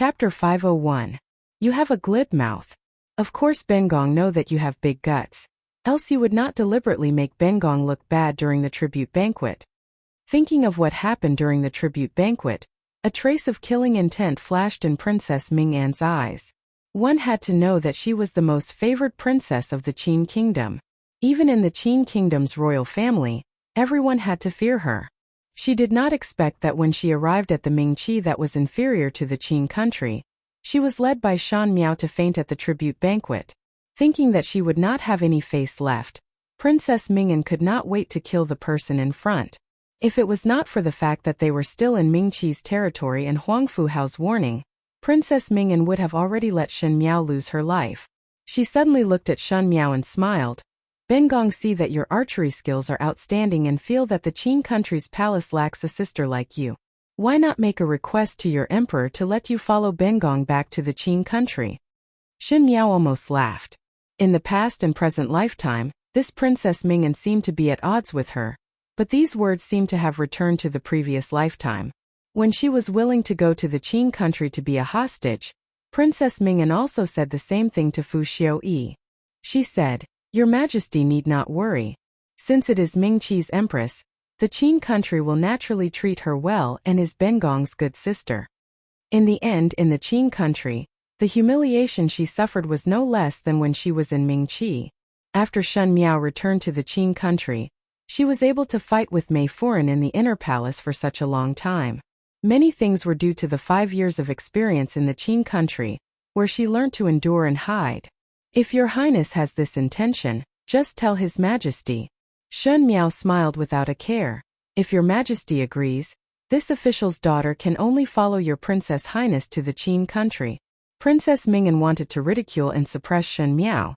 Chapter 501. You have a glib mouth. Of course Bengong know that you have big guts. Else you would not deliberately make Bengong look bad during the tribute banquet. Thinking of what happened during the tribute banquet, a trace of killing intent flashed in Princess Ming-An's eyes. One had to know that she was the most favored princess of the Qin kingdom. Even in the Qin kingdom's royal family, everyone had to fear her. She did not expect that when she arrived at the Ming-Chi that was inferior to the Qin country, she was led by Shan Miao to faint at the tribute banquet. Thinking that she would not have any face left, Princess Ming-An could not wait to kill the person in front. If it was not for the fact that they were still in Ming-Chi's territory and Huang Fuhao's warning, Princess Ming-An would have already let Shan Miao lose her life. She suddenly looked at Shan Miao and smiled. Bengong see that your archery skills are outstanding and feel that the Qin country's palace lacks a sister like you. Why not make a request to your emperor to let you follow Bengong back to the Qin country? Shan Miao almost laughed. In the past and present lifetime, this Princess Ming-An seemed to be at odds with her, but these words seemed to have returned to the previous lifetime. When she was willing to go to the Qin country to be a hostage, Princess Ming-An also said the same thing to Fu Xiu-yi. She said, "Your Majesty need not worry. Since it is Ming-Chi's Empress, the Qin country will naturally treat her well and is Bengong's good sister." In the end, in the Qin country, the humiliation she suffered was no less than when she was in Ming-Chi. After Shan Miao returned to the Qin country, she was able to fight with Mei Furan in the inner palace for such a long time. Many things were due to the 5 years of experience in the Qin country, where she learned to endure and hide. If your highness has this intention, just tell his majesty. Shan Miao smiled without a care. If your majesty agrees, this official's daughter can only follow your princess highness to the Qin country. Princess Ming-An wanted to ridicule and suppress Shan Miao,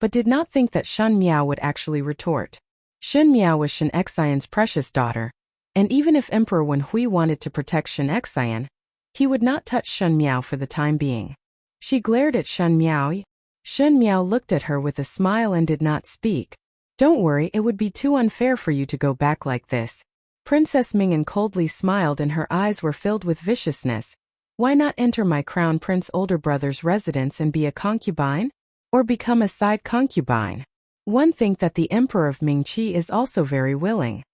but did not think that Shan Miao would actually retort. Shan Miao was Shen Xian's precious daughter, and even if Emperor Wen Hui wanted to protect Shen Xian, he would not touch Shan Miao for the time being. She glared at Shan Miao. Shan Miao looked at her with a smile and did not speak. "Don't worry, it would be too unfair for you to go back like this." Princess Ming-An coldly smiled and her eyes were filled with viciousness. "Why not enter my crown prince older brother's residence and be a concubine? Or become a side concubine? One think that the emperor of Ming-Chi is also very willing."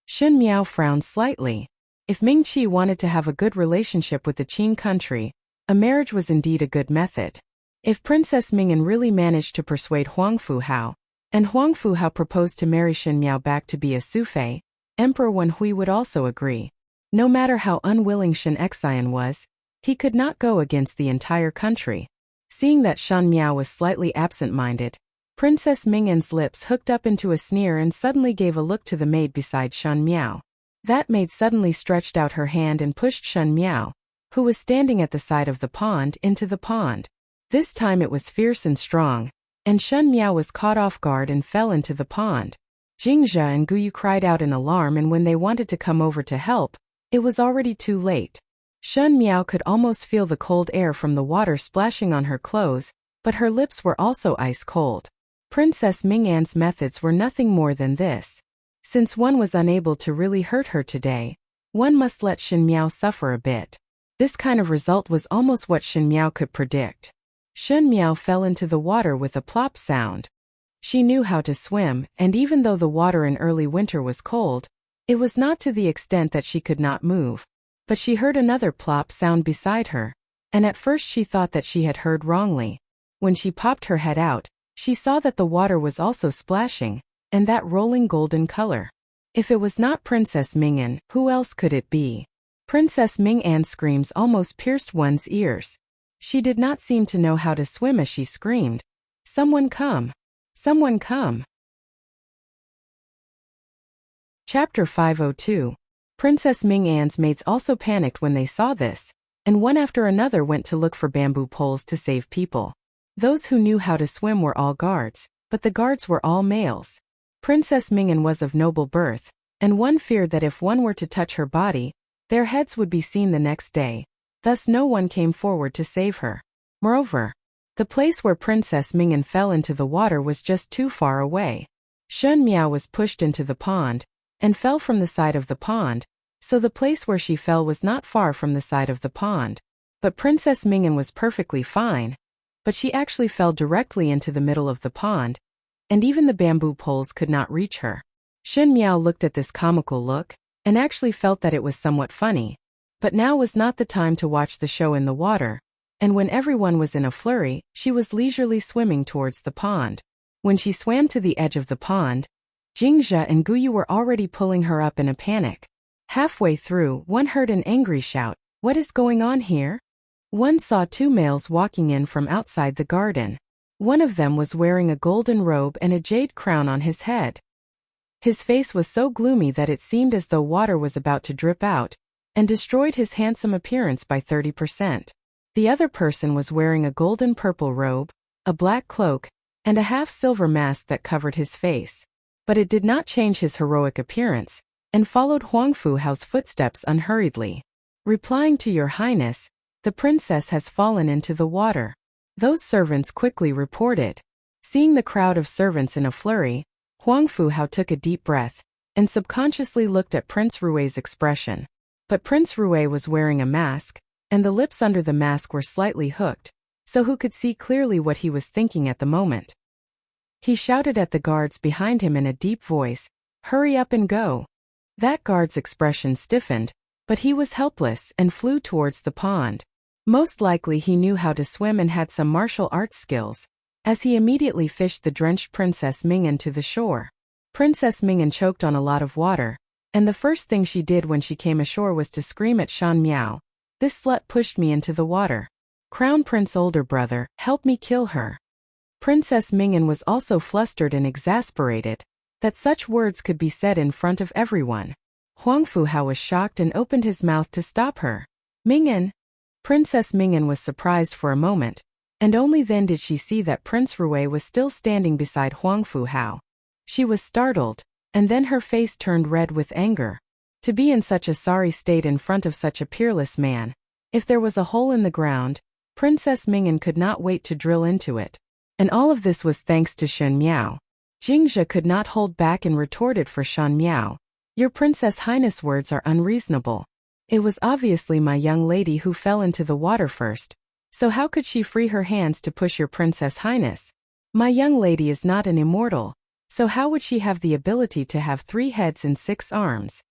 Shan Miao frowned slightly. If Ming-Chi wanted to have a good relationship with the Qin country, a marriage was indeed a good method. If Princess Ming-An really managed to persuade Huang Fuhao, and Huang Fuhao proposed to marry Shan Miao back to be a Sufei, Emperor Wen Hui would also agree. No matter how unwilling Shen Xian was, he could not go against the entire country. Seeing that Shan Miao was slightly absent-minded, Princess Ming-An's lips hooked up into a sneer and suddenly gave a look to the maid beside Shan Miao. That maid suddenly stretched out her hand and pushed Shan Miao, who was standing at the side of the pond, into the pond. This time it was fierce and strong, and Shan Miao was caught off guard and fell into the pond. Jingjia and Guyu cried out in alarm, and when they wanted to come over to help, it was already too late. Shan Miao could almost feel the cold air from the water splashing on her clothes, but her lips were also ice cold. Princess Ming-An's methods were nothing more than this. Since one was unable to really hurt her today, one must let Shan Miao suffer a bit. This kind of result was almost what Shan Miao could predict. Shan Miao fell into the water with a plop sound. She knew how to swim, and even though the water in early winter was cold, it was not to the extent that she could not move. But she heard another plop sound beside her, and at first she thought that she had heard wrongly. When she popped her head out, she saw that the water was also splashing, and that rolling golden color. If it was not Princess Ming-An, who else could it be? Princess Ming-An's screams almost pierced one's ears. She did not seem to know how to swim as she screamed, "Someone come! Someone come!" Chapter 502. Princess Ming-An's maids also panicked when they saw this, and one after another went to look for bamboo poles to save people. Those who knew how to swim were all guards, but the guards were all males. Princess Ming-An was of noble birth, and one feared that if one were to touch her body, their heads would be seen the next day. Thus no one came forward to save her. Moreover, the place where Princess Ming-An fell into the water was just too far away. Shan Miao was pushed into the pond, and fell from the side of the pond, so the place where she fell was not far from the side of the pond. But Princess Mingyan was perfectly fine, but she actually fell directly into the middle of the pond, and even the bamboo poles could not reach her. Shen Miao looked at this comical look, and actually felt that it was somewhat funny. But now was not the time to watch the show in the water, and when everyone was in a flurry, she was leisurely swimming towards the pond. When she swam to the edge of the pond, Jingzhe and Guyu were already pulling her up in a panic. Halfway through, one heard an angry shout, "What is going on here?" One saw two males walking in from outside the garden. One of them was wearing a golden robe and a jade crown on his head. His face was so gloomy that it seemed as though water was about to drip out, and destroyed his handsome appearance by 30%. The other person was wearing a golden purple robe, a black cloak, and a half-silver mask that covered his face. But it did not change his heroic appearance, and followed Huangfu Hao's footsteps unhurriedly. Replying to Your Highness, the princess has fallen into the water. Those servants quickly reported. Seeing the crowd of servants in a flurry, Huangfu Hao took a deep breath, and subconsciously looked at Prince Rui's expression. But Prince Rui was wearing a mask, and the lips under the mask were slightly hooked, so who could see clearly what he was thinking at the moment. He shouted at the guards behind him in a deep voice, "Hurry up and go." That guard's expression stiffened, but he was helpless and flew towards the pond. Most likely he knew how to swim and had some martial arts skills, as he immediately fished the drenched Princess Mingyan to the shore. Princess Mingyan choked on a lot of water, and the first thing she did when she came ashore was to scream at Shan Miao, "This slut pushed me into the water. Crown Prince older brother, help me kill her." Princess Mingyan was also flustered and exasperated that such words could be said in front of everyone. Huangfu Hao was shocked and opened his mouth to stop her. "Mingyan!" Princess Mingyan was surprised for a moment, and only then did she see that Prince Rui was still standing beside Huangfu Hao. She was startled, and then her face turned red with anger. To be in such a sorry state in front of such a peerless man. If there was a hole in the ground, Princess Mingyan could not wait to drill into it. And all of this was thanks to Shen Miao. Jingzhe could not hold back and retorted for Shen Miao, "Your Princess Highness words are unreasonable. It was obviously my young lady who fell into the water first, so how could she free her hands to push your Princess Highness? My young lady is not an immortal, so how would she have the ability to have 3 heads and 6 arms?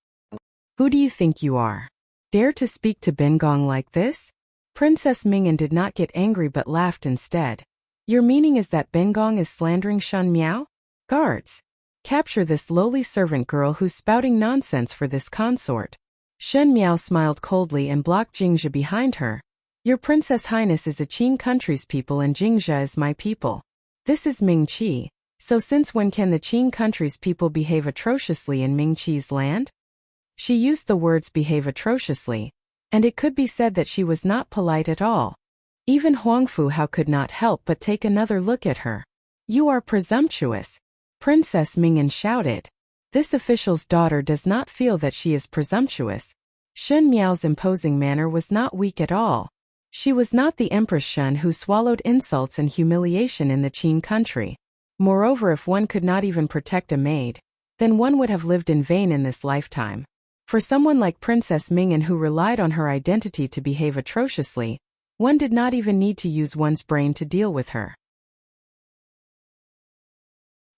Who do you think you are? Dare to speak to Bengong like this?" Princess Mingyan did not get angry but laughed instead. "Your meaning is that Bengong is slandering Shen Miao? Guards, capture this lowly servant girl who's spouting nonsense for this consort." Shen Miao smiled coldly and blocked Jingzhe behind her. "Your Princess Highness is a Qing country's people and Jingzhe is my people. This is Ming Qi, so since when can the Qing country's people behave atrociously in Ming Qi's land?" She used the words behave atrociously, and it could be said that she was not polite at all. Even Huangfu Hao could not help but take another look at her. "You are presumptuous," Princess Mingyan shouted. This official's daughter does not feel that she is presumptuous. Shen Miao's imposing manner was not weak at all. She was not the Empress Shen who swallowed insults and humiliation in the Qin country. Moreover, if one could not even protect a maid, then one would have lived in vain in this lifetime. For someone like Princess Mingyan who relied on her identity to behave atrociously, one did not even need to use one's brain to deal with her.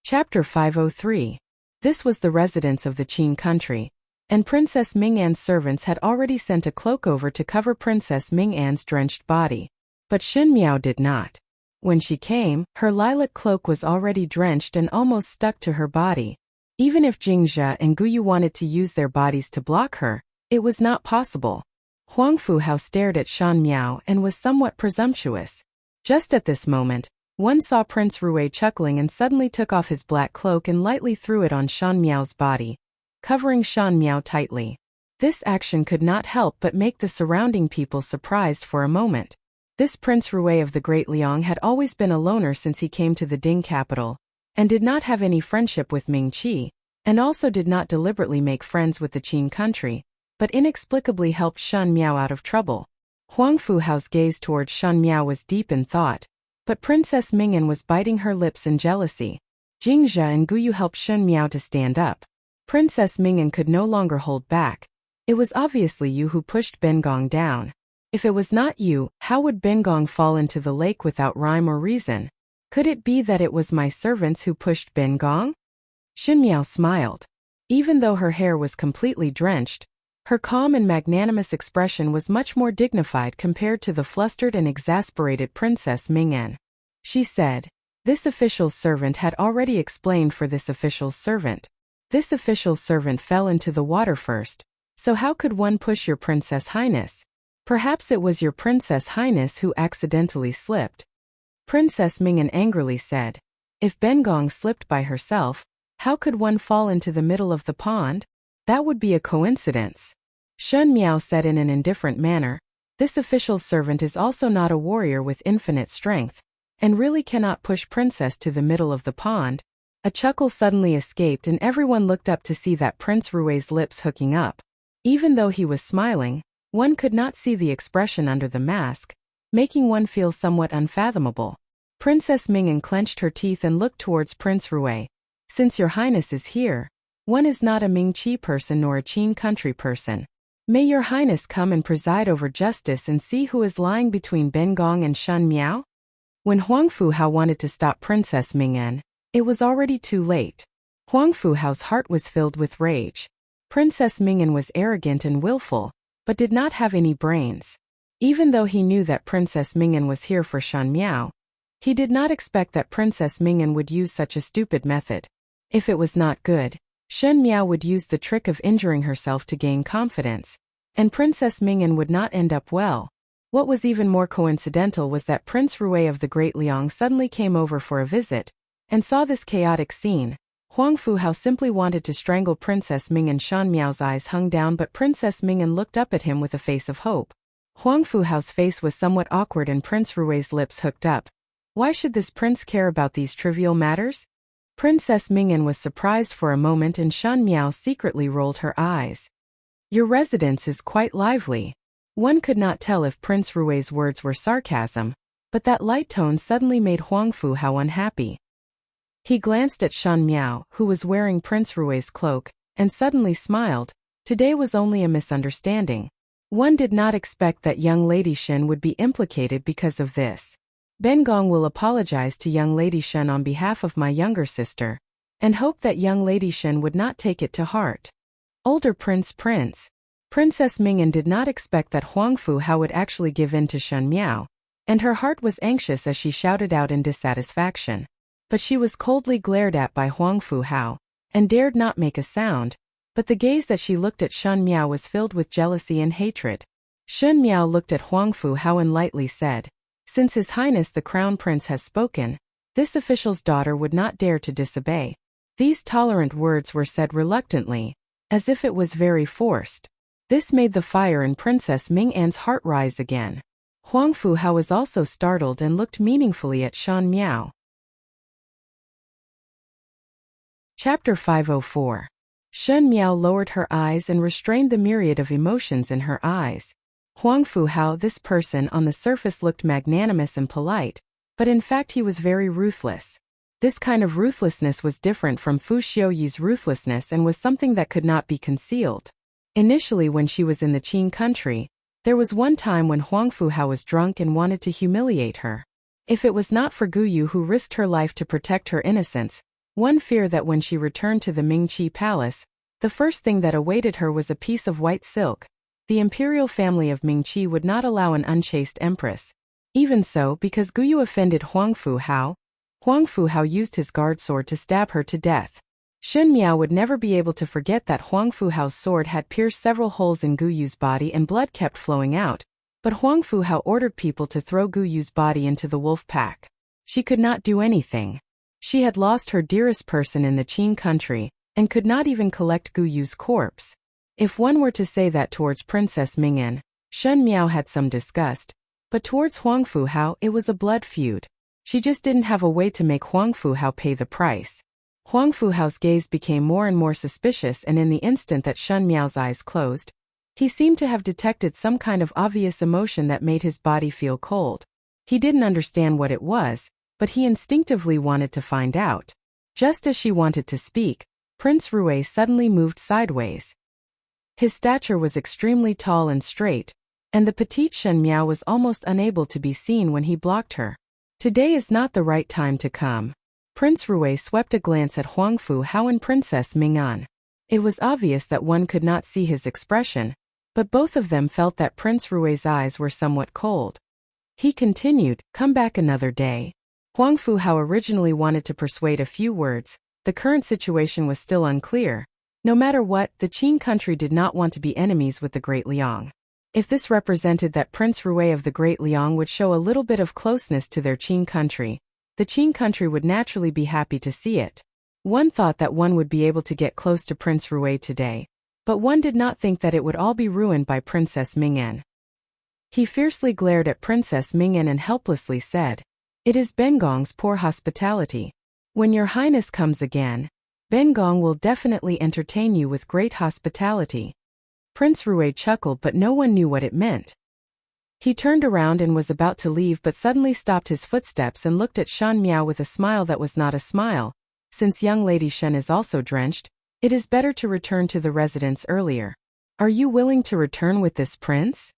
Chapter 503. This was the residence of the Qin country, and Princess Mingyan's servants had already sent a cloak over to cover Princess Mingyan's drenched body. But Shen Miao did not. When she came, her lilac cloak was already drenched and almost stuck to her body. Even if Jingzhe and Guyu wanted to use their bodies to block her, it was not possible. Huangfu Hao stared at Shen Miao and was somewhat presumptuous. Just at this moment, one saw Prince Rui chuckling and suddenly took off his black cloak and lightly threw it on Shen Miao's body, covering Shen Miao tightly. This action could not help but make the surrounding people surprised for a moment. This Prince Rui of the Great Liang had always been a loner since he came to the Ding capital, and did not have any friendship with Ming Qi, and also did not deliberately make friends with the Qin country, but inexplicably helped Shen Miao out of trouble. Huangfu Hao's gaze towards Shen Miao was deep in thought, but Princess Mingyan was biting her lips in jealousy. Jingzhe and Guyu helped Shen Miao to stand up. Princess Mingyan could no longer hold back. "It was obviously you who pushed Bengong down. If it was not you, how would Bengong fall into the lake without rhyme or reason? Could it be that it was my servants who pushed Bengong? Xunmiao smiled. Even though her hair was completely drenched, her calm and magnanimous expression was much more dignified compared to the flustered and exasperated Princess Ming'an. She said, "This official's servant had already explained for this official's servant. This official's servant fell into the water first, so how could one push your Princess Highness? Perhaps it was your Princess Highness who accidentally slipped." Princess Ming'an angrily said, "If Bengong slipped by herself, how could one fall into the middle of the pond? That would be a coincidence." Xunmiao said in an indifferent manner, "This official's servant is also not a warrior with infinite strength, and really cannot push Princess to the middle of the pond." A chuckle suddenly escaped and everyone looked up to see that Prince Rui's lips hooking up. Even though he was smiling, one could not see the expression under the mask, making one feel somewhat unfathomable. Princess Ming'an clenched her teeth and looked towards Prince Rui. "Since your highness is here, one is not a Ming-Chi person nor a Qin country person. May your highness come and preside over justice and see who is lying between Bengong and Xunmiao?" When Huang Fuhao wanted to stop Princess Ming'an, it was already too late. Huang Fuhao's heart was filled with rage. Princess Ming'an was arrogant and willful, but did not have any brains. Even though he knew that Princess Ming'an was here for Xunmiao, he did not expect that Princess Ming'an would use such a stupid method. If it was not good, Xunmiao would use the trick of injuring herself to gain confidence, and Princess Ming'an would not end up well. What was even more coincidental was that Prince Rui of the Great Liang suddenly came over for a visit, and saw this chaotic scene. Huang Fuhao simply wanted to strangle Princess Ming'an. Xunmiao's eyes hung down, but Princess Ming'an looked up at him with a face of hope. Huang Fuhao's face was somewhat awkward and Prince Rui's lips hooked up. Why should this prince care about these trivial matters? Princess Ming'an was surprised for a moment and Xunmiao secretly rolled her eyes. "Your residence is quite lively." One could not tell if Prince Rui's words were sarcasm, but that light tone suddenly made Huang Fuhao unhappy. He glanced at Xunmiao, who was wearing Prince Rui's cloak, and suddenly smiled. Today was only a misunderstanding. One did not expect that young Lady Shen would be implicated because of this. Bengong will apologize to young Lady Shen on behalf of my younger sister, and hope that young Lady Shen would not take it to heart. Older Prince. Princess Ming'an did not expect that Huang Fuhao would actually give in to Xunmiao, and her heart was anxious as she shouted out in dissatisfaction. But she was coldly glared at by Huang Fuhao, and dared not make a sound, but the gaze that she looked at Xunmiao was filled with jealousy and hatred. Xunmiao looked at Huang Fuhao and lightly said, "Since His Highness the Crown Prince has spoken, this official's daughter would not dare to disobey." These tolerant words were said reluctantly, as if it was very forced. This made the fire in Princess Ming'an's heart rise again. Huang Fuhao was also startled and looked meaningfully at Xunmiao. Chapter 504. Xunmiao lowered her eyes and restrained the myriad of emotions in her eyes. Huang Fuhao, this person on the surface looked magnanimous and polite, but in fact he was very ruthless. This kind of ruthlessness was different from Fu Xiuyi's ruthlessness and was something that could not be concealed. Initially, when she was in the Qin country, there was one time when Huang Fuhao was drunk and wanted to humiliate her. If it was not for Guyu who risked her life to protect her innocence, one feared that when she returned to the Ming-Chi palace, the first thing that awaited her was a piece of white silk. The imperial family of Ming-Chi would not allow an unchaste empress. Even so, because Guyu offended Huang Fuhao used his guard sword to stab her to death. Xunmiao would never be able to forget that Huang Fuhao's sword had pierced several holes in Guyu's body and blood kept flowing out, but Huang Fuhao ordered people to throw Guyu's body into the wolf pack. She could not do anything. She had lost her dearest person in the Qin country, and could not even collect Guyu's corpse. If one were to say that towards Princess Ming'an, Xunmiao had some disgust, but towards Huang Fuhao it was a blood feud. She just didn't have a way to make Huang Fuhao pay the price. Huang Fuhao's gaze became more and more suspicious, and in the instant that Xunmiao's eyes closed, he seemed to have detected some kind of obvious emotion that made his body feel cold. He didn't understand what it was, but he instinctively wanted to find out. Just as she wanted to speak, Prince Rui suddenly moved sideways. His stature was extremely tall and straight, and the petite Shen Miao was almost unable to be seen when he blocked her. Today is not the right time to come. Prince Rui swept a glance at Huang Fu Hao and Princess Ming'an. It was obvious that one could not see his expression, but both of them felt that Prince Rui's eyes were somewhat cold. He continued, "Come back another day." Huang Fu Hao originally wanted to persuade a few words. The current situation was still unclear. No matter what, the Qin country did not want to be enemies with the Great Liang. If this represented that Prince Rui of the Great Liang would show a little bit of closeness to their Qin country, the Qin country would naturally be happy to see it. One thought that one would be able to get close to Prince Rui today, but one did not think that it would all be ruined by Princess Ming'an. He fiercely glared at Princess Ming'an and helplessly said, "It is Bengong's poor hospitality. When your highness comes again, Bengong will definitely entertain you with great hospitality." Prince Rui chuckled, but no one knew what it meant. He turned around and was about to leave, but suddenly stopped his footsteps and looked at Shen Miao with a smile that was not a smile. "Since young lady Shen is also drenched, it is better to return to the residence earlier. Are you willing to return with this prince?"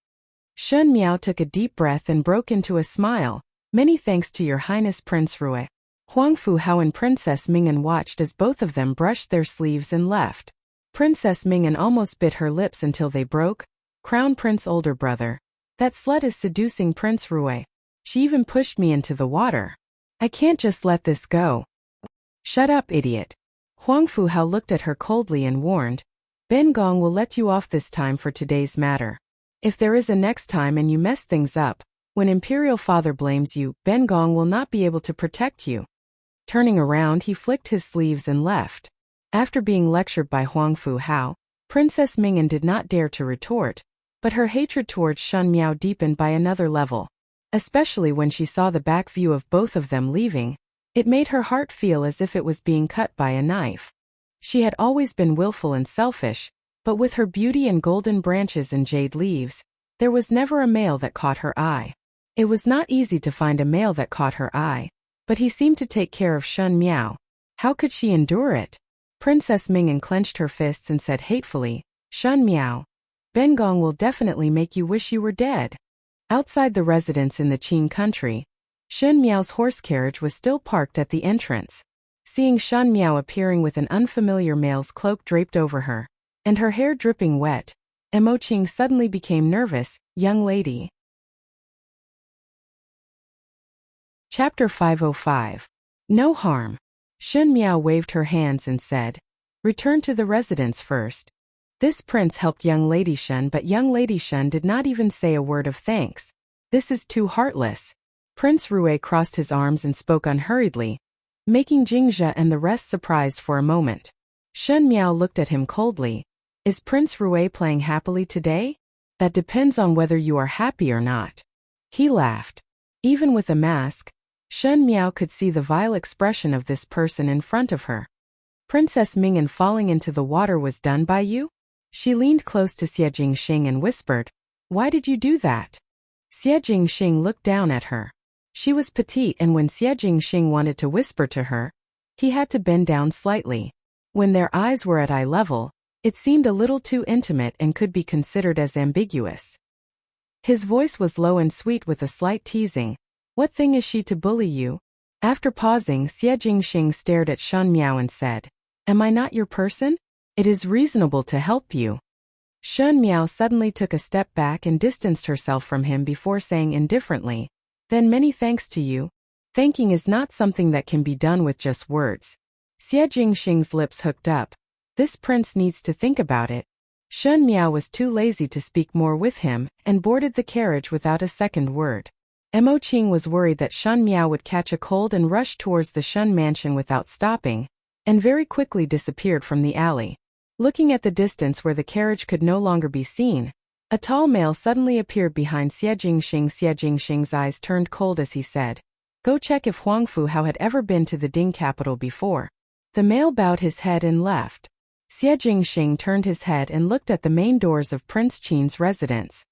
Shen Miao took a deep breath and broke into a smile. "Many thanks to your highness, Prince Rui." Huang Fu Hao and Princess Ming'an watched as both of them brushed their sleeves and left. Princess Ming'an almost bit her lips until they broke. "Crown Prince older brother. That slut is seducing Prince Rui. She even pushed me into the water. I can't just let this go." "Shut up, idiot." Huang Fu Hao looked at her coldly and warned, "Bengong will let you off this time for today's matter. If there is a next time and you mess things up, when Imperial Father blames you, Bengong will not be able to protect you." Turning around, he flicked his sleeves and left. After being lectured by Huang Fu Hao, Princess Ming'an did not dare to retort, but her hatred towards Shen Miao deepened by another level. Especially when she saw the back view of both of them leaving, it made her heart feel as if it was being cut by a knife. She had always been willful and selfish, but with her beauty and golden branches and jade leaves, there was never a male that caught her eye. It was not easy to find a male that caught her eye, but he seemed to take care of Shen Miao. How could she endure it? Princess Ming'an clenched her fists and said hatefully, "Shen Miao, Bengong will definitely make you wish you were dead." Outside the residence in the Qin country, Shen Miao's horse carriage was still parked at the entrance. Seeing Shen Miao appearing with an unfamiliar male's cloak draped over her, and her hair dripping wet, Emoqing suddenly became nervous. "Young lady." Chapter 505. No harm. Shen Miao waved her hands and said, "Return to the residence first." This prince helped young lady Shen, but young lady Shen did not even say a word of thanks. This is too heartless. Prince Rui crossed his arms and spoke unhurriedly, making Jingzhe and the rest surprised for a moment. Shen Miao looked at him coldly. "Is Prince Rui playing happily today? That depends on whether you are happy or not." He laughed. Even with a mask, Shen Miao could see the vile expression of this person in front of her. "Princess Ming'an falling into the water was done by you?" She leaned close to Xie Jingxing and whispered, "Why did you do that?" Xie Jingxing looked down at her. She was petite, and when Xie Jingxing wanted to whisper to her, he had to bend down slightly. When their eyes were at eye level, it seemed a little too intimate and could be considered as ambiguous. His voice was low and sweet with a slight teasing. "What thing is she to bully you?" After pausing, Xie Jingxing stared at Shen Miao and said, "Am I not your person? It is reasonable to help you." Shen Miao suddenly took a step back and distanced herself from him before saying indifferently, "Then many thanks to you. Thanking is not something that can be done with just words." Xie Jingxing's lips hooked up. This prince needs to think about it. Shen Miao was too lazy to speak more with him and boarded the carriage without a second word. Emoqing was worried that Shen Miao would catch a cold and rush towards the Shen mansion without stopping, and very quickly disappeared from the alley. Looking at the distance where the carriage could no longer be seen, a tall male suddenly appeared behind Xie Jingxing. Xie Jingxing's eyes turned cold as he said, "Go check if Huang Fu Hao had ever been to the Ding capital before." The male bowed his head and left. Xie Jingxing turned his head and looked at the main doors of Prince Qin's residence.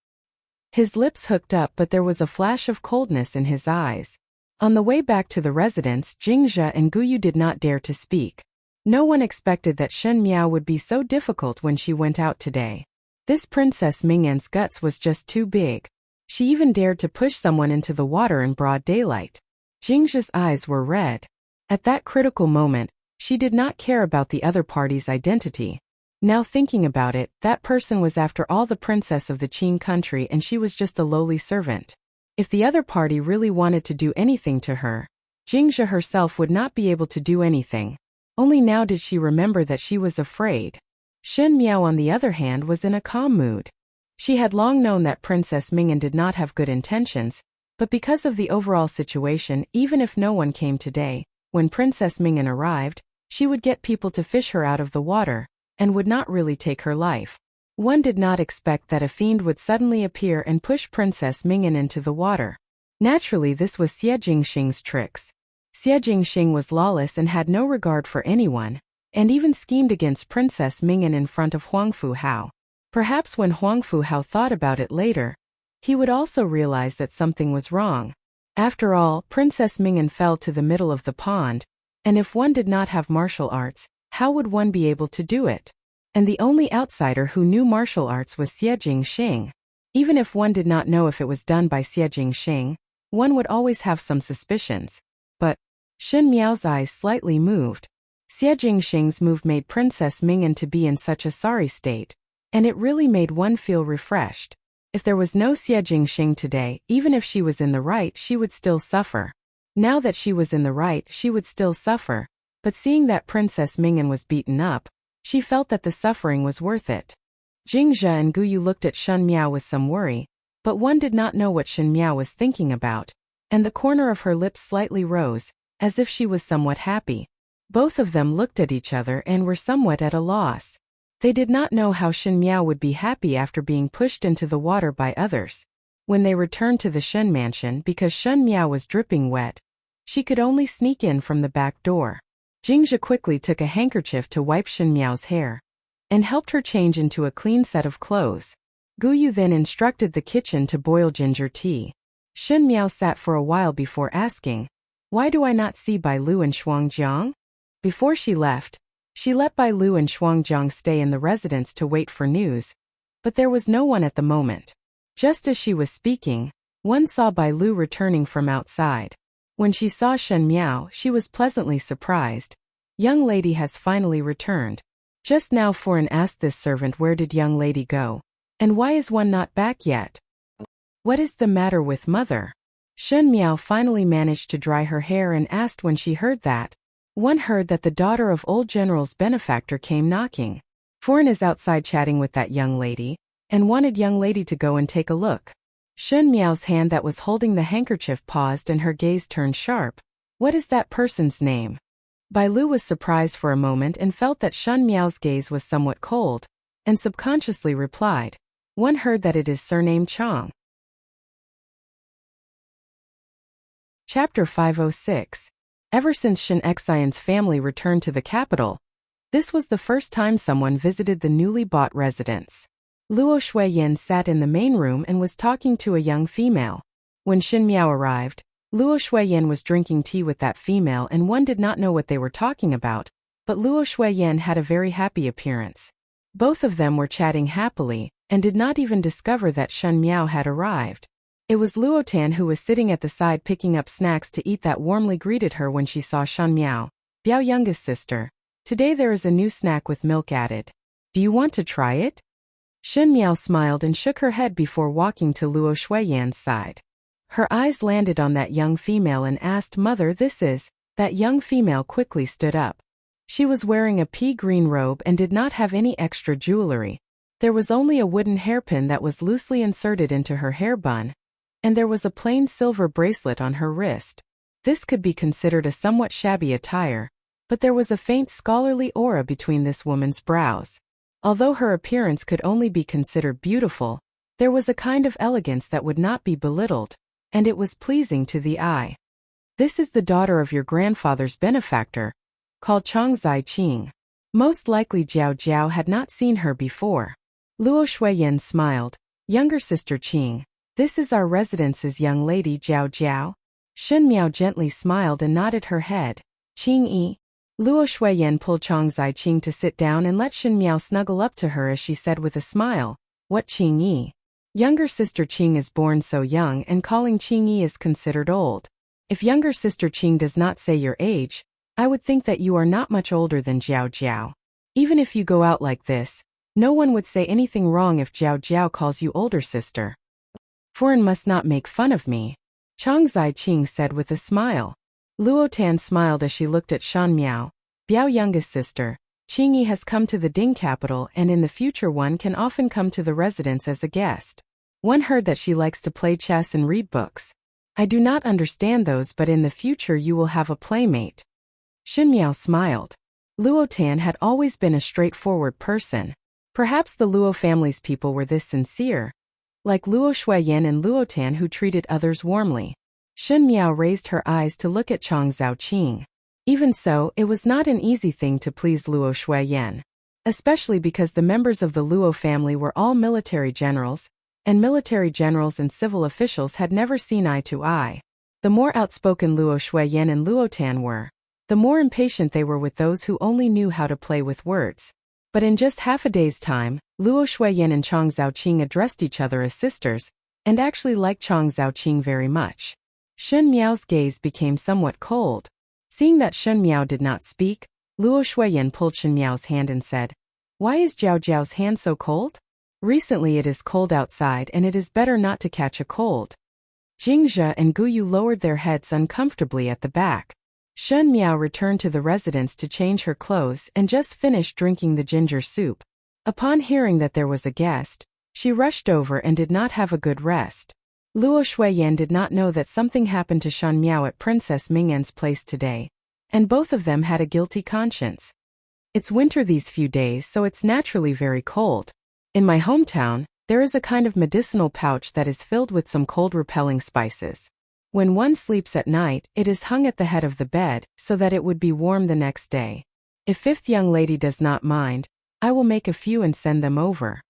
His lips hooked up, but there was a flash of coldness in his eyes. On the way back to the residence, Jingzhe and Guyu did not dare to speak. No one expected that Shen Miao would be so difficult when she went out today. This Princess Mingyan's guts was just too big. She even dared to push someone into the water in broad daylight. Jingzhe's eyes were red. At that critical moment, she did not care about the other party's identity. Now thinking about it, that person was after all the princess of the Qin country and she was just a lowly servant. If the other party really wanted to do anything to her, Jingzhe herself would not be able to do anything. Only now did she remember that she was afraid. Shen Miao on the other hand was in a calm mood. She had long known that Princess Mingyan did not have good intentions, but because of the overall situation, even if no one came today, when Princess Mingyan arrived, she would get people to fish her out of the water, and would not really take her life. One did not expect that a fiend would suddenly appear and push Princess Mingyan into the water. Naturally, this was Xie Jingxing's tricks. Xie Jingxing was lawless and had no regard for anyone, and even schemed against Princess Mingyan in front of Huang Fuhao. Perhaps when Huang Fuhao thought about it later, he would also realize that something was wrong. After all, Princess Mingyan fell to the middle of the pond, and if one did not have martial arts, how would one be able to do it? And the only outsider who knew martial arts was Xie Jingxing. Even if one did not know if it was done by Xie Jingxing, one would always have some suspicions. But Shen Miao's eyes slightly moved. Xie Jingxing's move made Princess Mingyan to be in such a sorry state, and it really made one feel refreshed. If there was no Xie Jingxing today, even if she was in the right, she would still suffer. Now that she was in the right, she would still suffer, but seeing that Princess Mingyan was beaten up, she felt that the suffering was worth it. Jingzhe and Guyu looked at Shen Miao with some worry, but one did not know what Shen Miao was thinking about, and the corner of her lips slightly rose, as if she was somewhat happy. Both of them looked at each other and were somewhat at a loss. They did not know how Shen Miao would be happy after being pushed into the water by others. When they returned to the Shen mansion, because Shen Miao was dripping wet, she could only sneak in from the back door. Jingzhe quickly took a handkerchief to wipe Shen Miao's hair, and helped her change into a clean set of clothes. Guyu then instructed the kitchen to boil ginger tea. Shen Miao sat for a while before asking, "Why do I not see Bai Lu and Shuangjiang?" Before she left, she let Bai Lu and Shuangjiang stay in the residence to wait for news, but there was no one at the moment. Just as she was speaking, one saw Bai Lu returning from outside. When she saw Shen Miao, she was pleasantly surprised. "Young lady has finally returned." Just now Foreign asked this servant, "Where did young lady go? And why is one not back yet? What is the matter with mother?" Shen Miao finally managed to dry her hair and asked when she heard that. One heard that the daughter of old general's benefactor came knocking. Foreign is outside chatting with that young lady, and wanted young lady to go and take a look. Shen Miao's hand that was holding the handkerchief paused and her gaze turned sharp. "What is that person's name?" Bai Lu was surprised for a moment and felt that Shen Miao's gaze was somewhat cold, and subconsciously replied, "One heard that it is surnamed Chang." Chapter 506. Ever since Shen Xian's family returned to the capital, this was the first time someone visited the newly bought residence. Luo Shuiyan sat in the main room and was talking to a young female. When Shen Miao arrived, Luo Shuiyan was drinking tea with that female and one did not know what they were talking about, but Luo Shuiyan had a very happy appearance. Both of them were chatting happily, and did not even discover that Shen Miao had arrived. It was Luo Tan who was sitting at the side picking up snacks to eat that warmly greeted her when she saw Shen Miao. "Biao, youngest sister. Today there is a new snack with milk added. Do you want to try it?" Shen Miao smiled and shook her head before walking to Luo Shuiyan's side. Her eyes landed on that young female and asked, "Mother, this is..." That young female quickly stood up. She was wearing a pea green robe and did not have any extra jewelry. There was only a wooden hairpin that was loosely inserted into her hair bun, and there was a plain silver bracelet on her wrist. This could be considered a somewhat shabby attire, but there was a faint scholarly aura between this woman's brows. Although her appearance could only be considered beautiful, there was a kind of elegance that would not be belittled, and it was pleasing to the eye. "This is the daughter of your grandfather's benefactor, called Chang Zaiqing." Most likely Jiao Jiao had not seen her before. Luo Shuiyan smiled. "Younger sister Qing, this is our residence's young lady Jiao Jiao." Shen Miao gently smiled and nodded her head. "Qing Yi." Luo Shuiyan pulled Chang Zaiqing to sit down and let Shen Miao snuggle up to her as she said with a smile, What Qingyi? Younger sister Qing is born so young and calling Qingyi is considered old. If younger sister Qing does not say your age, I would think that you are not much older than Jiao Jiao. Even if you go out like this, no one would say anything wrong if Jiao Jiao calls you older sister. Foreign must not make fun of me, Chang Zai Qing said with a smile. Luo Tan smiled as she looked at Shan Miao, Biao youngest sister. Qingyi has come to the Ding capital and in the future one can often come to the residence as a guest. One heard that she likes to play chess and read books. I do not understand those, but in the future you will have a playmate. Shin Miao smiled. Luo Tan had always been a straightforward person. Perhaps the Luo family's people were this sincere. Like Luo Shuiyan and Luo Tan who treated others warmly. Shin Miao raised her eyes to look at Chang Zhao Qing. Even so, it was not an easy thing to please Luo Shuiyan. Especially because the members of the Luo family were all military generals, and military generals and civil officials had never seen eye to eye. The more outspoken Luo Shuiyan and Luo Tan were, the more impatient they were with those who only knew how to play with words. But in just half a day's time, Luo Shuiyan and Chang Zhao Qing addressed each other as sisters, and actually liked Chang Zhao Qing very much. Shen Miao's gaze became somewhat cold. Seeing that Shen Miao did not speak, Luo Shuiyan pulled Shen Miao's hand and said, "Why is Jiao Jiao's hand so cold? Recently it is cold outside and it is better not to catch a cold." Jingzhe and Guyu lowered their heads uncomfortably at the back. Shen Miao returned to the residence to change her clothes and just finished drinking the ginger soup. Upon hearing that there was a guest, she rushed over and did not have a good rest. Luo Shuiyan did not know that something happened to Shan Miao at Princess Mingen's place today, and both of them had a guilty conscience. It's winter these few days, so it's naturally very cold. In my hometown, there is a kind of medicinal pouch that is filled with some cold-repelling spices. When one sleeps at night, it is hung at the head of the bed, so that it would be warm the next day. If fifth young lady does not mind, I will make a few and send them over.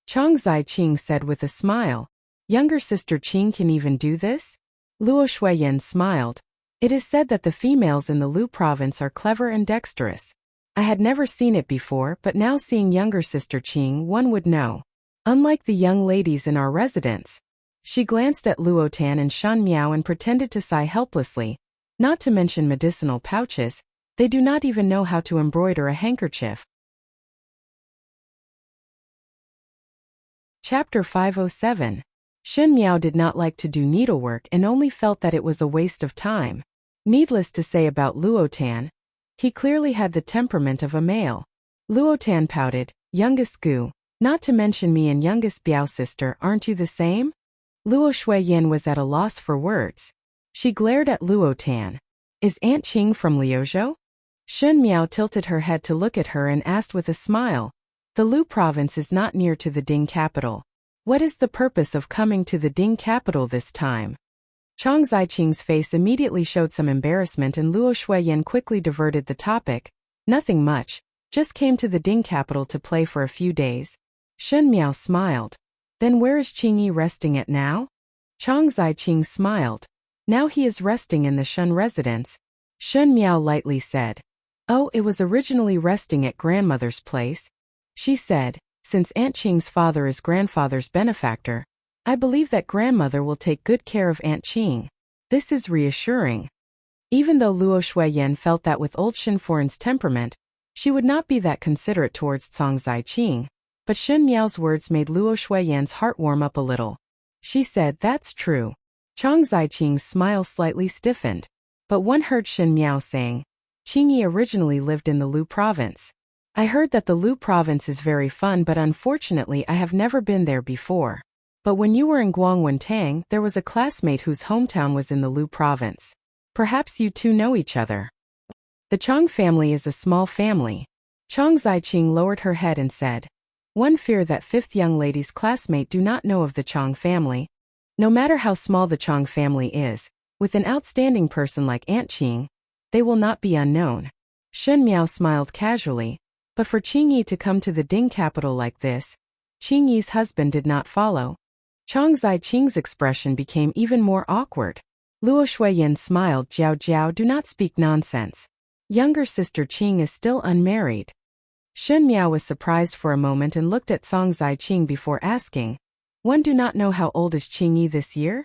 Chang Zai Qing said with a smile. Younger sister Qing can even do this? Luo Shuiyan smiled. It is said that the females in the Lu province are clever and dexterous. I had never seen it before, but now seeing younger sister Qing one would know. Unlike the young ladies in our residence. She glanced at Luo Tan and Shan Miao and pretended to sigh helplessly. Not to mention medicinal pouches, they do not even know how to embroider a handkerchief. Chapter 507. Shin Miao did not like to do needlework and only felt that it was a waste of time. Needless to say about Luo Tan, he clearly had the temperament of a male. Luo Tan pouted, "Youngest Gu, not to mention me and youngest Biao sister, aren't you the same?" Luo Shuiyan was at a loss for words. She glared at Luo Tan. "Is Aunt Qing from Liuzhou?" Shin Miao tilted her head to look at her and asked with a smile. "The Lu province is not near to the Ding capital. What is the purpose of coming to the Ding capital this time?" Chang Zai Qing's face immediately showed some embarrassment and Luo Shuiyan quickly diverted the topic. "Nothing much, just came to the Ding capital to play for a few days." Shin Miao smiled. "Then where is Qingyi resting at now?" Chang Zai Qing smiled. "Now he is resting in the Shun residence." Shin Miao lightly said. "Oh, it was originally resting at grandmother's place." She said, "Since Aunt Qing's father is grandfather's benefactor, I believe that grandmother will take good care of Aunt Qing. This is reassuring." Even though Luo Shuiyan felt that with old Shin Foreign's temperament, she would not be that considerate towards Chang Zai Qing, but Shin Miao's words made Luo Shuiyan's heart warm up a little. She said, "That's true." Chang Zai Qing's smile slightly stiffened, but one heard Shin Miao saying, "Qingyi originally lived in the Lu province. I heard that the Lu province is very fun, but unfortunately I have never been there before. But when you were in Guangwentang, there was a classmate whose hometown was in the Lu province. Perhaps you two know each other." The Chang family is a small family. Chang Zai Qing lowered her head and said, "One fear that fifth young lady's classmate do not know of the Chang family. No matter how small the Chang family is, with an outstanding person like Aunt Qing, they will not be unknown." Shin Miao smiled casually. But for Qingyi to come to the Ding capital like this, Qingyi's husband did not follow. Chang Zai Qing's expression became even more awkward. Luo Shuiyan smiled. "Jiao Jiao, do not speak nonsense. Younger sister Qing is still unmarried." Shen Miao was surprised for a moment and looked at Song Zaiqing before asking, "One do not know how old is Qingyi this year?"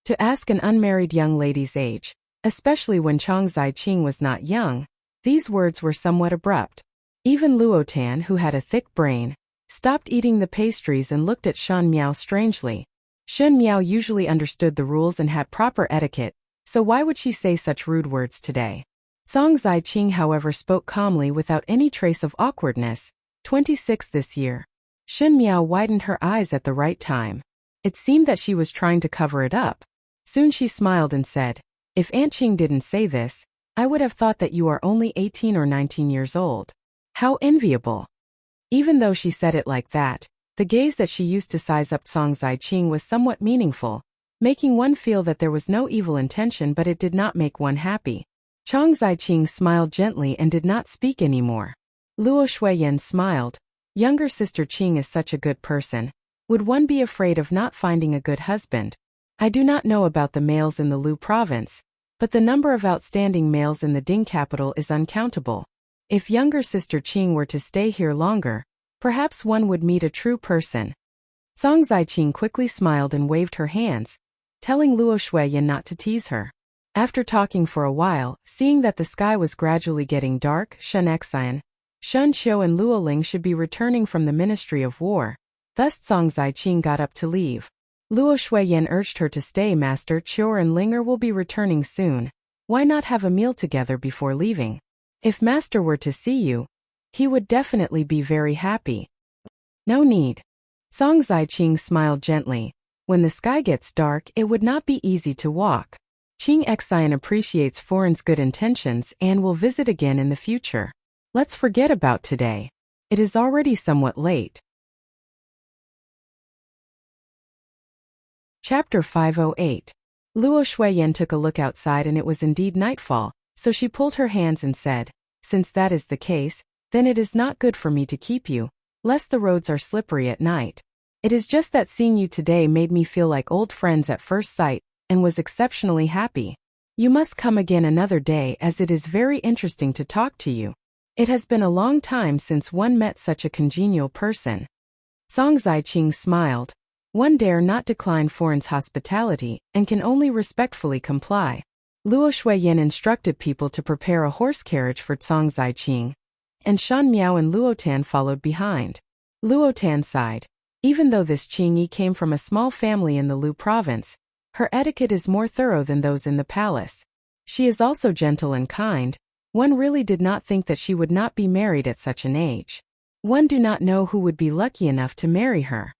To ask an unmarried young lady's age, especially when Chang Zaiqing was not young, these words were somewhat abrupt. Even Luotan, who had a thick brain, stopped eating the pastries and looked at Shen Miao strangely. Shen Miao usually understood the rules and had proper etiquette, so why would she say such rude words today? Song Zaiqing, however, spoke calmly without any trace of awkwardness. 26 this year. Shen Miao widened her eyes at the right time. It seemed that she was trying to cover it up. Soon she smiled and said, "If Aunt Qing didn't say this, I would have thought that you are only 18 or 19 years old. How enviable." Even though she said it like that, the gaze that she used to size up Song Zaiqing was somewhat meaningful, making one feel that there was no evil intention, but it did not make one happy. Chang Zaiqing smiled gently and did not speak anymore. Luo Shuiyan smiled. Younger sister Qing is such a good person. Would one be afraid of not finding a good husband? I do not know about the males in the Lu province, but the number of outstanding males in the Ding capital is uncountable. If younger sister Qing were to stay here longer, perhaps one would meet a true person. Song Zaiqing quickly smiled and waved her hands, telling Luo Shuiyan not to tease her. After talking for a while, seeing that the sky was gradually getting dark, Shen Xian, Shun Qiu and Luoling should be returning from the Ministry of War. Thus Song Zaiqing got up to leave. Luo Shuiyan urged her to stay. Master Qiu and Linger will be returning soon. Why not have a meal together before leaving? If Master were to see you, he would definitely be very happy. No need. Song Zaiqing smiled gently. When the sky gets dark, it would not be easy to walk. Qing Xian appreciates foreign's good intentions and will visit again in the future. Let's forget about today. It is already somewhat late. Chapter 508. Luo Shuiyan took a look outside and it was indeed nightfall, so she pulled her hands and said, "Since that is the case, then it is not good for me to keep you, lest the roads are slippery at night. It is just that seeing you today made me feel like old friends at first sight, and was exceptionally happy. You must come again another day as it is very interesting to talk to you. It has been a long time since one met such a congenial person." Song Zaiqing smiled. One dare not decline foreign's hospitality and can only respectfully comply. Luo Shuiyan instructed people to prepare a horse carriage for Song Zaiqing, and Shen Miao and Luotan followed behind. Luotan sighed. Even though this Qingyi came from a small family in the Lu province, her etiquette is more thorough than those in the palace. She is also gentle and kind. One really did not think that she would not be married at such an age. One do not know who would be lucky enough to marry her.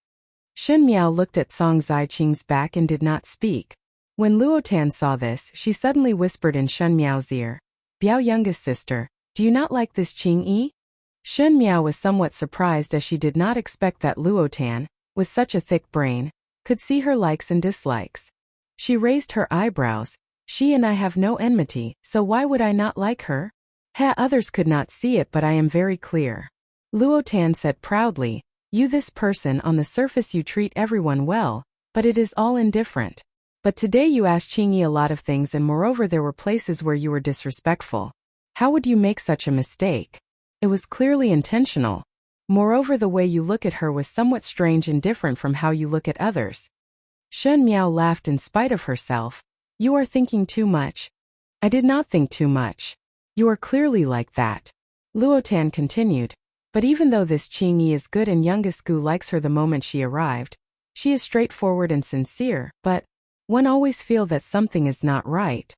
Shen Miao looked at Song Zaiqing's back and did not speak. When Luotan saw this, she suddenly whispered in Shen Miao's ear, "Biao youngest sister, do you not like this Qingyi?" Shen Miao was somewhat surprised as she did not expect that Luotan, with such a thick brain, could see her likes and dislikes. She raised her eyebrows. "She and I have no enmity, so why would I not like her? Others could not see it, but I am very clear." Luotan said proudly, "You this person on the surface you treat everyone well, but it is all indifferent. But today you asked Qingyi a lot of things and moreover there were places where you were disrespectful. How would you make such a mistake? It was clearly intentional. Moreover the way you look at her was somewhat strange and different from how you look at others." Shen Miao laughed in spite of herself. "You are thinking too much." "I did not think too much. You are clearly like that." Luotan continued. "But even though this Qingyi is good and youngest Gu likes her the moment she arrived, she is straightforward and sincere, but one always feel that something is not right."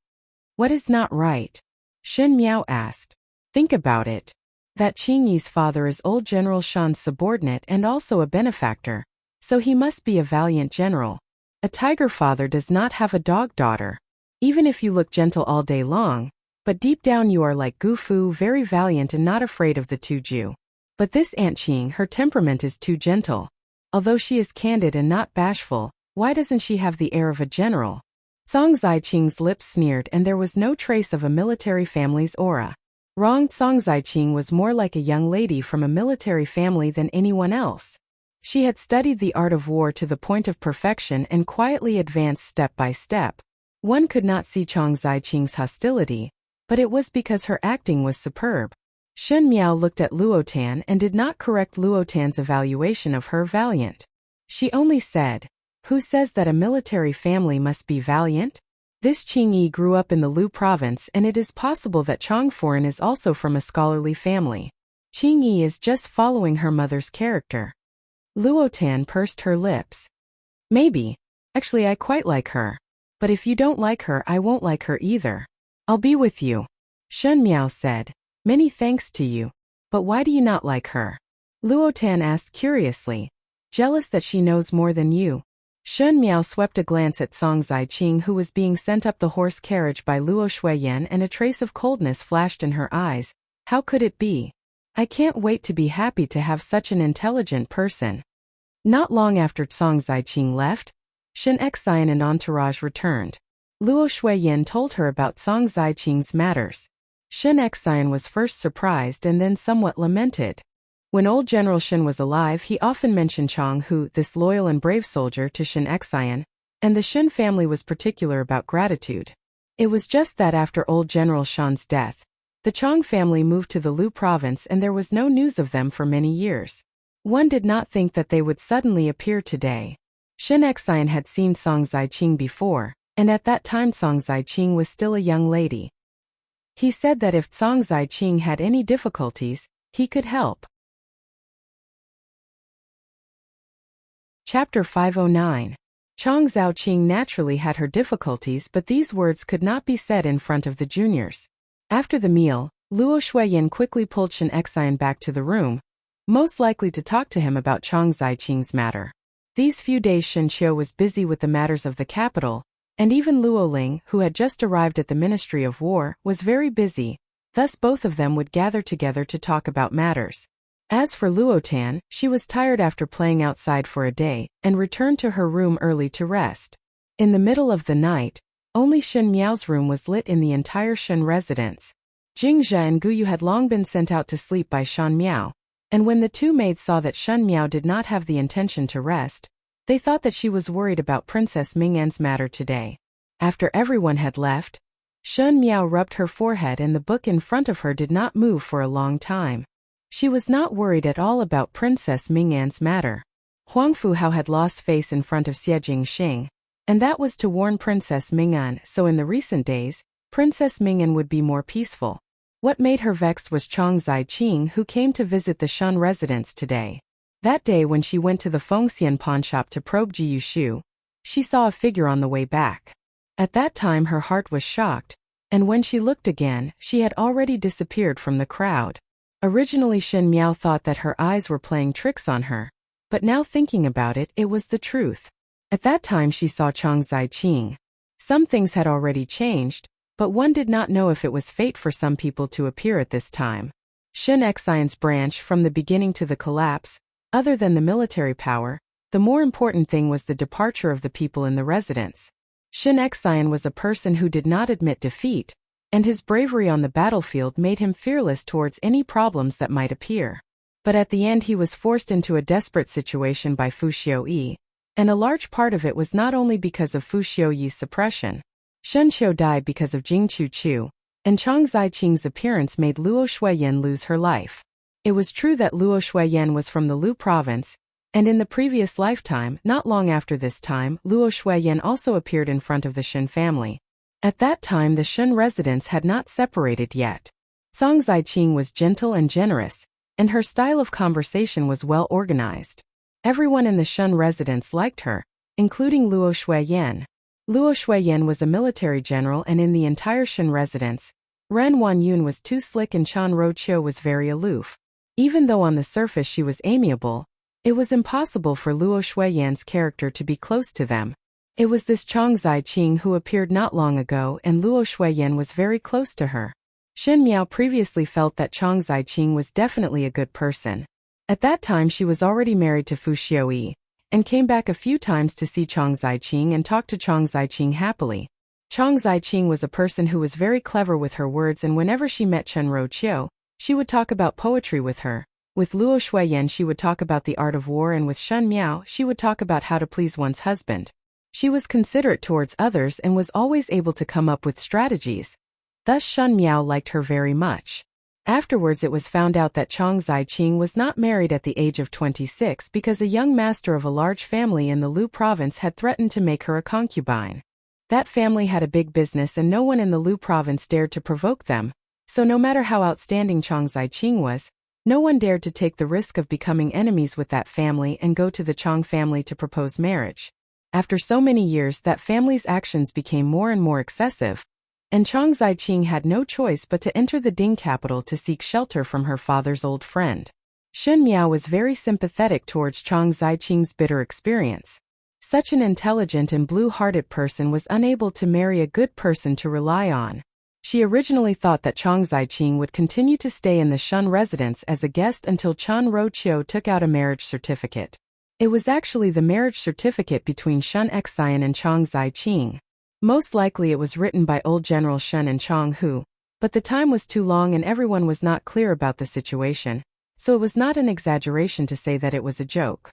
"What is not right?" Shen Miao asked. "Think about it. That Qingyi's father is old General Shan's subordinate and also a benefactor, so he must be a valiant general. A tiger father does not have a dog daughter. Even if you look gentle all day long, but deep down you are like Gu Fu, very valiant and not afraid of the Tuju. But this Aunt Qing, her temperament is too gentle. Although she is candid and not bashful, why doesn't she have the air of a general?" Song Zaiqing's lips sneered and there was no trace of a military family's aura. Wrong, Song Zaiqing was more like a young lady from a military family than anyone else. She had studied the art of war to the point of perfection and quietly advanced step by step. One could not see Song Zaiqing's hostility, but it was because her acting was superb. Shen Miao looked at Luotan and did not correct Luotan's evaluation of her valiant. She only said, "Who says that a military family must be valiant?" This Qingyi grew up in the Lu province, and it is possible that Chongforen is also from a scholarly family. Qingyi is just following her mother's character. Luotan pursed her lips. Maybe. Actually, I quite like her. But if you don't like her, I won't like her either. I'll be with you. Shen Miao said. Many thanks to you. But why do you not like her? Luotan asked curiously. Jealous that she knows more than you. Shen Miao swept a glance at Song Ziqing, who was being sent up the horse carriage by Luo Shuiyan, and a trace of coldness flashed in her eyes. How could it be? I can't wait to be happy to have such an intelligent person. Not long after Song Ziqing left, Shen Xian and entourage returned. Luo Shuiyan told her about Song Ziqing's matters. Shen Xian was first surprised and then somewhat lamented. When old General Shen was alive, he often mentioned Chong Hu, this loyal and brave soldier, to Shen Xian, and the Shen family was particular about gratitude. It was just that after old General Shen's death, the Chong family moved to the Lu province and there was no news of them for many years. One did not think that they would suddenly appear today. Shen Xian had seen Song Ziqing before, and at that time Song Ziqing was still a young lady. He said that if Song Ziqing had any difficulties, he could help. Chapter 509. Chong Zhaoqing naturally had her difficulties, but these words could not be said in front of the juniors. After the meal, Luo Shuiyan quickly pulled Shen Xian back to the room, most likely to talk to him about Chong Ziqing's matter. These few days Shen Qiu was busy with the matters of the capital, and even Luo Ling, who had just arrived at the Ministry of War, was very busy, thus both of them would gather together to talk about matters. As for Luotan, she was tired after playing outside for a day, and returned to her room early to rest. In the middle of the night, only Shen Miao's room was lit in the entire Shen residence. Jingzhe and Guyu had long been sent out to sleep by Shen Miao, and when the two maids saw that Shen Miao did not have the intention to rest, they thought that she was worried about Princess Ming'an's matter today. After everyone had left, Shen Miao rubbed her forehead and the book in front of her did not move for a long time. She was not worried at all about Princess Ming'an's matter. Huang Fuhao had lost face in front of Xie Jingxing, and that was to warn Princess Ming'an, so in the recent days, Princess Ming'an would be more peaceful. What made her vexed was Chong Ziqing, who came to visit the Shen residence today. That day when she went to the Fengxian pawnshop to probe Ji Yushu, she saw a figure on the way back. At that time her heart was shocked, and when she looked again, she had already disappeared from the crowd. Originally Shen Miao thought that her eyes were playing tricks on her, but now thinking about it, it was the truth. At that time she saw Chong Ziqing. Some things had already changed, but one did not know if it was fate for some people to appear at this time. Shen Xian's branch from the beginning to the collapse, other than the military power, the more important thing was the departure of the people in the residence. Shen Xian was a person who did not admit defeat, and his bravery on the battlefield made him fearless towards any problems that might appear. But at the end he was forced into a desperate situation by Fu Xiuyi, and a large part of it was not only because of Fu Xiuyi's suppression. Shen Qiu died because of Jing Chu Chu, and Chong Ziqing's appearance made Luo Shuiyan lose her life. It was true that Luo Shuiyan was from the Lu province, and in the previous lifetime, not long after this time, Luo Shuiyan also appeared in front of the Shen family. At that time the Shen residents had not separated yet. Song Ziqing was gentle and generous, and her style of conversation was well organized. Everyone in the Shen residence liked her, including Luo Shuiyan. Luo Shuiyan was a military general, and in the entire Shen residence, Ren Wanyun was too slick and Chan Roqiu was very aloof. Even though on the surface she was amiable, it was impossible for Luo Shuiyan's character to be close to them. It was this Chong Ziqing who appeared not long ago, and Luo Shuiyan was very close to her. Shen Miao previously felt that Chong Ziqing was definitely a good person. At that time she was already married to Fu Xiuyi, and came back a few times to see Chong Ziqing and talk to Chong Ziqing happily. Chong Ziqing was a person who was very clever with her words, and whenever she met Chen Roqiu, she would talk about poetry with her. With Luo Shuiyan she would talk about the art of war, and with Shen Miao she would talk about how to please one's husband. She was considerate towards others and was always able to come up with strategies. Thus Shen Miao liked her very much. Afterwards it was found out that Chang Ziqing was not married at the age of 26 because a young master of a large family in the Lu province had threatened to make her a concubine. That family had a big business and no one in the Lu province dared to provoke them, so no matter how outstanding Chang Ziqing was, no one dared to take the risk of becoming enemies with that family and go to the Chang family to propose marriage. After so many years, that family's actions became more and more excessive, and Chang Ziqing had no choice but to enter the Ding capital to seek shelter from her father's old friend. Shen Miao was very sympathetic towards Chang Ziqing's bitter experience. Such an intelligent and blue-hearted person was unable to marry a good person to rely on. She originally thought that Chang Ziqing would continue to stay in the Shun residence as a guest until Chen Roqiu took out a marriage certificate. It was actually the marriage certificate between Shun Xian and Chang Ziqing. Most likely it was written by old General Shun and Chang Hu, but the time was too long and everyone was not clear about the situation, so it was not an exaggeration to say that it was a joke.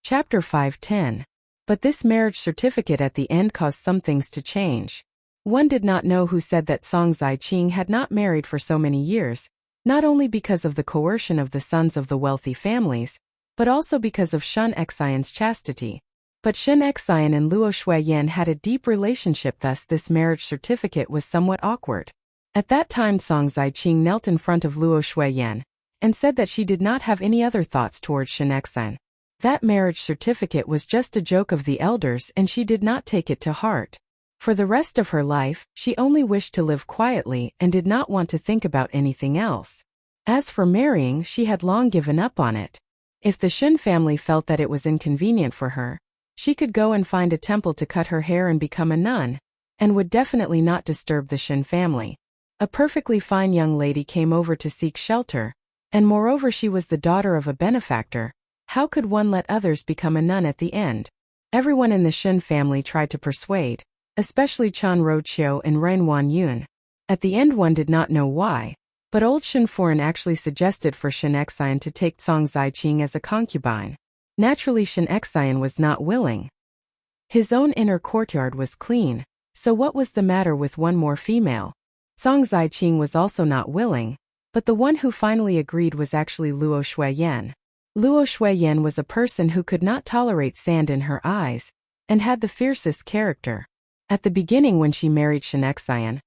Chapter 5:10. But this marriage certificate at the end caused some things to change. One did not know who said that Chang Ziqing had not married for so many years, not only because of the coercion of the sons of the wealthy families, but also because of Shun Xian's chastity. But Shun Xian and Luo Shuiyan had a deep relationship, thus this marriage certificate was somewhat awkward. At that time Chang Ziqing knelt in front of Luo Shuiyan and said that she did not have any other thoughts towards Shun Xian. That marriage certificate was just a joke of the elders and she did not take it to heart. For the rest of her life, she only wished to live quietly and did not want to think about anything else. As for marrying, she had long given up on it. If the Shun family felt that it was inconvenient for her, she could go and find a temple to cut her hair and become a nun, and would definitely not disturb the Shun family. A perfectly fine young lady came over to seek shelter, and moreover she was the daughter of a benefactor. How could one let others become a nun at the end? Everyone in the Shun family tried to persuade, especially Chen Roqiu and Ren Wanyun. At the end one did not know why, but old Shun Foreign actually suggested for Shun Xian to take Chang Ziqing as a concubine. Naturally Shun Xian was not willing. His own inner courtyard was clean, so what was the matter with one more female? Chang Ziqing was also not willing, but the one who finally agreed was actually Luo Shuiyan. Luo Shuiyan was a person who could not tolerate sand in her eyes, and had the fiercest character. At the beginning when she married Shun Xian,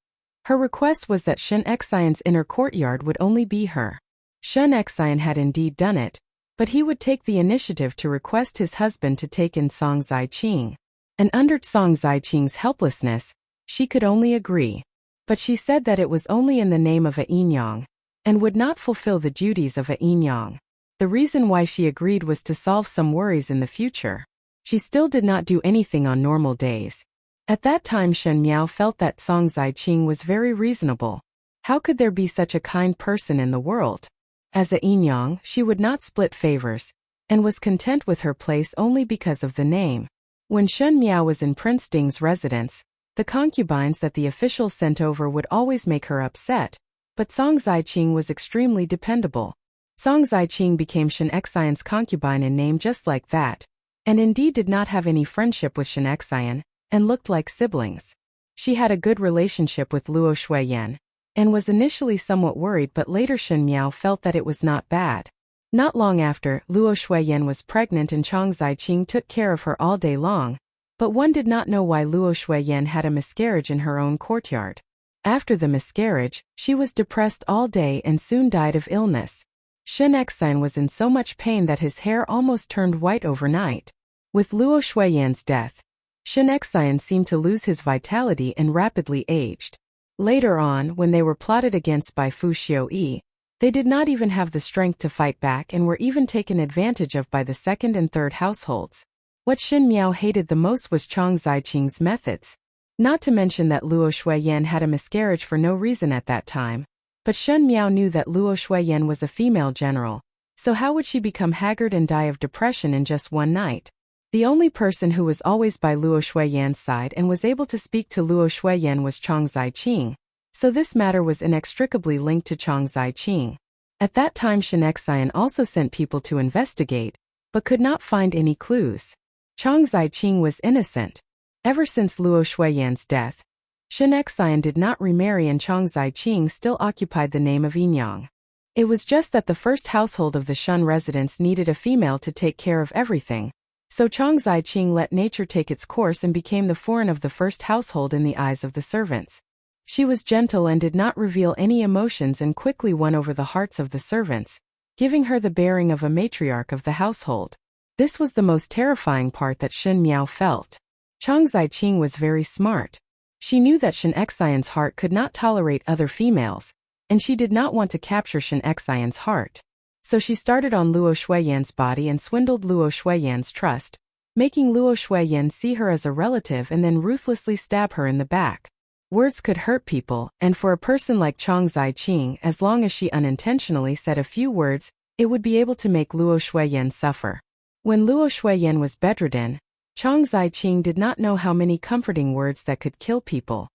her request was that Shun Xian's inner courtyard would only be her. Shun Xian had indeed done it, but he would take the initiative to request his husband to take in Chang Ziqing. And under Chang Ziqing's helplessness, she could only agree. But she said that it was only in the name of a Yinyang, and would not fulfill the duties of a Yinyang. The reason why she agreed was to solve some worries in the future. She still did not do anything on normal days. At that time Shen Miao felt that Chang Ziqing was very reasonable. How could there be such a kind person in the world? As a Yinyang, she would not split favors, and was content with her place only because of the name. When Shen Miao was in Prince Ding's residence, the concubines that the officials sent over would always make her upset, but Chang Ziqing was extremely dependable. Chang Ziqing became Shun Xian's concubine in name just like that, and indeed did not have any friendship with Shun Xian, and looked like siblings. She had a good relationship with Luo Shuiyan, and was initially somewhat worried, but later Shen Miao felt that it was not bad. Not long after, Luo Shuiyan was pregnant and Chang Ziqing took care of her all day long, but one did not know why Luo Shuiyan had a miscarriage in her own courtyard. After the miscarriage, she was depressed all day and soon died of illness. Shun Xian was in so much pain that his hair almost turned white overnight. With Luo Shuiyan's death, Shun Xian seemed to lose his vitality and rapidly aged. Later on, when they were plotted against by Fu Xiuyi, they did not even have the strength to fight back and were even taken advantage of by the second and third households. What Shen Miao hated the most was Chang Ziqing's methods. Not to mention that Luo Shuiyan had a miscarriage for no reason at that time. But Shen Miao knew that Luo Shuiyan was a female general, so how would she become haggard and die of depression in just one night? The only person who was always by Luo Shuiyan's side and was able to speak to Luo Shuiyan was Chang Ziqing, so this matter was inextricably linked to Chang Ziqing. At that time Shun Xian also sent people to investigate, but could not find any clues. Chang Ziqing was innocent. Ever since Luo Shuiyan's death, Shen Xian did not remarry and Chang Ziqing still occupied the name of Yinyang. It was just that the first household of the Shen residents needed a female to take care of everything, so Chang Ziqing let nature take its course and became the foreign of the first household in the eyes of the servants. She was gentle and did not reveal any emotions and quickly won over the hearts of the servants, giving her the bearing of a matriarch of the household. This was the most terrifying part that Shen Miao felt. Chang Ziqing was very smart. She knew that Shen Xian's heart could not tolerate other females, and she did not want to capture Shen Xian's heart. So she started on Luo Shuiyan's body and swindled Luo Shuiyan's trust, making Luo Shuiyan see her as a relative and then ruthlessly stab her in the back. Words could hurt people, and for a person like Chang Ziqing, as long as she unintentionally said a few words, it would be able to make Luo Shuiyan suffer. When Luo Shuiyan was bedridden, Chang Ziqing did not know how many comforting words that could kill people.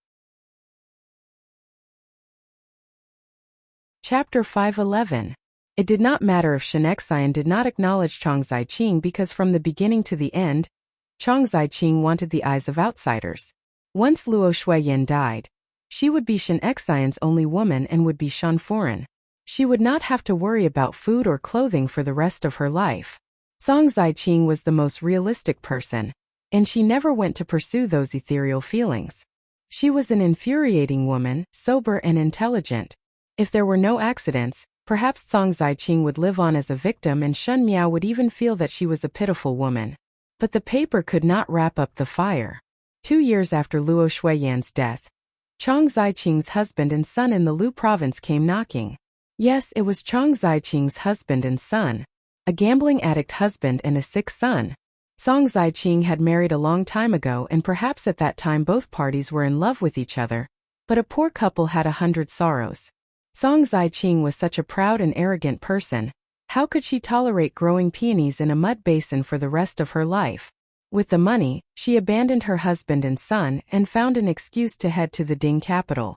Chapter 511. It did not matter if Shen Xian did not acknowledge Chang Ziqing because from the beginning to the end, Chang Ziqing wanted the eyes of outsiders. Once Luo Shuiyan died, she would be Shen Xian's only woman and would be Shen foreign. She would not have to worry about food or clothing for the rest of her life. Chang Ziqing was the most realistic person, and she never went to pursue those ethereal feelings. She was an infuriating woman, sober and intelligent. If there were no accidents, perhaps Chang Ziqing would live on as a victim and Shen Miao would even feel that she was a pitiful woman. But the paper could not wrap up the fire. 2 years after Luo Shuiyan's death, Chang Ziqing's husband and son in the Lu province came knocking. Yes, it was Chang Ziqing's husband and son, a gambling addict husband and a sick son. Chang Ziqing had married a long time ago and perhaps at that time both parties were in love with each other, but a poor couple had 100 sorrows. Chang Ziqing was such a proud and arrogant person. How could she tolerate growing peonies in a mud basin for the rest of her life? With the money, she abandoned her husband and son and found an excuse to head to the Ding capital.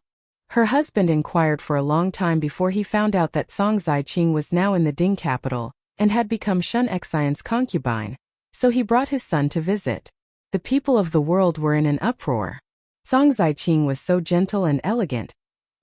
Her husband inquired for a long time before he found out that Chang Ziqing was now in the Ding capital and had become Shen Xian's concubine, so he brought his son to visit. The people of the world were in an uproar. Chang Ziqing was so gentle and elegant,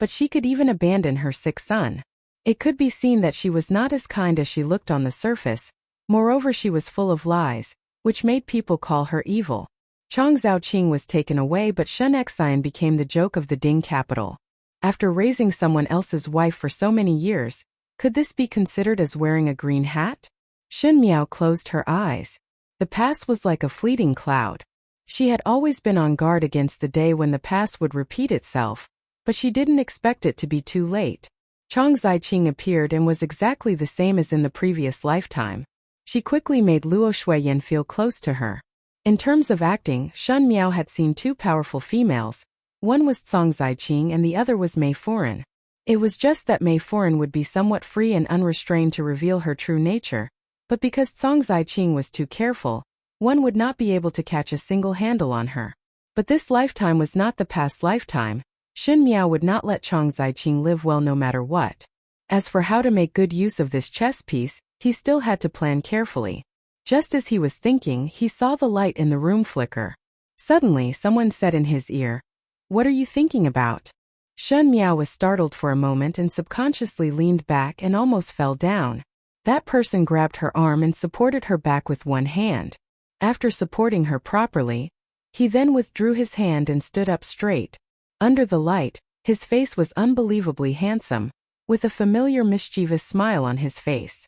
but she could even abandon her sick son. It could be seen that she was not as kind as she looked on the surface. Moreover, she was full of lies, which made people call her evil. Chang Ziqing was taken away, but Shen Xian became the joke of the Ding capital. After raising someone else's wife for so many years, could this be considered as wearing a green hat? Shen Miao closed her eyes. The past was like a fleeting cloud. She had always been on guard against the day when the past would repeat itself, but she didn't expect it to be too late. Chang Ziqing appeared and was exactly the same as in the previous lifetime. She quickly made Luo Shuiyan feel close to her. In terms of acting, Shen Miao had seen 2 powerful females. One was Chang Ziqing and the other was Mei Foreign. It was just that Mei Foreign would be somewhat free and unrestrained to reveal her true nature, but because Chang Ziqing was too careful, one would not be able to catch a single handle on her. But this lifetime was not the past lifetime. Shen Miao would not let Chang Ziqing live well no matter what. As for how to make good use of this chess piece, he still had to plan carefully. Just as he was thinking, he saw the light in the room flicker. Suddenly, someone said in his ear, "What are you thinking about?" Shen Miao was startled for a moment and subconsciously leaned back and almost fell down. That person grabbed her arm and supported her back with one hand. After supporting her properly, he then withdrew his hand and stood up straight. Under the light, his face was unbelievably handsome, with a familiar mischievous smile on his face.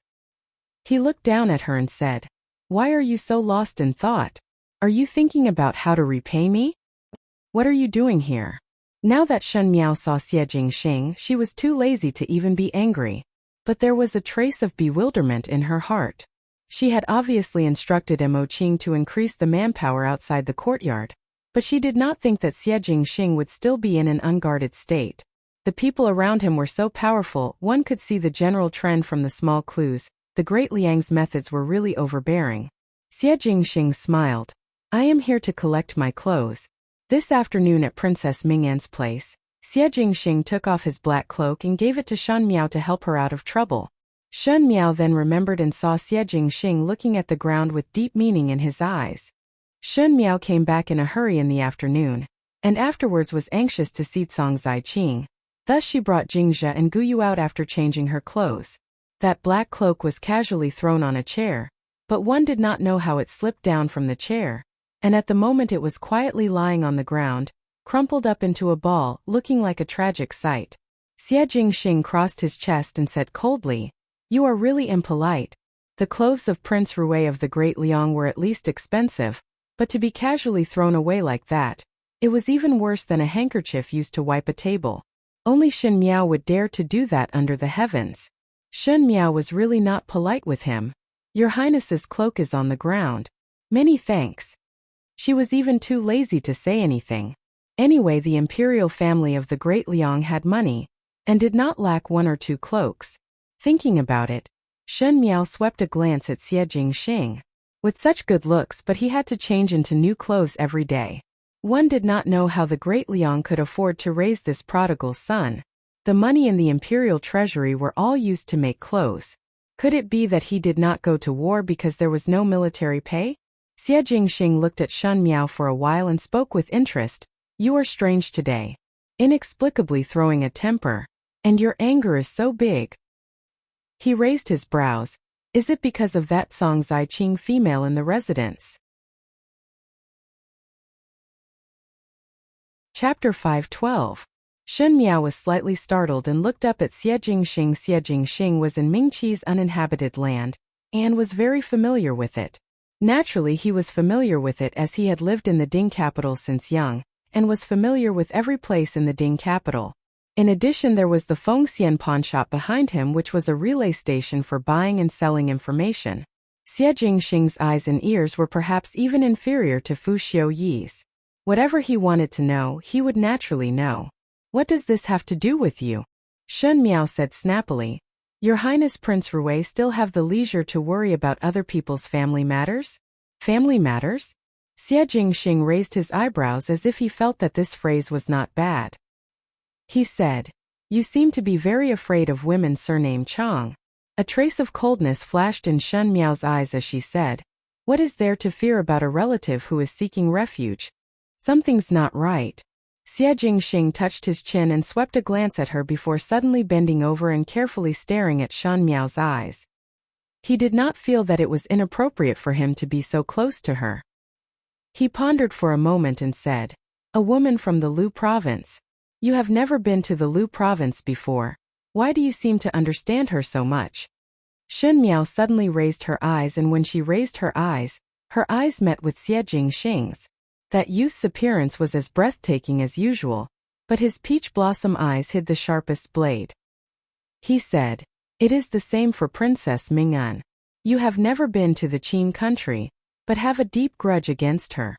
He looked down at her and said, "Why are you so lost in thought? Are you thinking about how to repay me? What are you doing here?" Now that Shen Miao saw Xie Jingxing, she was too lazy to even be angry. But there was a trace of bewilderment in her heart. She had obviously instructed Mo Qing to increase the manpower outside the courtyard, but she did not think that Xie Jingxing would still be in an unguarded state. The people around him were so powerful, one could see the general trend from the small clues. The great Liang's methods were really overbearing. Xie Jingxing smiled. "I am here to collect my clothes." This afternoon at Princess Mingan's place, Xie Jingxing took off his black cloak and gave it to Shen Miao to help her out of trouble. Shen Miao then remembered and saw Xie Jingxing looking at the ground with deep meaning in his eyes. Shen Miao came back in a hurry in the afternoon. and afterwards was anxious to see Cong Ziqing. Thus she brought Jingzhe and Guyu out after changing her clothes. That black cloak was casually thrown on a chair, but one did not know how it slipped down from the chair, and at the moment it was quietly lying on the ground, crumpled up into a ball, looking like a tragic sight. Xie Jingxing crossed his chest and said coldly, "You are really impolite. The clothes of Prince Rui of the Great Liang were at least expensive, but to be casually thrown away like that, it was even worse than a handkerchief used to wipe a table. Only Shen Miao would dare to do that under the heavens." Shen Miao was really not polite with him. "Your Highness's cloak is on the ground. Many thanks." She was even too lazy to say anything. Anyway, the imperial family of the Great Liang had money, and did not lack one or two cloaks. Thinking about it, Shen Miao swept a glance at Xie Jingxing. With such good looks, but he had to change into new clothes every day. One did not know how the Great Liang could afford to raise this prodigal son. The money in the imperial treasury were all used to make clothes. Could it be that he did not go to war because there was no military pay? Xie Jingxing looked at Shen Miao for a while and spoke with interest. "You are strange today. Inexplicably throwing a temper. And your anger is so big." He raised his brows. "Is it because of that Cong Ziqing female in the residence?" Chapter 5:12. Shen Miao was slightly startled and looked up at Xie Jingxing. Xie Jingxing was in Mingqi's uninhabited land, and was very familiar with it. Naturally, he was familiar with it as he had lived in the Ding capital since young, and was familiar with every place in the Ding capital. In addition, there was the Fengxian pawnshop behind him, which was a relay station for buying and selling information. Xie Jingxing's eyes and ears were perhaps even inferior to Fu Xiuyi's. Whatever he wanted to know, he would naturally know. "What does this have to do with you?" Shen Miao said snappily. "Your Highness Prince Rui still have the leisure to worry about other people's family matters?" "Family matters?" Xie Jingxing raised his eyebrows as if he felt that this phrase was not bad. He said, "You seem to be very afraid of women surnamed Chang." A trace of coldness flashed in Shen Miao's eyes as she said, "What is there to fear about a relative who is seeking refuge? Something's not right." Xie Jingxing touched his chin and swept a glance at her before suddenly bending over and carefully staring at Shen Miao's eyes. He did not feel that it was inappropriate for him to be so close to her. He pondered for a moment and said, "A woman from the Lu province. You have never been to the Lu province before. Why do you seem to understand her so much?" Shen Miao suddenly raised her eyes, and when she raised her eyes met with Xie Jingxing's. That youth's appearance was as breathtaking as usual, but his peach blossom eyes hid the sharpest blade. He said, "It is the same for Princess Ming'an. You have never been to the Qin country, but have a deep grudge against her."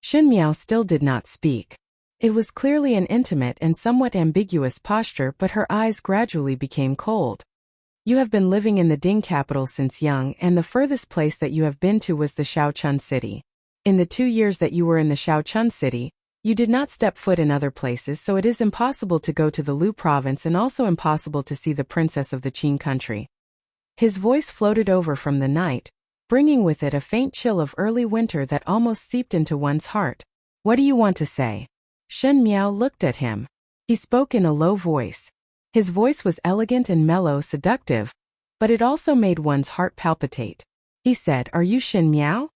Shen Miao still did not speak. It was clearly an intimate and somewhat ambiguous posture, but her eyes gradually became cold. "You have been living in the Ding capital since young, and the furthest place that you have been to was the Shaochun city. In the 2 years that you were in the Shaochun city, you did not step foot in other places, so it is impossible to go to the Lu province and also impossible to see the princess of the Qin country." His voice floated over from the night, bringing with it a faint chill of early winter that almost seeped into one's heart. "What do you want to say?" Shen Miao looked at him. He spoke in a low voice. His voice was elegant and mellow, seductive, but it also made one's heart palpitate. He said, "Are you Shen Miao?"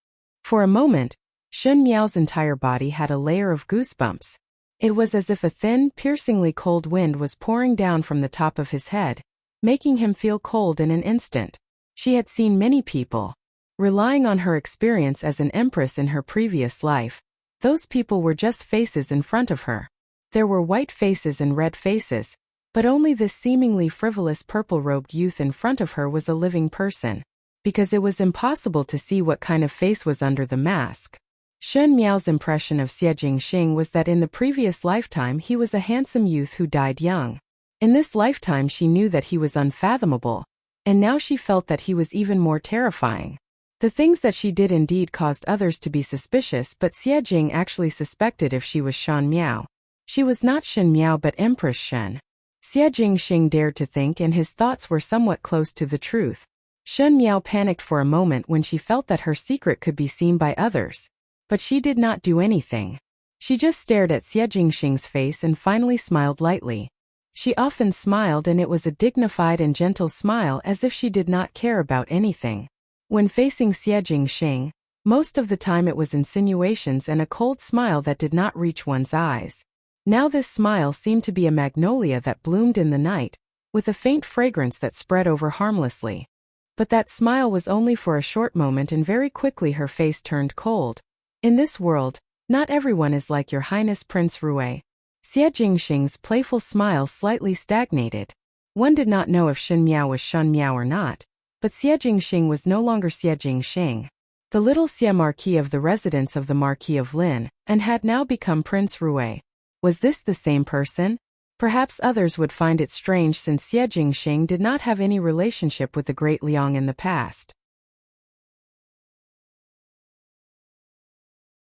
For a moment, Shen Miao's entire body had a layer of goosebumps. It was as if a thin, piercingly cold wind was pouring down from the top of his head, making him feel cold in an instant. She had seen many people. Relying on her experience as an empress in her previous life, those people were just faces in front of her. There were white faces and red faces, but only this seemingly frivolous purple-robed youth in front of her was a living person, because it was impossible to see what kind of face was under the mask. Shen Miao's impression of Xie Jingxing was that in the previous lifetime he was a handsome youth who died young. In this lifetime she knew that he was unfathomable, and now she felt that he was even more terrifying. The things that she did indeed caused others to be suspicious, but Xie Jing actually suspected if she was Shen Miao. She was not Shen Miao but Empress Shen. Xie Jingxing dared to think, and his thoughts were somewhat close to the truth. Shen Miao panicked for a moment when she felt that her secret could be seen by others. But she did not do anything. She just stared at Xie Jingxing's face and finally smiled lightly. She often smiled, and it was a dignified and gentle smile, as if she did not care about anything. When facing Xie Jingxing, most of the time it was insinuations and a cold smile that did not reach one's eyes. Now this smile seemed to be a magnolia that bloomed in the night, with a faint fragrance that spread over harmlessly. But that smile was only for a short moment, and very quickly her face turned cold. In this world, not everyone is like Your Highness Prince Rui. Xie Jingxing's playful smile slightly stagnated. One did not know if Shen Miao was Shen Miao or not, but Xie Jingxing was no longer Xie Jingxing. The little Xie Marquis of the residence of the Marquis of Lin, and had now become Prince Rui. Was this the same person? Perhaps others would find it strange, since Xie Jingxing did not have any relationship with the Great Liang in the past.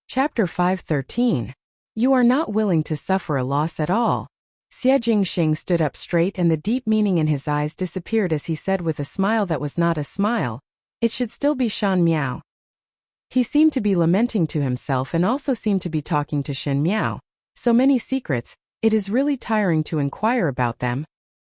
Chapter 5:13. You are not willing to suffer a loss at all. Xie Jingxing stood up straight, and the deep meaning in his eyes disappeared as he said with a smile that was not a smile, "It should still be Shan Miao." He seemed to be lamenting to himself and also seemed to be talking to Shen Miao. So many secrets, it is really tiring to inquire about them.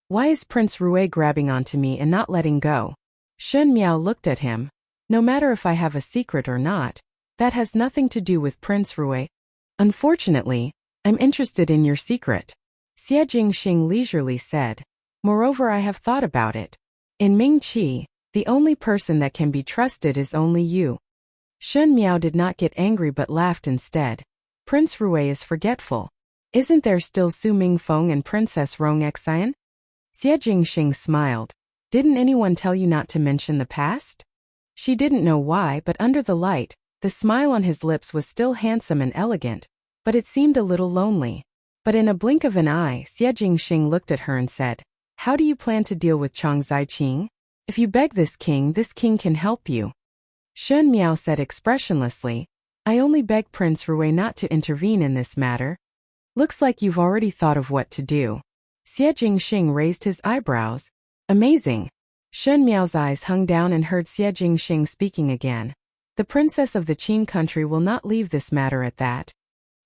Why is Prince Rui grabbing onto me and not letting go? Shen Miao looked at him. No matter if I have a secret or not, that has nothing to do with Prince Rui. Unfortunately, I'm interested in your secret. Xie Jingxing leisurely said. Moreover, I have thought about it. In Ming Qi, the only person that can be trusted is only you. Shen Miao did not get angry but laughed instead. Prince Rui is forgetful. Isn't there still Su Mingfeng and Princess Rong Xian? Xie Jingxing smiled. Didn't anyone tell you not to mention the past? She didn't know why, but under the light, the smile on his lips was still handsome and elegant, but it seemed a little lonely. But in a blink of an eye, Xie Jingxing looked at her and said, How do you plan to deal with Chang Zaiqing? If you beg this king can help you. Shen Miao said expressionlessly, I only beg Prince Rui not to intervene in this matter. Looks like you've already thought of what to do. Xie Jingxing raised his eyebrows. Amazing. Shen Miao's eyes hung down and heard Xie Jingxing speaking again. The princess of the Qin country will not leave this matter at that.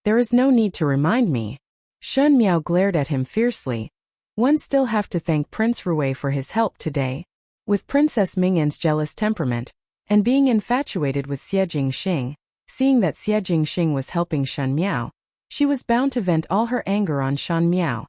There is no need to remind me. Shen Miao glared at him fiercely. One still have to thank Prince Rui for his help today. With Princess Mingan's jealous temperament, and being infatuated with Xie Jingxing, seeing that Xie Jingxing was helping Shen Miao, she was bound to vent all her anger on Shen Miao.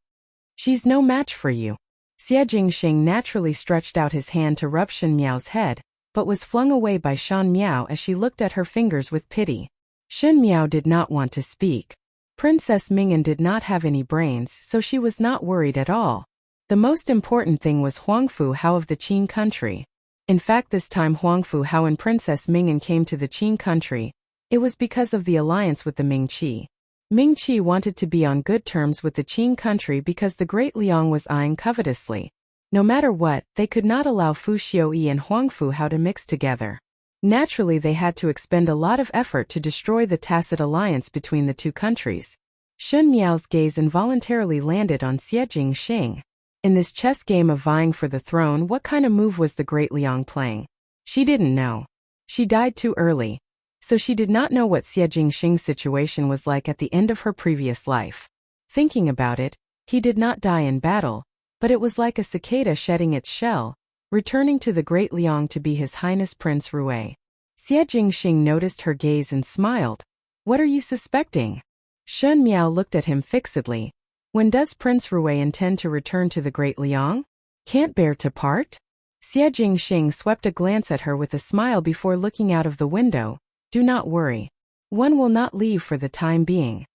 She's no match for you. Xie Jingxing naturally stretched out his hand to rub Shen Miao's head, but was flung away by Shen Miao as she looked at her fingers with pity. Shen Miao did not want to speak. Princess Mingan did not have any brains, so she was not worried at all. The most important thing was Huangfu Hao of the Qin country. In fact, this time Huangfu Hao and Princess Mingan came to the Qin country. It was because of the alliance with the Ming Qi. Ming Qi wanted to be on good terms with the Qin country because the Great Liang was eyeing covetously. No matter what, they could not allow Fu Xiuyi and Huangfu Hao to mix together. Naturally, they had to expend a lot of effort to destroy the tacit alliance between the two countries. Shen Miao's gaze involuntarily landed on Xie Jingxing. In this chess game of vying for the throne, what kind of move was the Great Liang playing? She didn't know. She died too early. So she did not know what Xie Jingxing's situation was like at the end of her previous life. Thinking about it, he did not die in battle, but it was like a cicada shedding its shell, returning to the Great Liang to be His Highness Prince Rui. Xie Jingxing noticed her gaze and smiled. What are you suspecting? Shen Miao looked at him fixedly. When does Prince Rui intend to return to the Great Liang? Can't bear to part? Xie Jingxing swept a glance at her with a smile before looking out of the window. Do not worry. One will not leave for the time being.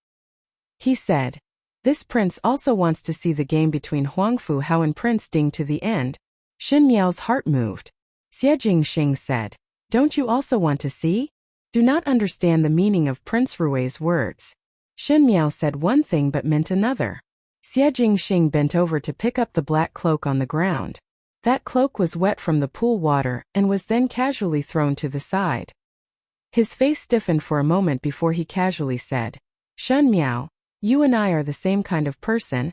He said. This prince also wants to see the game between Huangfu Hao and Prince Ding to the end. Shen Miao's heart moved. Xie Jingxing said, Don't you also want to see? Do not understand the meaning of Prince Rui's words. Shen Miao said one thing but meant another. Xie Jingxing bent over to pick up the black cloak on the ground. That cloak was wet from the pool water and was then casually thrown to the side. His face stiffened for a moment before he casually said, Shen Miao, you and I are the same kind of person.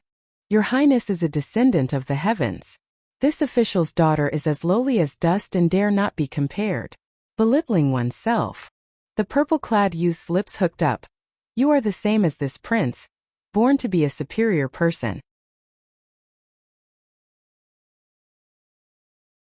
Your Highness is a descendant of the heavens. This official's daughter is as lowly as dust and dare not be compared. Belittling oneself. The purple-clad youth's lips hooked up. You are the same as this prince, born to be a superior person.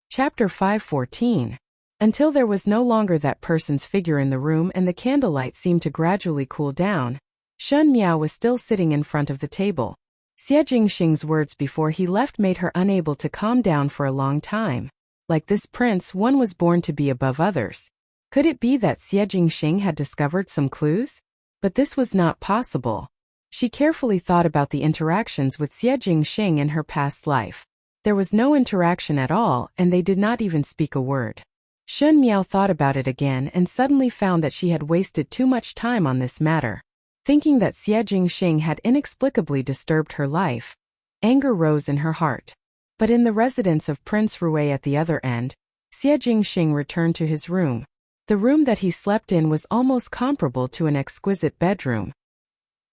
Chapter 5:14. Until there was no longer that person's figure in the room and the candlelight seemed to gradually cool down, Shen Miao was still sitting in front of the table. Xie Jingxing's words before he left made her unable to calm down for a long time. Like this prince, one was born to be above others. Could it be that Xie Jingxing had discovered some clues? But this was not possible. She carefully thought about the interactions with Xie Jingxing in her past life. There was no interaction at all, and they did not even speak a word. Shen Miao thought about it again and suddenly found that she had wasted too much time on this matter. Thinking that Xie Jingxing had inexplicably disturbed her life, anger rose in her heart. But in the residence of Prince Rui at the other end, Xie Jingxing returned to his room. The room that he slept in was almost comparable to an exquisite bedroom.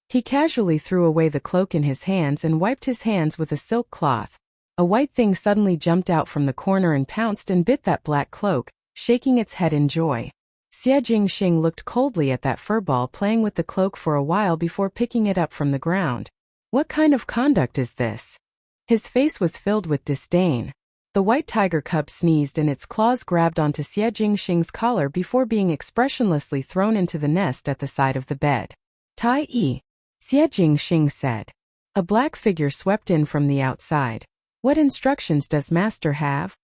He casually threw away the cloak in his hands and wiped his hands with a silk cloth. A white thing suddenly jumped out from the corner and pounced and bit that black cloak, shaking its head in joy. Xie Jingxing looked coldly at that furball playing with the cloak for a while before picking it up from the ground. What kind of conduct is this? His face was filled with disdain. The white tiger cub sneezed and its claws grabbed onto Xie Jingxing's collar before being expressionlessly thrown into the nest at the side of the bed. Tai Yi, Xie Jingxing said. A black figure swept in from the outside. What instructions does master have?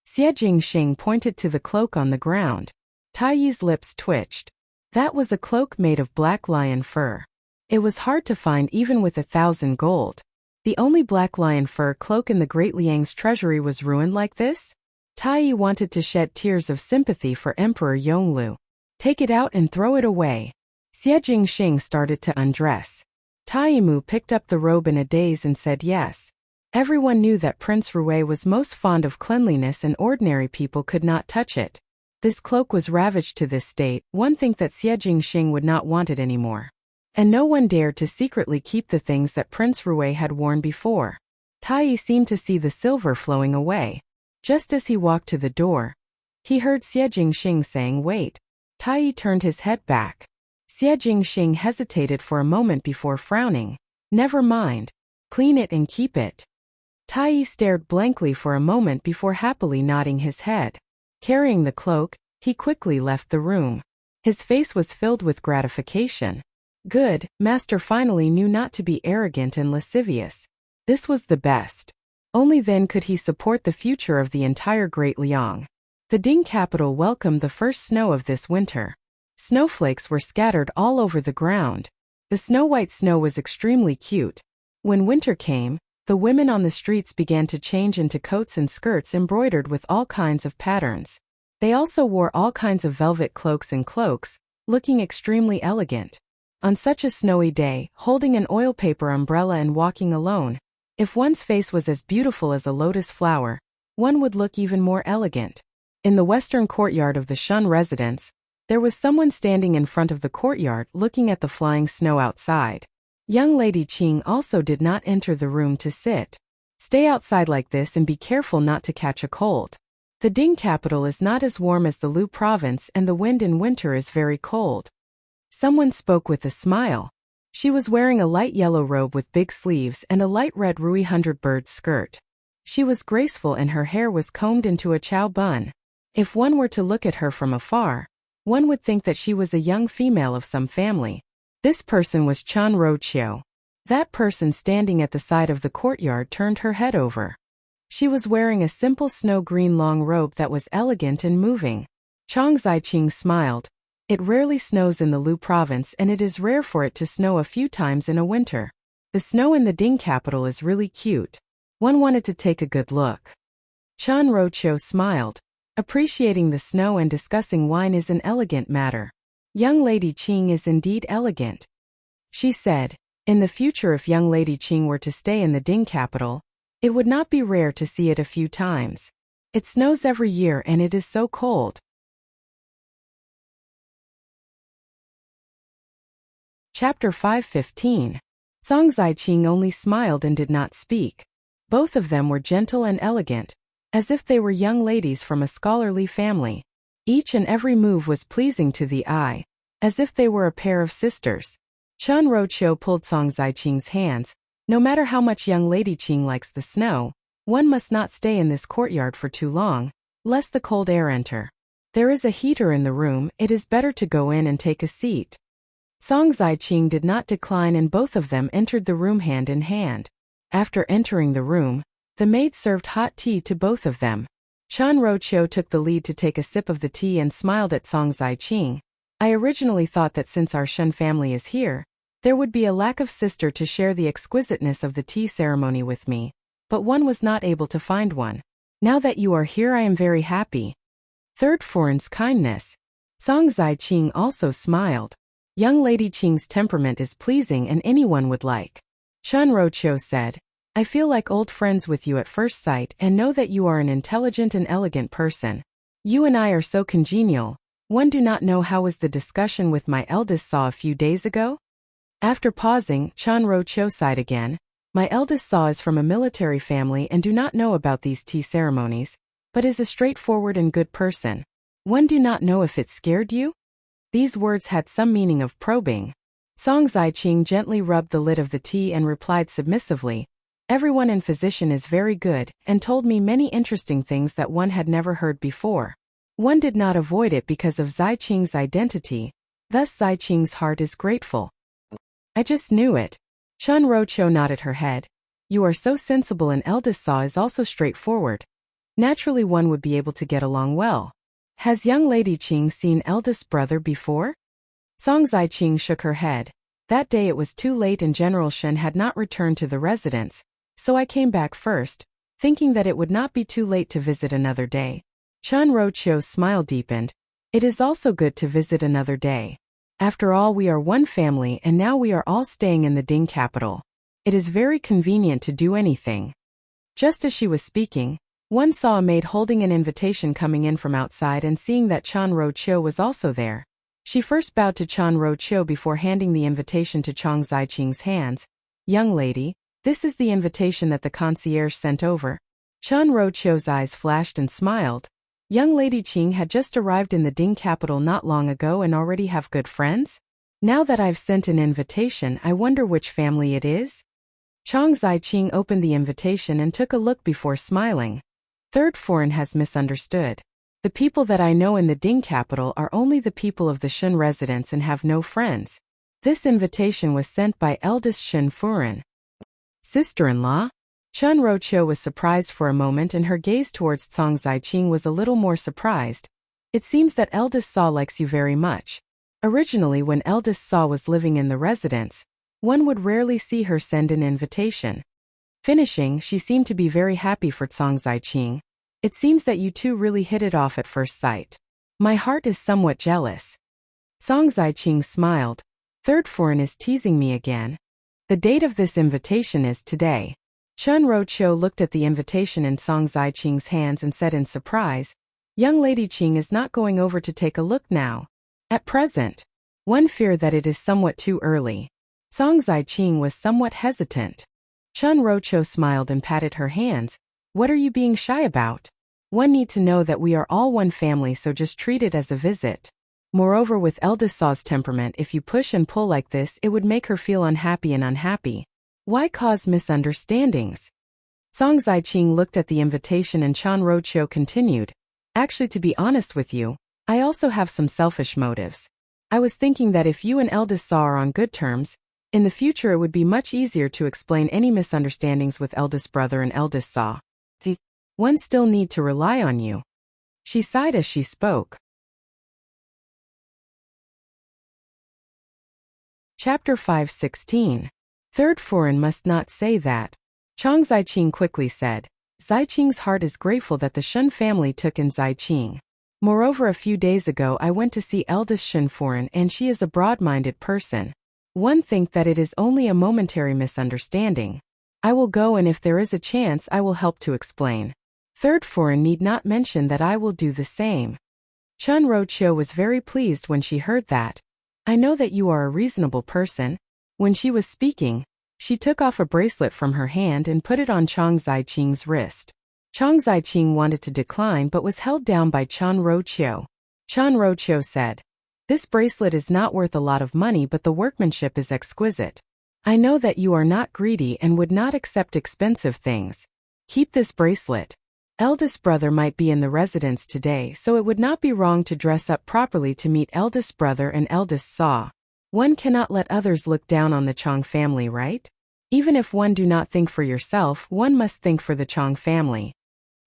Xie Jingxing pointed to the cloak on the ground. Tai Yi's lips twitched. That was a cloak made of black lion fur. It was hard to find even with 1,000 gold. The only black lion fur cloak in the Great Liang's treasury was ruined like this? Tai Yi wanted to shed tears of sympathy for Emperor Yonglu. Take it out and throw it away. Xie Jingxing started to undress. Tai Yimu picked up the robe in a daze and said yes. Everyone knew that Prince Rui was most fond of cleanliness and ordinary people could not touch it. This cloak was ravaged to this state, one think that Xie Jingxing would not want it anymore. And no one dared to secretly keep the things that Prince Rui had worn before. Tai Yi seemed to see the silver flowing away. Just as he walked to the door, he heard Xie Jingxing saying wait. Tai Yi turned his head back. Xie Jingxing hesitated for a moment before frowning. Never mind. Clean it and keep it. Tai Yi stared blankly for a moment before happily nodding his head. Carrying the cloak, he quickly left the room. His face was filled with gratification. Good, master finally knew not to be arrogant and lascivious. This was the best. Only then could he support the future of the entire Great Liang. The Ding capital welcomed the first snow of this winter. Snowflakes were scattered all over the ground. The snow-white snow was extremely cute. When winter came, the women on the streets began to change into coats and skirts embroidered with all kinds of patterns. They also wore all kinds of velvet cloaks and cloaks, looking extremely elegant. On such a snowy day, holding an oil paper umbrella and walking alone, if one's face was as beautiful as a lotus flower, one would look even more elegant. In the western courtyard of the Shun residence, there was someone standing in front of the courtyard looking at the flying snow outside. Young Lady Qing also did not enter the room to sit. Stay outside like this and be careful not to catch a cold. The Ding capital is not as warm as the Lu province and the wind in winter is very cold. Someone spoke with a smile. She was wearing a light yellow robe with big sleeves and a light red Rui 100-bird skirt. She was graceful and her hair was combed into a chow bun. If one were to look at her from afar, one would think that she was a young female of some family. This person was Chan Roqiu. That person standing at the side of the courtyard turned her head over. She was wearing a simple snow-green long robe that was elegant and moving. Chang Ziqing smiled. It rarely snows in the Lu province and it is rare for it to snow a few times in a winter. The snow in the Ding capital is really cute. One wanted to take a good look. Chan Roqiu smiled. Appreciating the snow and discussing wine is an elegant matter. Young Lady Qing is indeed elegant. She said, in the future if young Lady Qing were to stay in the Ding capital, it would not be rare to see it a few times. It snows every year and it is so cold. Chapter 5:15. Song Ziqing only smiled and did not speak. Both of them were gentle and elegant, as if they were young ladies from a scholarly family. Each and every move was pleasing to the eye, as if they were a pair of sisters. Chen Roqiu pulled Song Ziqing's hands. No matter how much young Lady Qing likes the snow, one must not stay in this courtyard for too long, lest the cold air enter. There is a heater in the room, it is better to go in and take a seat. Song Ziqing did not decline and both of them entered the room hand in hand. After entering the room, the maid served hot tea to both of them. Chen Roqiu took the lead to take a sip of the tea and smiled at Song Ziqing. I originally thought that since our Shen family is here, there would be a lack of sister to share the exquisiteness of the tea ceremony with me, but one was not able to find one. Now that you are here I am very happy. Third foreign's kindness. Song Ziqing also smiled. Young Lady Qing's temperament is pleasing and anyone would like. Chen Roqiu said, I feel like old friends with you at first sight and know that you are an intelligent and elegant person. You and I are so congenial. One do not know how was the discussion with my eldest Saw a few days ago? After pausing, Chen Roqiu sighed again. My eldest Saw is from a military family and do not know about these tea ceremonies, but is a straightforward and good person. One do not know if it scared you? These words had some meaning of probing. Song Ziqing gently rubbed the lid of the tea and replied submissively, Everyone in physician is very good, and told me many interesting things that one had never heard before. One did not avoid it because of Ziqing's identity, thus Ziqing's heart is grateful. I just knew it. Chen Roqiu nodded her head. You are so sensible and eldest Saw is also straightforward. Naturally one would be able to get along well. Has young Lady Qing seen eldest brother before? Song Ziqing shook her head. That day it was too late and General Shen had not returned to the residence, so I came back first, thinking that it would not be too late to visit another day. Chen Roqiu's smile deepened. It is also good to visit another day. After all we are one family and now we are all staying in the Ding capital. It is very convenient to do anything. Just as she was speaking, one saw a maid holding an invitation coming in from outside and seeing that Chen Roqiu was also there. She first bowed to Chen Roqiu before handing the invitation to Song Ziqing's hands. Young lady, this is the invitation that the concierge sent over. Chen Roqiu's eyes flashed and smiled. Young Lady Qing had just arrived in the Ding capital not long ago and already have good friends? Now that I've sent an invitation, I wonder which family it is? Song Ziqing opened the invitation and took a look before smiling. Third foreign has misunderstood. The people that I know in the Ding capital are only the people of the Shen residence and have no friends. This invitation was sent by eldest Shen foreign. Sister-in-law? Chen Roqiu was surprised for a moment and her gaze towards Song Ziqing was a little more surprised. It seems that eldest Saw likes you very much. Originally when eldest Saw was living in the residence, one would rarely see her send an invitation. Finishing, she seemed to be very happy for Song Ziqing. It seems that you two really hit it off at first sight. My heart is somewhat jealous. Song Ziqing smiled. Third foreign is teasing me again. The date of this invitation is today. Chen Roqiu looked at the invitation in Song Ziqing's hands and said in surprise, Young Lady Qing is not going over to take a look now. At present, one fear that it is somewhat too early. Song Ziqing was somewhat hesitant. Chen Roqiu smiled and patted her hands. What are you being shy about? One need to know that we are all one family, so just treat it as a visit. Moreover, with eldest Saw's temperament, if you push and pull like this, it would make her feel unhappy and unhappy. Why cause misunderstandings? Song Ziqing looked at the invitation and Chen Roqiu continued. Actually, to be honest with you, I also have some selfish motives. I was thinking that if you and eldest Saw are on good terms, in the future it would be much easier to explain any misunderstandings with eldest brother and eldest Saw. One still need to rely on you. She sighed as she spoke. Chapter 5:16. Third foreign must not say that. Song Ziqing quickly said. Ziqing's heart is grateful that the Shen family took in Ziqing. Moreover, a few days ago I went to see eldest Shen foreign and she is a broad-minded person. One think that it is only a momentary misunderstanding. I will go and if there is a chance I will help to explain. Third foreign need not mention that I will do the same. Chen Roqiu was very pleased when she heard that. I know that you are a reasonable person. When she was speaking, she took off a bracelet from her hand and put it on Song Ziqing's wrist. Song Ziqing wanted to decline but was held down by Chen Roqiu. Chen Roqiu said, This bracelet is not worth a lot of money, but the workmanship is exquisite. I know that you are not greedy and would not accept expensive things. Keep this bracelet. Eldest brother might be in the residence today, so it would not be wrong to dress up properly to meet eldest brother and eldest Saw. One cannot let others look down on the Chong family, right? Even if one do not think for yourself, one must think for the Chong family.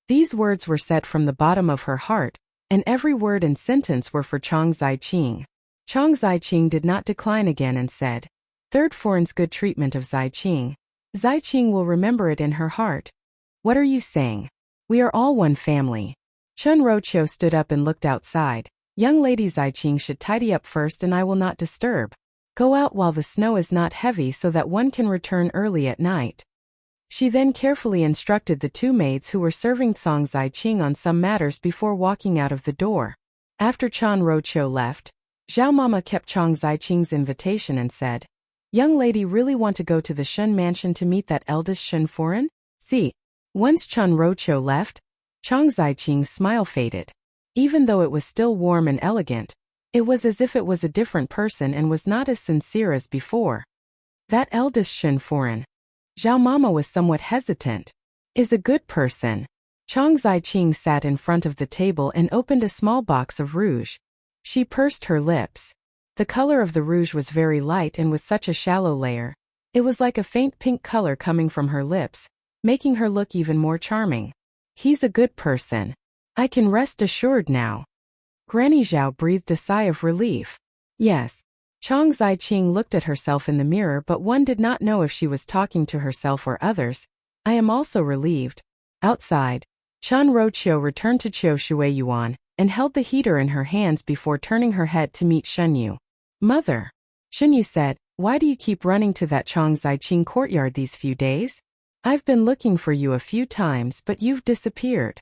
These words were said from the bottom of her heart, and every word and sentence were for Chong Zai-ching. Chong Zai-ching did not decline again and said, "Third foreign's good treatment of Zai-ching. Zai-ching will remember it in her heart." "What are you saying? We are all one family." Chun Roqiu stood up and looked outside. "Young lady Zai-ching should tidy up first and I will not disturb. Go out while the snow is not heavy so that one can return early at night." She then carefully instructed the two maids who were serving Chong Zai-ching on some matters before walking out of the door. After Chun Roqiu left, Zhao Mama kept Chong Zai-ching's invitation and said, "Young lady really want to go to the Shun mansion to meet that eldest Shun foreign?" See. Once Chun Roqiu left, Chong Zai-ching's smile faded. Even though it was still warm and elegant, it was as if it was a different person and was not as sincere as before. That eldest Shun foreign, Zhao Mama was somewhat hesitant, is a good person. Chong Zai-ching sat in front of the table and opened a small box of rouge. She pursed her lips. The color of the rouge was very light and with such a shallow layer. It was like a faint pink color coming from her lips, making her look even more charming. He's a good person. I can rest assured now. Granny Zhao breathed a sigh of relief. Yes. Chong Zai-ching looked at herself in the mirror, but one did not know if she was talking to herself or others. I am also relieved. Outside, Chun Roqiu returned to Chiu Shui Yuan and held the heater in her hands before turning her head to meet Shunyu. "Mother," Shunyu said, "why do you keep running to that Chong Zai-ching courtyard these few days? I've been looking for you a few times, but you've disappeared."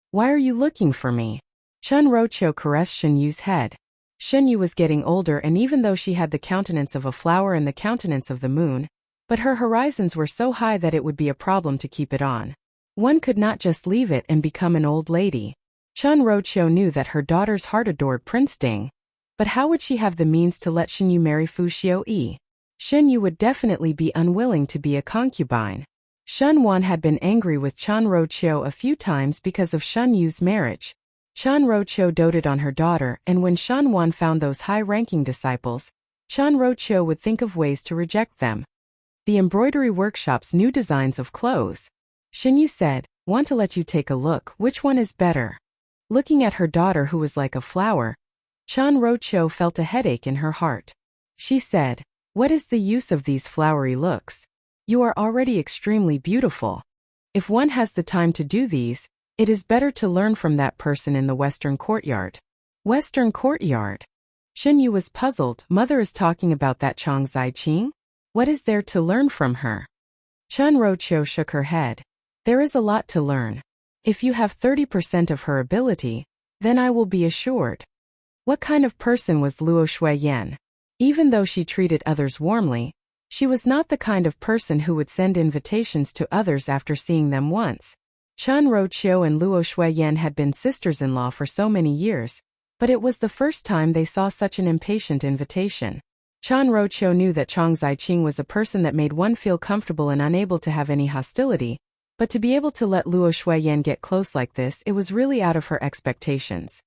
"Why are you looking for me?" Chun Roqiu caressed Shunyu's head. Shunyu was getting older, and even though she had the countenance of a flower and the countenance of the moon, but her horizons were so high that it would be a problem to keep it on. One could not just leave it and become an old lady. Chun Roqiu knew that her daughter's heart adored Prince Ding, but how would she have the means to let Shunyu marry Fu Xiu-yi? Shunyu would definitely be unwilling to be a concubine. Shun Wan had been angry with Chun Roqiu a few times because of Shunyu's marriage. Chun Roqiu doted on her daughter, and when Shun Wan found those high-ranking disciples, Chun Roqiu would think of ways to reject them. The embroidery workshop's new designs of clothes. Shunyu said, "Want to let you take a look, which one is better?" Looking at her daughter who was like a flower, Chun Roqiu felt a headache in her heart. She said, "What is the use of these flowery looks? You are already extremely beautiful. If one has the time to do these, it is better to learn from that person in the Western Courtyard." Western Courtyard? Shunyu was puzzled. Mother is talking about that Chong Zai-ching? What is there to learn from her? Chun Roqiu shook her head. "There is a lot to learn. If you have 30% of her ability, then I will be assured." What kind of person was Luo Shuiyan? Even though she treated others warmly, she was not the kind of person who would send invitations to others after seeing them once. Chun Roqiu and Luo Shuiyan had been sisters-in-law for so many years, but it was the first time they saw such an impatient invitation. Chun Roqiu knew that Chong Zai-ching was a person that made one feel comfortable and unable to have any hostility, but to be able to let Luo Shuiyan get close like this, it was really out of her expectations.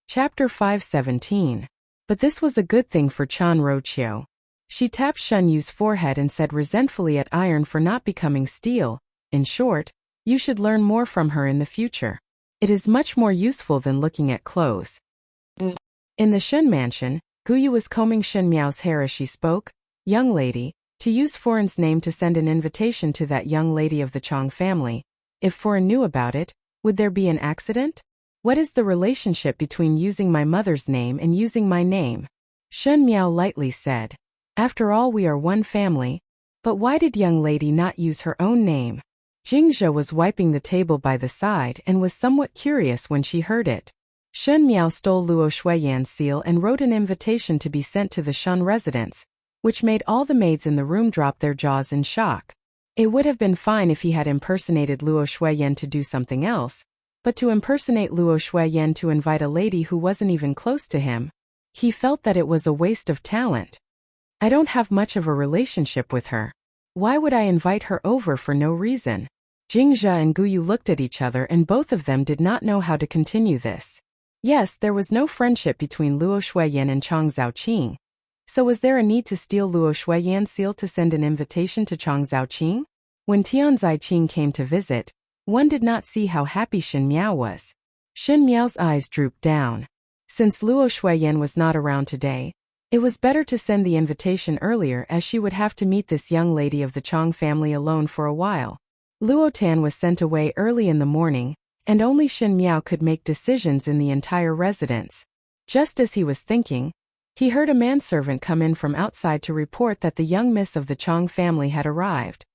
Chapter 517. But this was a good thing for Chun Roqiu. She tapped Shunyu's forehead and said resentfully at iron for not becoming steel. "In short, you should learn more from her in the future. It is much more useful than looking at clothes." In the Shun mansion, Guyu was combing Shun Miao's hair as she spoke. "Young lady, to use foreign's name to send an invitation to that young lady of the Chong family. If foreign knew about it, would there be an accident? What is the relationship between using my mother's name and using my name?" Shun Miao lightly said, "After all, we are one family. But why did young lady not use her own name?" Jingzhe was wiping the table by the side and was somewhat curious when she heard it. Shun Miao stole Luo Shuiyan's seal and wrote an invitation to be sent to the Shun residence, which made all the maids in the room drop their jaws in shock. It would have been fine if he had impersonated Luo Shuiyan to do something else, But to impersonate Luo Shuiyan to invite a lady who wasn't even close to him, he felt that it was a waste of talent. I don't have much of a relationship with her. Why would I invite her over for no reason? Jingzhe and Guyu looked at each other and both of them did not know how to continue this. Yes, there was no friendship between Luo Shuiyan and Chang Zhaoqing. So was there a need to steal Luo Shuiyan's seal to send an invitation to Chang Zhaoqing? When Tian Ziqing came to visit, one did not see how happy Shen Miao was. Shen Miao's eyes drooped down. Since Luo Shuiyan was not around today, it was better to send the invitation earlier as she would have to meet this young lady of the Chang family alone for a while. Luo Tan was sent away early in the morning, and only Shen Miao could make decisions in the entire residence. Just as he was thinking, he heard a manservant come in from outside to report that the young miss of the Chang family had arrived.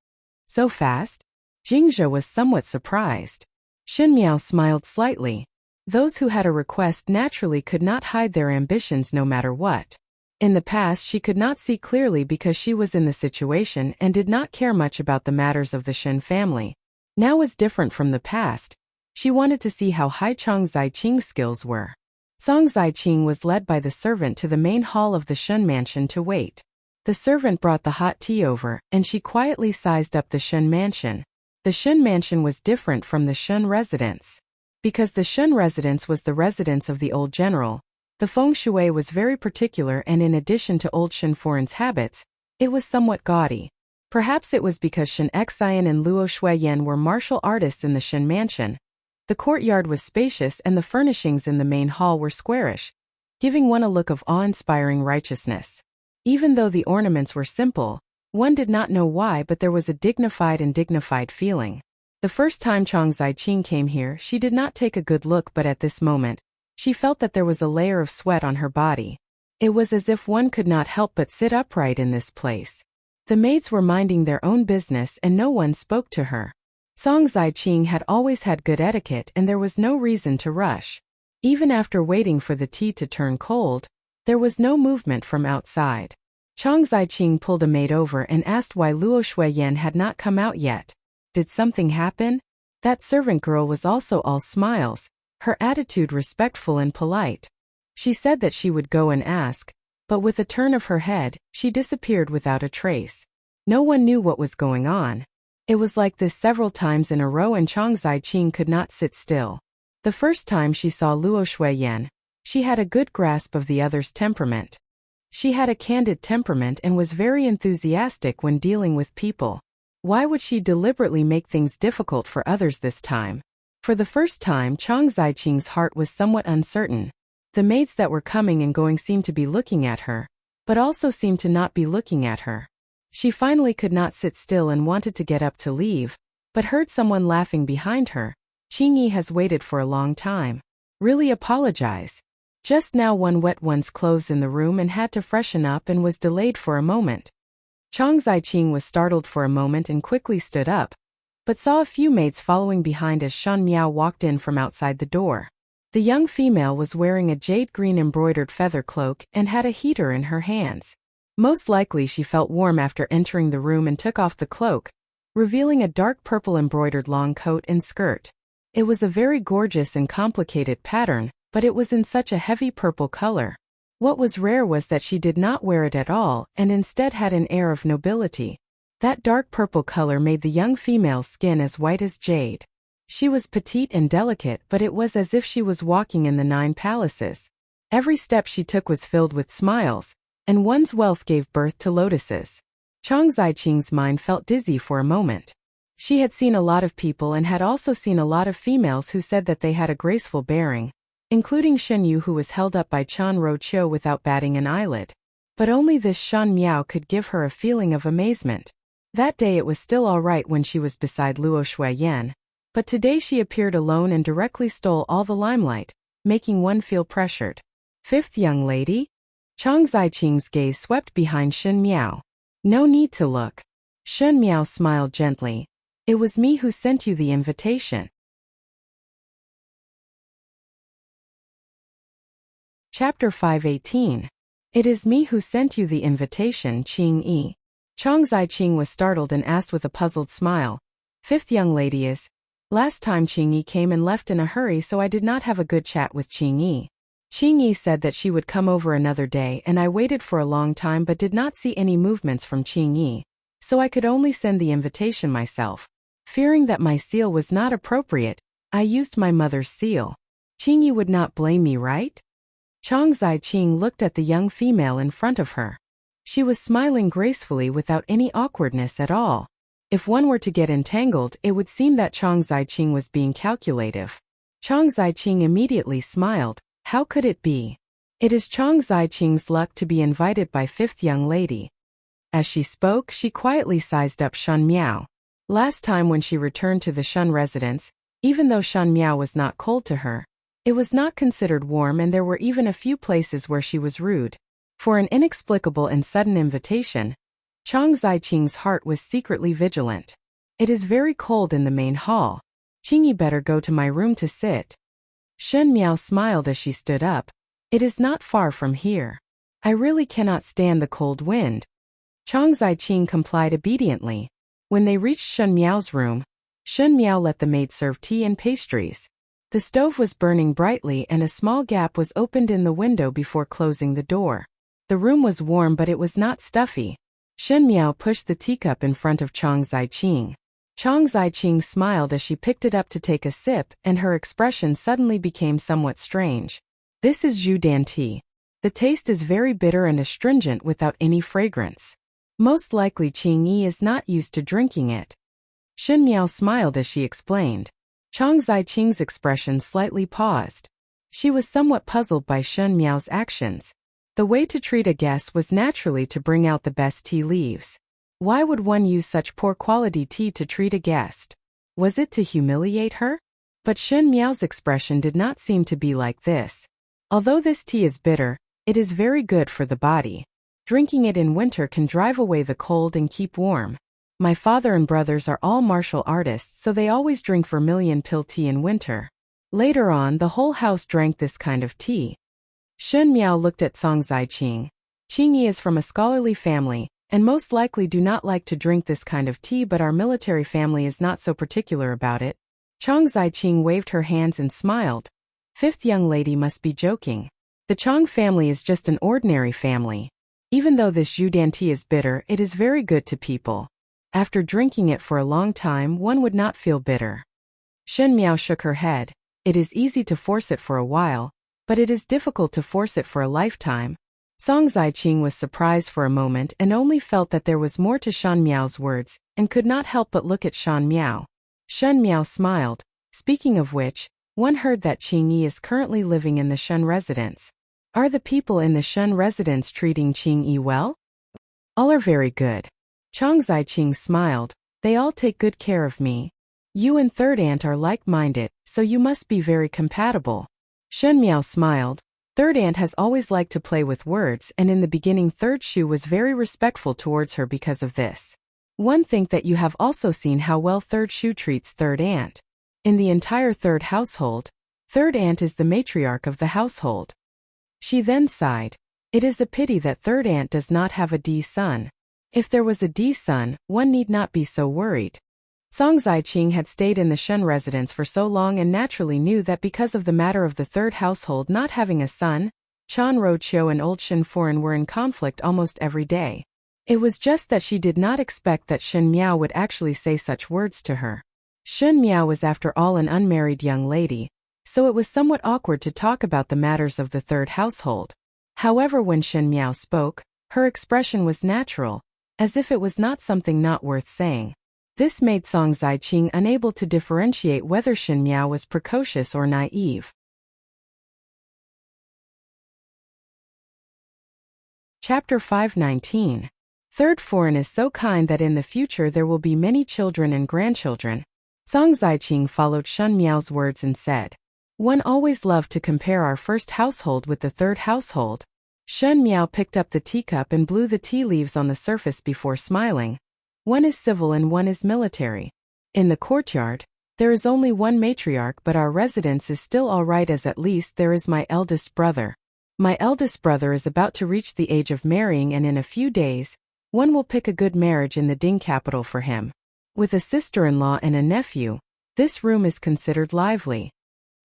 So fast? Jingzhe was somewhat surprised. Shen Miao smiled slightly. Those who had a request naturally could not hide their ambitions no matter what. In the past she could not see clearly because she was in the situation and did not care much about the matters of the Shen family. Now was different from the past. She wanted to see how high Chang Ziqing's skills were. Chang Ziqing was led by the servant to the main hall of the Shen mansion to wait. The servant brought the hot tea over, and she quietly sized up the Shen mansion. The Shen mansion was different from the Shen residence. Because the Shen residence was the residence of the old general, the feng shui was very particular, and in addition to old Shen foreign's habits, it was somewhat gaudy. Perhaps it was because Shen Xian and Luo Shuiyan were martial artists in the Shen mansion. The courtyard was spacious and the furnishings in the main hall were squarish, giving one a look of awe-inspiring righteousness. Even though the ornaments were simple, one did not know why, but there was a dignified feeling. The first time Chang Ziqing came here, she did not take a good look, but at this moment, she felt that there was a layer of sweat on her body. It was as if one could not help but sit upright in this place. The maids were minding their own business and no one spoke to her. Chang Ziqing had always had good etiquette and there was no reason to rush. Even after waiting for the tea to turn cold, there was no movement from outside. Chang Ziqing pulled a maid over and asked why Luo Shuiyan had not come out yet. Did something happen? That servant girl was also all smiles, her attitude respectful and polite. She said that she would go and ask, but with a turn of her head, she disappeared without a trace. No one knew what was going on. It was like this several times in a row and Chang Ziqing could not sit still. The first time she saw Luo Shuiyan, she had a good grasp of the other's temperament. She had a candid temperament and was very enthusiastic when dealing with people. Why would she deliberately make things difficult for others this time? For the first time, Chang Ziqing's heart was somewhat uncertain. The maids that were coming and going seemed to be looking at her, but also seemed to not be looking at her. She finally could not sit still and wanted to get up to leave, but heard someone laughing behind her. Qingyi has waited for a long time. Really apologize. Just now one wet one's clothes in the room and had to freshen up and was delayed for a moment. Chang Ziqing was startled for a moment and quickly stood up, but saw a few maids following behind as Shen Miao walked in from outside the door. The young female was wearing a jade green embroidered feather cloak and had a heater in her hands. Most likely she felt warm after entering the room and took off the cloak, revealing a dark purple embroidered long coat and skirt. It was a very gorgeous and complicated pattern, but it was in such a heavy purple color. What was rare was that she did not wear it at all and instead had an air of nobility. That dark purple color made the young female's skin as white as jade. She was petite and delicate, but it was as if she was walking in the 9 palaces. Every step she took was filled with smiles, and one's wealth gave birth to lotuses. Chang Ziqing's mind felt dizzy for a moment. She had seen a lot of people and had also seen a lot of females who said that they had a graceful bearing, including Shen Yu, who was held up by Chan Roqiu without batting an eyelid. But only this Shen Miao could give her a feeling of amazement. That day it was still all right when she was beside Luo Shuiyan, but today she appeared alone and directly stole all the limelight, making one feel pressured. 5th young lady? Chang Ziqing's gaze swept behind Shen Miao. No need to look. Shen Miao smiled gently. It was me who sent you the invitation. Chapter 518. It is me who sent you the invitation, Qingyi. Chang Ziqing was startled and asked with a puzzled smile. 5th young lady is. Last time Qingyi came and left in a hurry, so I did not have a good chat with Qingyi. Qingyi said that she would come over another day, and I waited for a long time but did not see any movements from Qingyi, so I could only send the invitation myself. Fearing that my seal was not appropriate, I used my mother's seal. Qingyi would not blame me, right? Chang Zaiqing looked at the young female in front of her. She was smiling gracefully without any awkwardness at all. If one were to get entangled, it would seem that Chang Zaiqing was being calculative. Chang Zaiqing immediately smiled. How could it be? It is Chang Zaiqing's luck to be invited by fifth young lady. As she spoke, she quietly sized up Shan Miao. Last time when she returned to the Shun residence, even though Shan Miao was not cold to her, it was not considered warm, and there were even a few places where she was rude. For an inexplicable and sudden invitation, Chang Zaiqing's heart was secretly vigilant. It is very cold in the main hall. Qingyi better go to my room to sit. Shen Miao smiled as she stood up. It is not far from here. I really cannot stand the cold wind. Chang Zaiqing complied obediently. When they reached Shen Miao's room, Shen Miao let the maid serve tea and pastries. The stove was burning brightly and a small gap was opened in the window before closing the door. The room was warm, but it was not stuffy. Shen Miao pushed the teacup in front of Chang Zaiqing. Chang Zaiqing smiled as she picked it up to take a sip, and her expression suddenly became somewhat strange. This is Zhudan tea. The taste is very bitter and astringent without any fragrance. Most likely Qingyi is not used to drinking it. Shen Miao smiled as she explained. Chang Zaiqing's expression slightly paused. She was somewhat puzzled by Shen Miao's actions. The way to treat a guest was naturally to bring out the best tea leaves. Why would one use such poor quality tea to treat a guest? Was it to humiliate her? But Shen Miao's expression did not seem to be like this. Although this tea is bitter, it is very good for the body. Drinking it in winter can drive away the cold and keep warm. My father and brothers are all martial artists, so they always drink vermilion pill tea in winter. Later on, the whole house drank this kind of tea. Shen Miao looked at Chang Zaiqing. Qingyi is from a scholarly family, and most likely do not like to drink this kind of tea, but our military family is not so particular about it. Chang Zaiqing waved her hands and smiled. Fifth young lady must be joking. The Chang family is just an ordinary family. Even though this Zhudan tea is bitter, it is very good to people. After drinking it for a long time, one would not feel bitter. Shen Miao shook her head. It is easy to force it for a while, but it is difficult to force it for a lifetime. Chang Zaiqing was surprised for a moment and only felt that there was more to Shan Miao's words, and could not help but look at Shan Miao. Shen Miao smiled. Speaking of which, one heard that Qingyi is currently living in the Shun residence. Are the people in the Shun residence treating Qingyi well? All are very good. Chang Zaiqing smiled. They all take good care of me. You and third aunt are like-minded, so you must be very compatible. Shen Miao smiled. Third aunt has always liked to play with words, and in the beginning third Shu was very respectful towards her because of this. One think that you have also seen how well third Shu treats third aunt. In the entire third household, third aunt is the matriarch of the household. She then sighed. It is a pity that third aunt does not have a D son. If there was a D son, one need not be so worried. Chang Zaiqing had stayed in the Shun residence for so long and naturally knew that because of the matter of the third household not having a son, Chan Roqiu and Old Shen Foreign were in conflict almost every day. It was just that she did not expect that Shen Miao would actually say such words to her. Shen Miao was after all an unmarried young lady, so it was somewhat awkward to talk about the matters of the third household. However, when Shen Miao spoke, her expression was natural, as if it was not something not worth saying. This made Chang Zaiqing unable to differentiate whether Shen Miao was precocious or naive. Chapter 519. Third Foreign is so kind that in the future there will be many children and grandchildren. Chang Zaiqing followed Shen Miao's words and said, One always loved to compare our first household with the third household. Shen Miao picked up the teacup and blew the tea leaves on the surface before smiling. One is civil and one is military. In the courtyard, there is only one matriarch, but our residence is still all right, as at least there is my eldest brother. My eldest brother is about to reach the age of marrying, and in a few days, one will pick a good marriage in the Ding capital for him. With a sister-in-law and a nephew, This room is considered lively.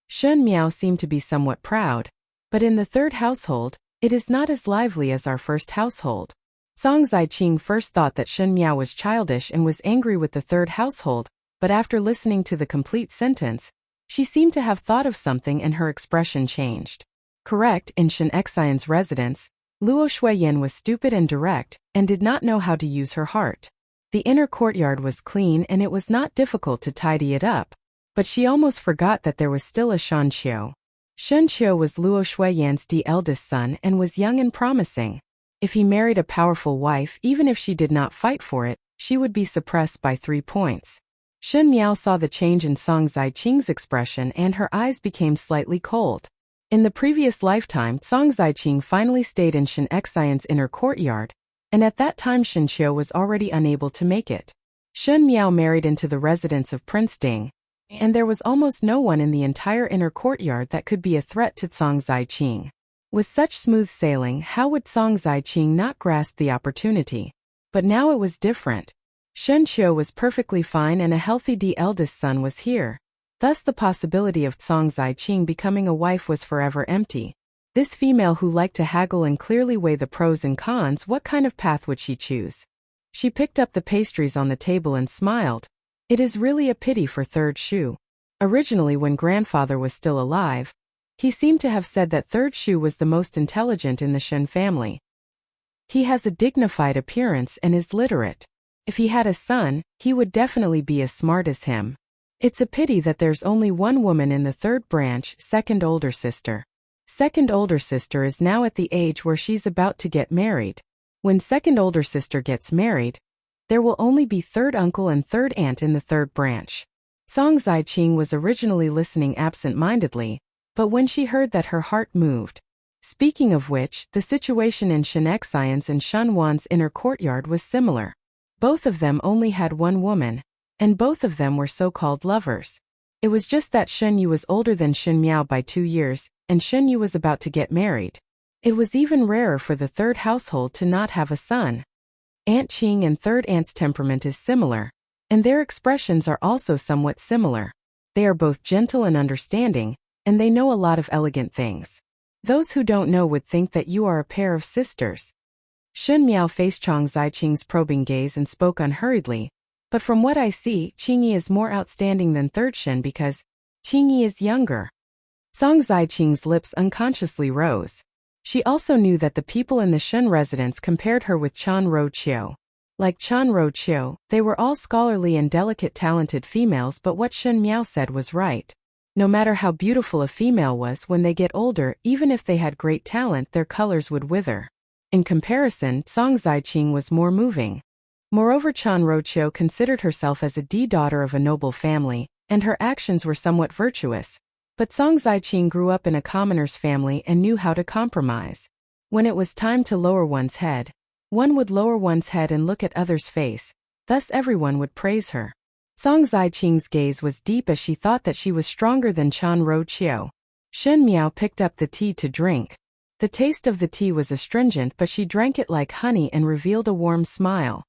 Shen Miao seemed to be somewhat proud, but in the third household, it is not as lively as our first household. Song Ziqing first thought that Shen Miao was childish and was angry with the third household, but after listening to the complete sentence, she seemed to have thought of something and her expression changed. Correct, in Shen Xian's residence, Luo Shuiyan was stupid and direct, and did not know how to use her heart. The inner courtyard was clean and it was not difficult to tidy it up, but she almost forgot that there was still a Shan Qiu. Shen Qiu was Luo Shuiyan's eldest son and was young and promising. If he married a powerful wife, even if she did not fight for it, she would be suppressed by 3 points. Shen Miao saw the change in Song Ziqing's expression and her eyes became slightly cold. In the previous lifetime, Song Ziqing finally stayed in Shen Xian's inner courtyard, and at that time Shen Qiu was already unable to make it. Shen Miao married into the residence of Prince Ding, and there was almost no one in the entire inner courtyard that could be a threat to Song Ziqing. With such smooth sailing, how would Song Ziqing not grasp the opportunity? But now it was different. Shen Qiu was perfectly fine and a healthy eldest son was here. Thus the possibility of Song Ziqing becoming a wife was forever empty. This female who liked to haggle and clearly weigh the pros and cons, what kind of path would she choose? She picked up the pastries on the table and smiled. It is really a pity for Third Shu. Originally, when grandfather was still alive, he seemed to have said that Third Shu was the most intelligent in the Shen family. He has a dignified appearance and is literate. If he had a son, he would definitely be as smart as him. It's a pity that there's only one woman in the third branch, second older sister. Second older sister is now at the age where she's about to get married. When second older sister gets married, there will only be third uncle and third aunt in the third branch. Song Ziqing was originally listening absent-mindedly, but when she heard that her heart moved. Speaking of which, the situation in Shen Xian's and Shen Wan's inner courtyard was similar. Both of them only had one woman, and both of them were so-called lovers. It was just that Shen Yu was older than Shen Miao by 2 years, and Shen Yu was about to get married. It was even rarer for the third household to not have a son. Aunt Qing and third aunt's temperament is similar, and their expressions are also somewhat similar. They are both gentle and understanding, and they know a lot of elegant things. Those who don't know would think that you are a pair of sisters. Shen Miao faced Song Ziqing's probing gaze and spoke unhurriedly, but from what I see, Qingyi is more outstanding than third Shen because Qingyi is younger. Song Ziqing's lips unconsciously rose. She also knew that the people in the Shen residence compared her with Chan Ro Qiu. Like Chan Ro Qiu, they were all scholarly and delicate talented females, but what Shen Miao said was right. No matter how beautiful a female was, when they get older, even if they had great talent, their colors would wither. In comparison, Song Ziqing was more moving. Moreover, Chan Ro Qiu considered herself as a daughter of a noble family, and her actions were somewhat virtuous. But Song Ziqing grew up in a commoner's family and knew how to compromise. When it was time to lower one's head, one would lower one's head and look at others' face, thus everyone would praise her. Song Ziqing's gaze was deep as she thought that she was stronger than Chan Ro Qiu. Shen Miao picked up the tea to drink. The taste of the tea was astringent, but she drank it like honey and revealed a warm smile.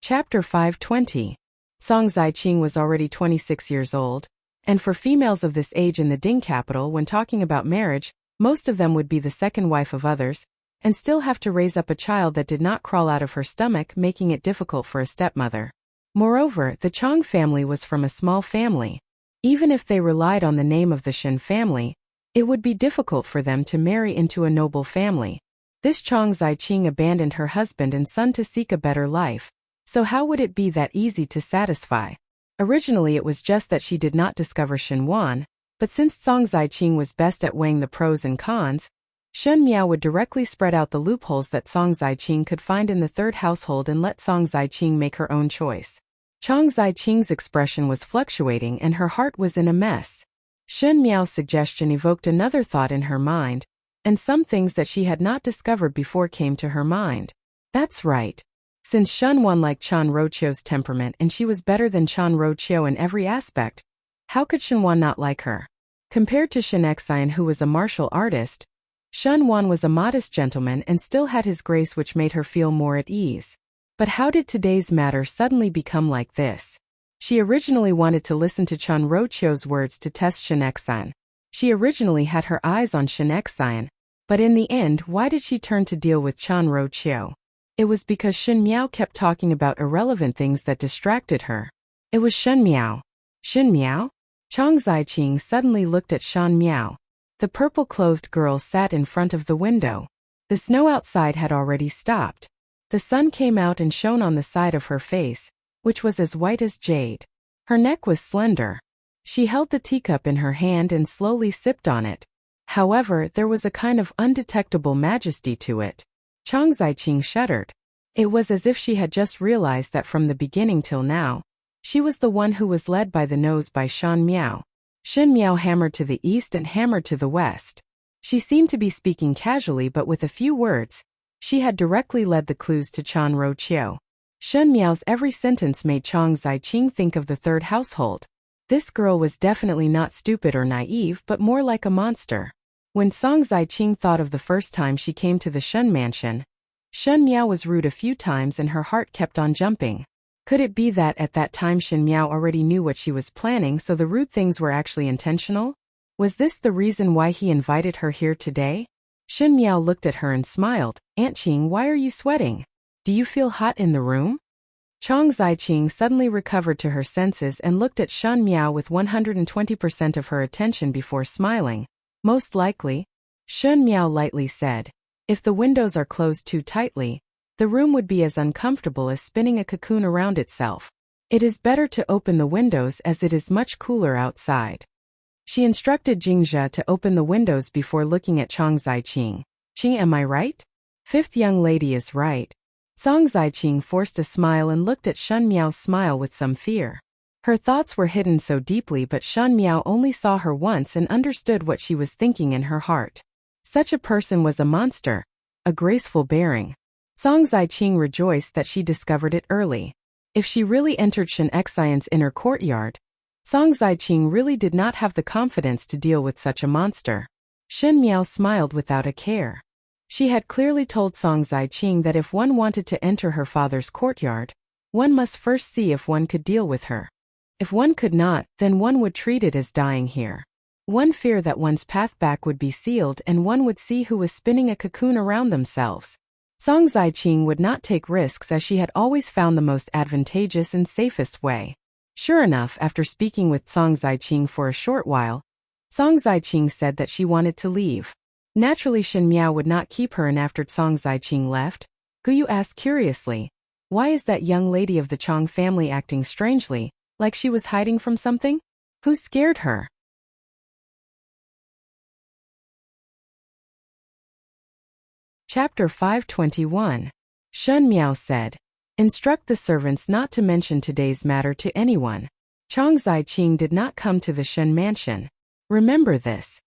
Chapter 520. Song Ziqing was already 26 years old, and for females of this age in the Ding capital, when talking about marriage, most of them would be the second wife of others, and still have to raise up a child that did not crawl out of her stomach, making it difficult for a stepmother. Moreover, the Chong family was from a small family. Even if they relied on the name of the Shen family, it would be difficult for them to marry into a noble family. This Song Ziqing abandoned her husband and son to seek a better life. So how would it be that easy to satisfy? Originally it was just that she did not discover Shen Wan, but since Song Ziqing was best at weighing the pros and cons, Shen Miao would directly spread out the loopholes that Song Ziqing could find in the third household and let Song Ziqing make her own choice. Song Ziqing's expression was fluctuating and her heart was in a mess. Shen Miao's suggestion evoked another thought in her mind, and some things that she had not discovered before came to her mind. That's right. Since Shen Wan liked Chan Ro Qiu's temperament and she was better than Chan Ro Qiu in every aspect, how could Shen Wan not like her? Compared to Shen Xian, who was a martial artist, Shen Wan was a modest gentleman and still had his grace, which made her feel more at ease. But how did today's matter suddenly become like this? She originally wanted to listen to Chun Rochio's words to test Shinexan. She originally had her eyes on Shinexan, but in the end, why did she turn to deal with Chun Rochio? It was because Shin Miao kept talking about irrelevant things that distracted her. It was Shin Miao. Shin Miao? Chang Ziqing suddenly looked at Shan Miao. The purple-clothed girl sat in front of the window. The snow outside had already stopped. The sun came out and shone on the side of her face, which was as white as jade. Her neck was slender. She held the teacup in her hand and slowly sipped on it. However, there was a kind of undetectable majesty to it. Chang Ziqing shuddered. It was as if she had just realized that from the beginning till now, she was the one who was led by the nose by Shan Miao. Shin Miao hammered to the east and hammered to the west. She seemed to be speaking casually, but with a few words, she had directly led the clues to Chun Rochio. Shin Miao's every sentence made Chang Ziqing think of the third household. This girl was definitely not stupid or naive, but more like a monster. When Chang Ziqing thought of the first time she came to the Shen mansion, Shin Miao was rude a few times and her heart kept on jumping. Could it be that at that time Shin Miao already knew what she was planning, so the rude things were actually intentional? Was this the reason why he invited her here today? Shin Miao looked at her and smiled. Aunt Qing, why are you sweating? Do you feel hot in the room? Chang Ziqing suddenly recovered to her senses and looked at Shan Miao with 120% of her attention before smiling. Most likely, Shan Miao lightly said. If the windows are closed too tightly, the room would be as uncomfortable as spinning a cocoon around itself. It is better to open the windows as it is much cooler outside. She instructed Jingzhe to open the windows before looking at Chang Ziqing. Qing, am I right? Fifth young lady is right. Chang Ziqing forced a smile and looked at Shan Miao's smile with some fear. Her thoughts were hidden so deeply, but Shan Miao only saw her once and understood what she was thinking in her heart. Such a person was a monster, a graceful bearing. Chang Ziqing rejoiced that she discovered it early. If she really entered Shen Xian's inner courtyard, Chang Ziqing really did not have the confidence to deal with such a monster. Shin Miao smiled without a care. She had clearly told Chang Ziqing that if one wanted to enter her father's courtyard, one must first see if one could deal with her. If one could not, then one would treat it as dying here. One feared that one's path back would be sealed and one would see who was spinning a cocoon around themselves. Chang Ziqing would not take risks as she had always found the most advantageous and safest way. Sure enough, after speaking with Chang Ziqing for a short while, Chang Ziqing said that she wanted to leave. Naturally, Shin Miao would not keep her, and after Chang Ziqing left, Guyu asked curiously, why is that young lady of the Chang family acting strangely, like she was hiding from something? Who scared her? Chapter 521. Shen Miao said, instruct the servants not to mention today's matter to anyone. Chang Ziqing did not come to the Shen mansion. Remember this.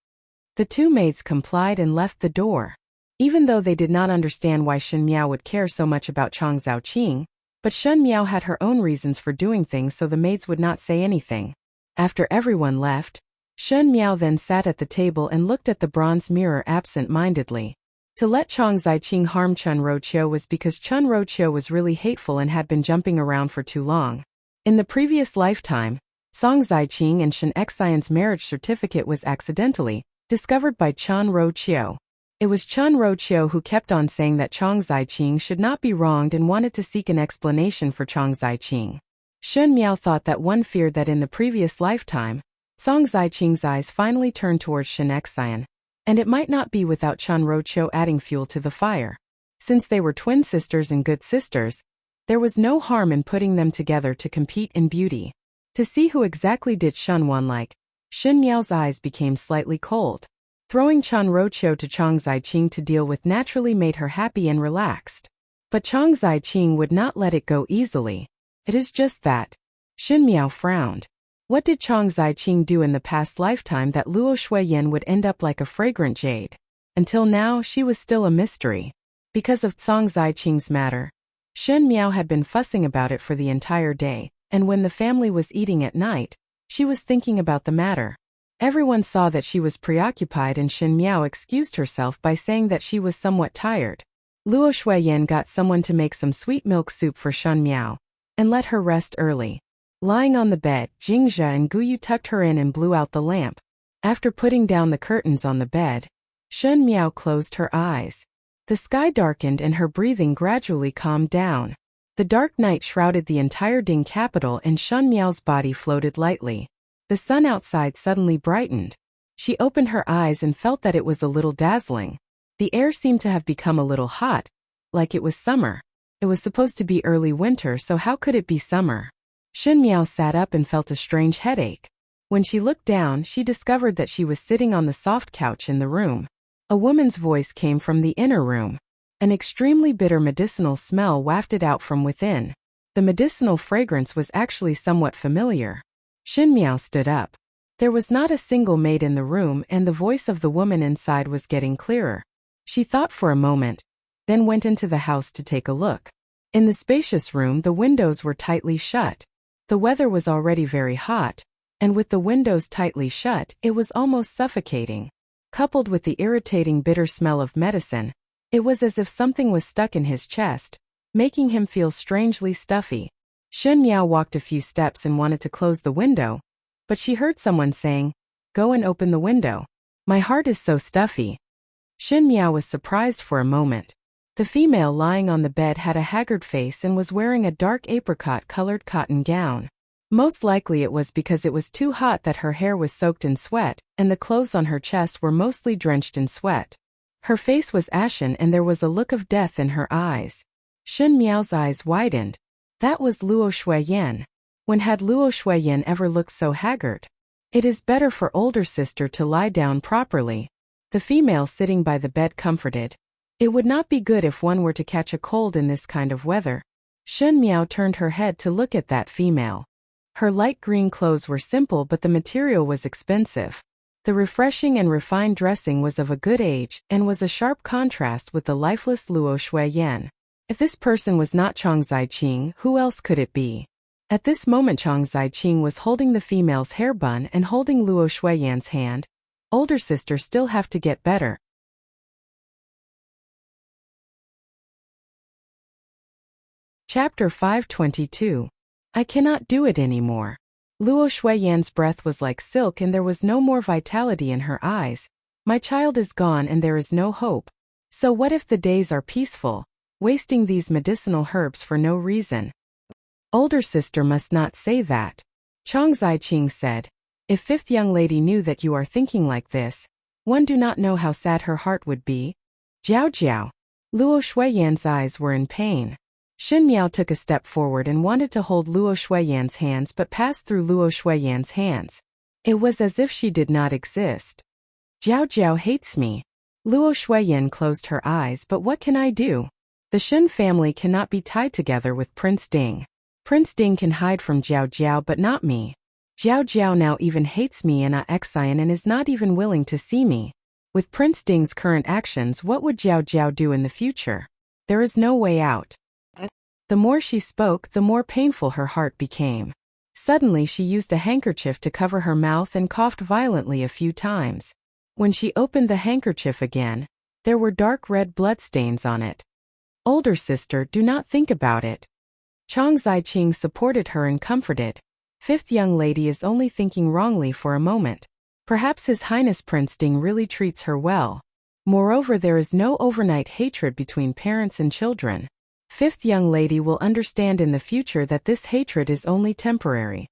The two maids complied and left the door. Even though they did not understand why Shen Miao would care so much about Chang Ziqing, but Shen Miao had her own reasons for doing things, so the maids would not say anything. After everyone left, Shen Miao then sat at the table and looked at the bronze mirror absent-mindedly. To let Chang Ziqing harm Chun Rochio was because Chun Rochio was really hateful and had been jumping around for too long. In the previous lifetime, Chang Ziqing and Shen Xian's marriage certificate was accidentally discovered by Chun Rochio. It was Chun Rochio who kept on saying that Chang Ziqing should not be wronged and wanted to seek an explanation for Chang Ziqing. Shen Miao thought that one feared that in the previous lifetime, Chang Ziqing's eyes finally turned towards Shen Xian. And it might not be without Chun Rochio adding fuel to the fire. Since they were twin sisters and good sisters, there was no harm in putting them together to compete in beauty. To see who exactly did Shen Wan like, Shen Miao's eyes became slightly cold. Throwing Chun Rochio to Chang Ziqing to deal with naturally made her happy and relaxed. But Chang Ziqing would not let it go easily. It is just that. Shen Miao frowned. What did Chang Ziqing do in the past lifetime that Luo Shuiyan would end up like a fragrant jade? Until now, she was still a mystery. Because of Chang Ziqing's matter, Shen Miao had been fussing about it for the entire day, and when the family was eating at night, she was thinking about the matter. Everyone saw that she was preoccupied, and Shen Miao excused herself by saying that she was somewhat tired. Luo Shuiyan got someone to make some sweet milk soup for Shen Miao and let her rest early. Lying on the bed, Jingzhe and Guyu tucked her in and blew out the lamp. After putting down the curtains on the bed, Shen Miao closed her eyes. The sky darkened and her breathing gradually calmed down. The dark night shrouded the entire Ding capital and Shen Miao's body floated lightly. The sun outside suddenly brightened. She opened her eyes and felt that it was a little dazzling. The air seemed to have become a little hot, like it was summer. It was supposed to be early winter, so how could it be summer? Shen Miao sat up and felt a strange headache. When she looked down, she discovered that she was sitting on the soft couch in the room. A woman's voice came from the inner room. An extremely bitter medicinal smell wafted out from within. The medicinal fragrance was actually somewhat familiar. Shen Miao stood up. There was not a single maid in the room and the voice of the woman inside was getting clearer. She thought for a moment, then went into the house to take a look. In the spacious room, the windows were tightly shut. The weather was already very hot, and with the windows tightly shut, it was almost suffocating. Coupled with the irritating bitter smell of medicine, it was as if something was stuck in his chest, making him feel strangely stuffy. Shen Miao walked a few steps and wanted to close the window, but she heard someone saying, "Go and open the window. My heart is so stuffy." Shen Miao was surprised for a moment. The female lying on the bed had a haggard face and was wearing a dark apricot-colored cotton gown. Most likely it was because it was too hot that her hair was soaked in sweat, and the clothes on her chest were mostly drenched in sweat. Her face was ashen and there was a look of death in her eyes. Shen Miao's eyes widened. That was Luo Shuiyan. When had Luo Shuiyan ever looked so haggard? It is better for older sister to lie down properly. The female sitting by the bed comforted. It would not be good if one were to catch a cold in this kind of weather. Shen Miao turned her head to look at that female. Her light green clothes were simple but the material was expensive. The refreshing and refined dressing was of a good age and was a sharp contrast with the lifeless Luo Shuiyan. If this person was not Chang Ziqing, who else could it be? At this moment Chang Ziqing was holding the female's hair bun and holding Luo Shuiyan's hand. Older sister still have to get better. Chapter 522. I cannot do it anymore. Luo Shuiyan's breath was like silk and there was no more vitality in her eyes. My child is gone and there is no hope. So what if the days are peaceful, wasting these medicinal herbs for no reason? Older sister must not say that. Chang Ziqing said, if fifth young lady knew that you are thinking like this, one do not know how sad her heart would be. Jiao Jiao. Luo Shuiyan's eyes were in pain. Shen Miao took a step forward and wanted to hold Luo Shuiyan's hands but passed through Luo Shuiyan's hands. It was as if she did not exist. Jiao Jiao hates me. Luo Shuiyan closed her eyes, but what can I do? The Shen family cannot be tied together with Prince Ding. Prince Ding can hide from Jiao Jiao but not me. Jiao Jiao now even hates me and Xian and is not even willing to see me. With Prince Ding's current actions, what would Jiao Jiao do in the future? There is no way out. The more she spoke, the more painful her heart became. Suddenly she used a handkerchief to cover her mouth and coughed violently a few times. When she opened the handkerchief again, there were dark red bloodstains on it. Older sister, do not think about it. Chang Ziqing supported her and comforted. Fifth young lady is only thinking wrongly for a moment. Perhaps His Highness Prince Ding really treats her well. Moreover, there is no overnight hatred between parents and children. Fifth young lady will understand in the future that this hatred is only temporary.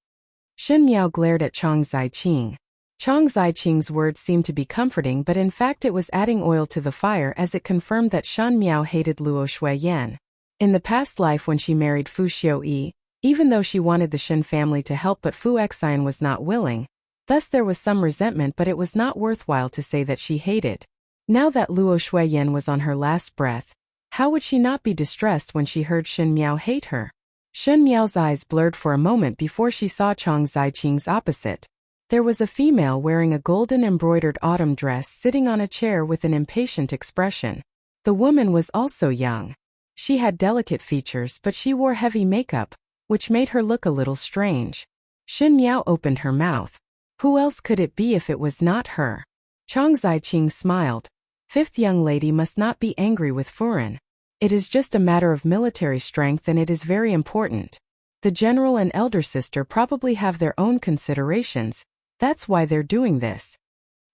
Shen Miao glared at Chang Ziqing. Chang Ziqing's words seemed to be comforting, but in fact it was adding oil to the fire as it confirmed that Shen Miao hated Luo Shuiyan. In the past life when she married Fu Xiuyi, even though she wanted the Shen family to help but Fu Xian was not willing, thus there was some resentment, but it was not worthwhile to say that she hated. Now that Luo Shuiyan was on her last breath, how would she not be distressed when she heard Shen Miao hate her? Shen Miao's eyes blurred for a moment before she saw Chang Ziqing's opposite. There was a female wearing a golden embroidered autumn dress sitting on a chair with an impatient expression. The woman was also young. She had delicate features but she wore heavy makeup, which made her look a little strange. Shen Miao opened her mouth. Who else could it be if it was not her? Chang Ziqing smiled. Fifth young lady must not be angry with Furen. It is just a matter of military strength and it is very important. The general and elder sister probably have their own considerations. That's why they're doing this.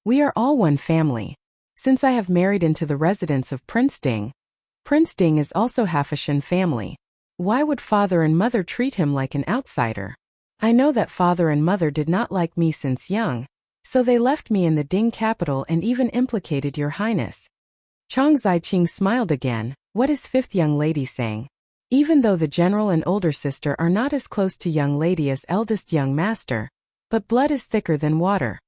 We are all one family. Since I have married into the residence of Prince Ding is also half a Shen family. Why would father and mother treat him like an outsider? I know that father and mother did not like me since young, so they left me in the Ding capital and even implicated your highness. Chang Ziqing smiled again. What is fifth young lady saying? Even though the general and older sister are not as close to young lady as eldest young master, but blood is thicker than water.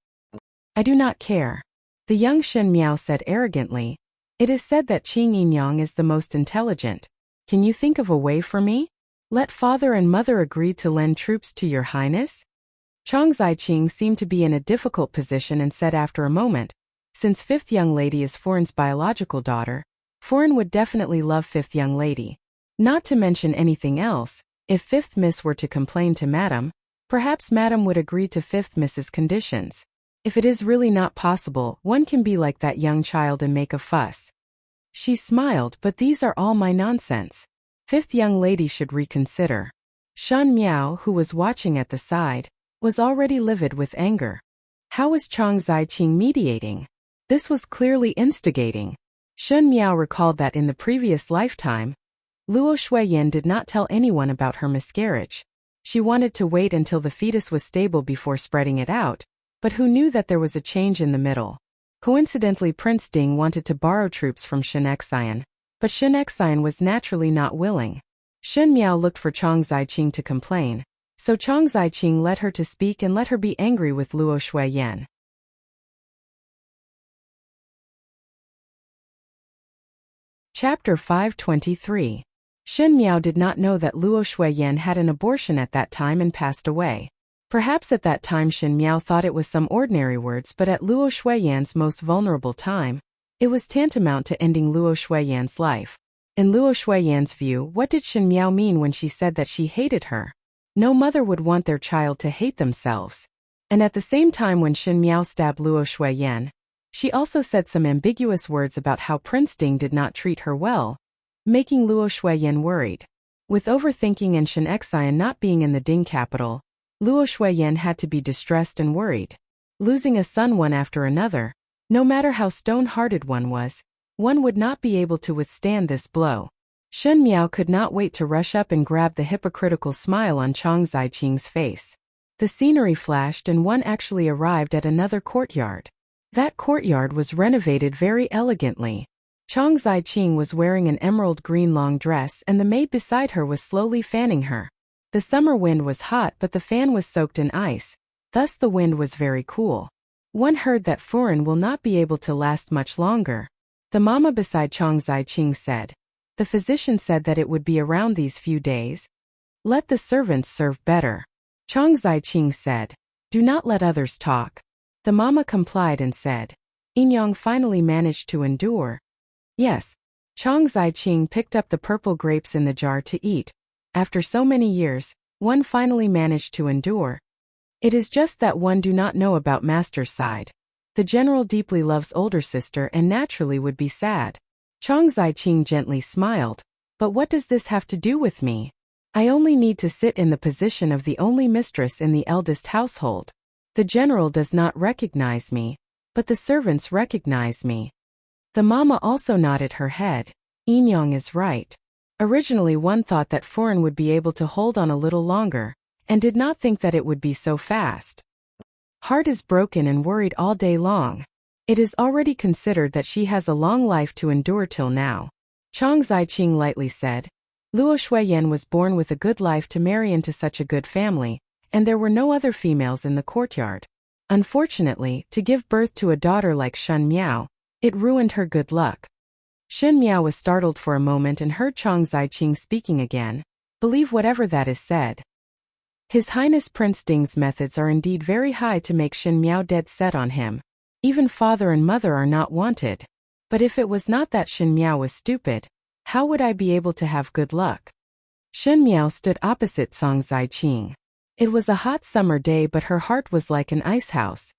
I do not care. The young Shen Miao said arrogantly. It is said that Qing Yinyang is the most intelligent. Can you think of a way for me? Let father and mother agree to lend troops to your highness? Chang Ziqing seemed to be in a difficult position and said after a moment, since fifth young lady is Foreign's biological daughter, Foreign would definitely love fifth young lady. Not to mention anything else, if fifth miss were to complain to madam, perhaps madam would agree to fifth miss's conditions. If it is really not possible, one can be like that young child and make a fuss. She smiled, but these are all my nonsense. Fifth young lady should reconsider. Shen Miao, who was watching at the side, was already livid with anger. How was Chang Ziqing mediating? This was clearly instigating. Shen Miao recalled that in the previous lifetime, Luo Shuiyan did not tell anyone about her miscarriage. She wanted to wait until the fetus was stable before spreading it out, but who knew that there was a change in the middle? Coincidentally, Prince Ding wanted to borrow troops from Shen Xian, but Shen Xian was naturally not willing. Shen Miao looked for Chang Ziqing to complain, so Chang Ziqing let her to speak and let her be angry with Luo Shuiyan. Chapter 523. Shen Miao did not know that Luo Shuiyan had an abortion at that time and passed away. Perhaps at that time Shen Miao thought it was some ordinary words, but at Luo Shuiyan's most vulnerable time, it was tantamount to ending Luo Shuiyan's life. In Luo Shuiyan's view, what did Shen Miao mean when she said that she hated her? No mother would want their child to hate themselves. And at the same time when Shen Miao stabbed Luo Shuiyan, she also said some ambiguous words about how Prince Ding did not treat her well, making Luo Shuiyan worried. With overthinking and Shen Xian not being in the Ding capital, Luo Shuiyan had to be distressed and worried. Losing a son one after another, no matter how stone-hearted one was, one would not be able to withstand this blow. Shen Miao could not wait to rush up and grab the hypocritical smile on Chang Ziqing's face. The scenery flashed and one actually arrived at another courtyard. That courtyard was renovated very elegantly. Chang Ziqing was wearing an emerald green long dress and the maid beside her was slowly fanning her. The summer wind was hot but the fan was soaked in ice, thus the wind was very cool. One heard that Foreign will not be able to last much longer. The mama beside Chang Ziqing said. The physician said that it would be around these few days. Let the servants serve better. Chang Ziqing said. Do not let others talk. The mama complied and said. Yinyang finally managed to endure. Yes. Chang Ziqing picked up the purple grapes in the jar to eat. After so many years, one finally managed to endure. It is just that one do not know about master's side. The general deeply loves older sister and naturally would be sad. Chang Ziqing gently smiled. But what does this have to do with me? I only need to sit in the position of the only mistress in the eldest household. The general does not recognize me, but the servants recognize me. The mama also nodded her head. Yinyang is right. Originally one thought that Foreign would be able to hold on a little longer, and did not think that it would be so fast. Heart is broken and worried all day long. It is already considered that she has a long life to endure till now. Chang Ziqing lightly said. Luo Shuiyan was born with a good life to marry into such a good family, and there were no other females in the courtyard. Unfortunately, to give birth to a daughter like Shen Miao, it ruined her good luck. Shen Miao was startled for a moment and heard Chang Ziqing speaking again. Believe whatever that is said. His Highness Prince Ding's methods are indeed very high to make Shen Miao dead set on him. Even father and mother are not wanted. But if it was not that Shen Miao was stupid, how would I be able to have good luck? Shen Miao stood opposite Chang Ziqing. It was a hot summer day but her heart was like an ice house.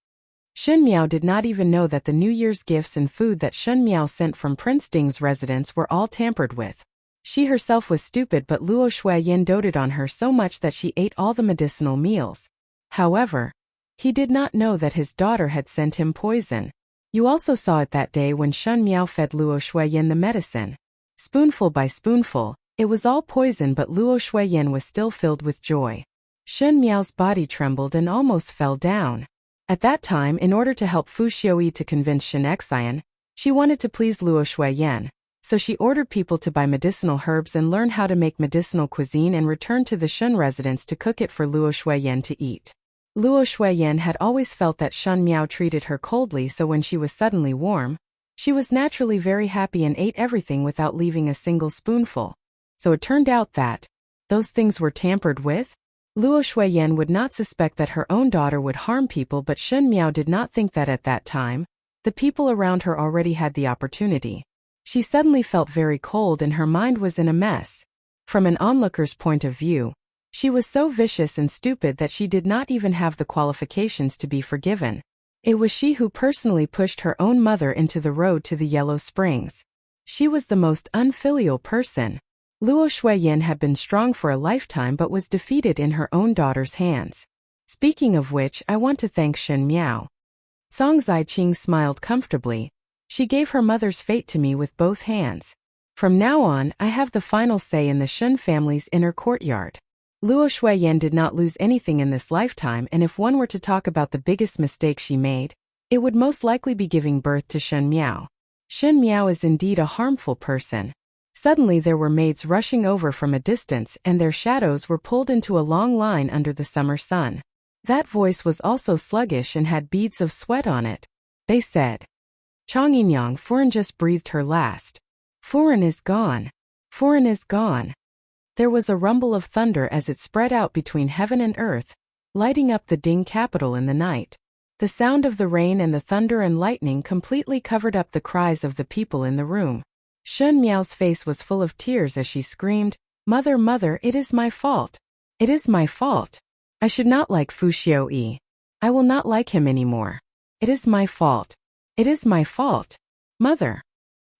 Shen Miao did not even know that the New Year's gifts and food that Shen Miao sent from Prince Ding's residence were all tampered with. She herself was stupid, but Luo Shuiyin doted on her so much that she ate all the medicinal meals. However, he did not know that his daughter had sent him poison. You also saw it that day when Shen Miao fed Luo Shuiyin the medicine. Spoonful by spoonful, it was all poison, but Luo Shuiyin was still filled with joy. Shen Miao's body trembled and almost fell down. At that time, in order to help Fu Xiuyi to convince Shen Xian, she wanted to please Luo Shuiyin, so she ordered people to buy medicinal herbs and learn how to make medicinal cuisine and return to the Shen residence to cook it for Luo Shuiyin to eat. Luo Shuiyin had always felt that Shen Miao treated her coldly, so when she was suddenly warm, she was naturally very happy and ate everything without leaving a single spoonful. So it turned out that those things were tampered with. Luo Shuiyin would not suspect that her own daughter would harm people, but Shen Miao did not think that at that time. The people around her already had the opportunity. She suddenly felt very cold and her mind was in a mess. From an onlooker's point of view, she was so vicious and stupid that she did not even have the qualifications to be forgiven. It was she who personally pushed her own mother into the road to the Yellow Springs. She was the most unfilial person. Luo Shuiyin had been strong for a lifetime but was defeated in her own daughter's hands. Speaking of which, I want to thank Shen Miao. Song Ziqing smiled comfortably. She gave her mother's fate to me with both hands. From now on, I have the final say in the Shen family's inner courtyard. Luo Shuiyin did not lose anything in this lifetime, and if one were to talk about the biggest mistake she made, it would most likely be giving birth to Shen Miao. Shen Miao is indeed a harmful person. Suddenly there were maids rushing over from a distance, and their shadows were pulled into a long line under the summer sun. That voice was also sluggish and had beads of sweat on it. They said, "Chongyingyang, Furen just breathed her last. Furen is gone. Furen is gone." There was a rumble of thunder as it spread out between heaven and earth, lighting up the Ding capital in the night. The sound of the rain and the thunder and lightning completely covered up the cries of the people in the room. Shen Miao's face was full of tears as she screamed, "Mother, mother, it is my fault. It is my fault. I should not like Fu Xiuyi. I will not like him anymore. It is my fault. It is my fault. Mother."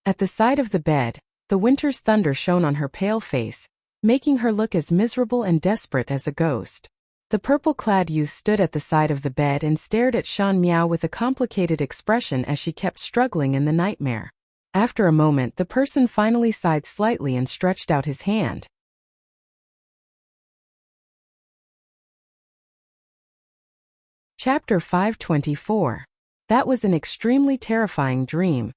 At the side of the bed, the winter's thunder shone on her pale face, making her look as miserable and desperate as a ghost. The purple-clad youth stood at the side of the bed and stared at Shen Miao with a complicated expression as she kept struggling in the nightmare. After a moment, the person finally sighed slightly and stretched out his hand. Chapter 524. That was an extremely terrifying dream.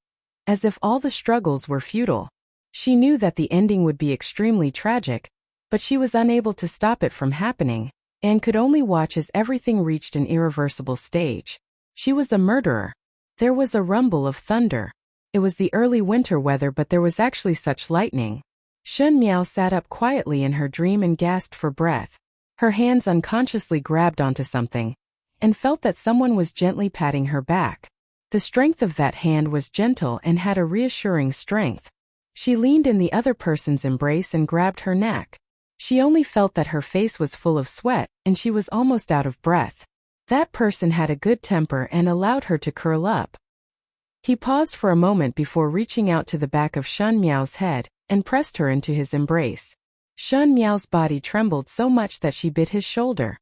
As if all the struggles were futile. She knew that the ending would be extremely tragic, but she was unable to stop it from happening, and could only watch as everything reached an irreversible stage. She was a murderer. There was a rumble of thunder. It was the early winter weather, but there was actually such lightning. Shen Miao sat up quietly in her dream and gasped for breath. Her hands unconsciously grabbed onto something, and felt that someone was gently patting her back. The strength of that hand was gentle and had a reassuring strength. She leaned in the other person's embrace and grabbed her neck. She only felt that her face was full of sweat, and she was almost out of breath. That person had a good temper and allowed her to curl up. He paused for a moment before reaching out to the back of Shen Miao's head, and pressed her into his embrace. Shen Miao's body trembled so much that she bit his shoulder.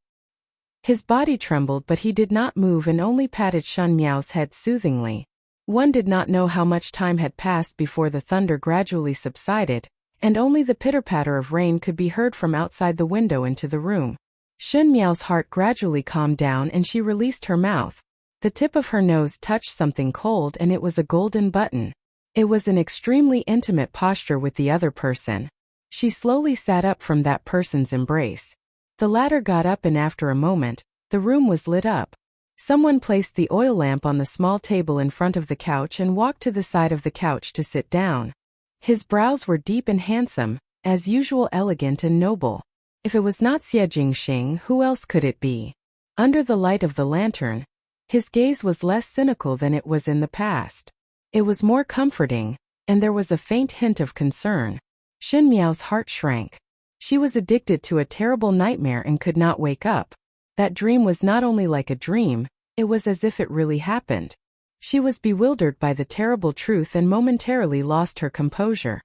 His body trembled, but he did not move and only patted Shen Miao's head soothingly. One did not know how much time had passed before the thunder gradually subsided, and only the pitter-patter of rain could be heard from outside the window into the room. Shen Miao's heart gradually calmed down and she released her mouth. The tip of her nose touched something cold and it was a golden button. It was an extremely intimate posture with the other person. She slowly sat up from that person's embrace. The latter got up and after a moment, the room was lit up. Someone placed the oil lamp on the small table in front of the couch and walked to the side of the couch to sit down. His brows were deep and handsome, as usual elegant and noble. If it was not Xie Jingxing, who else could it be? Under the light of the lantern, his gaze was less cynical than it was in the past. It was more comforting, and there was a faint hint of concern. Shen Miao's heart shrank. She was addicted to a terrible nightmare and could not wake up. That dream was not only like a dream, it was as if it really happened. She was bewildered by the terrible truth and momentarily lost her composure.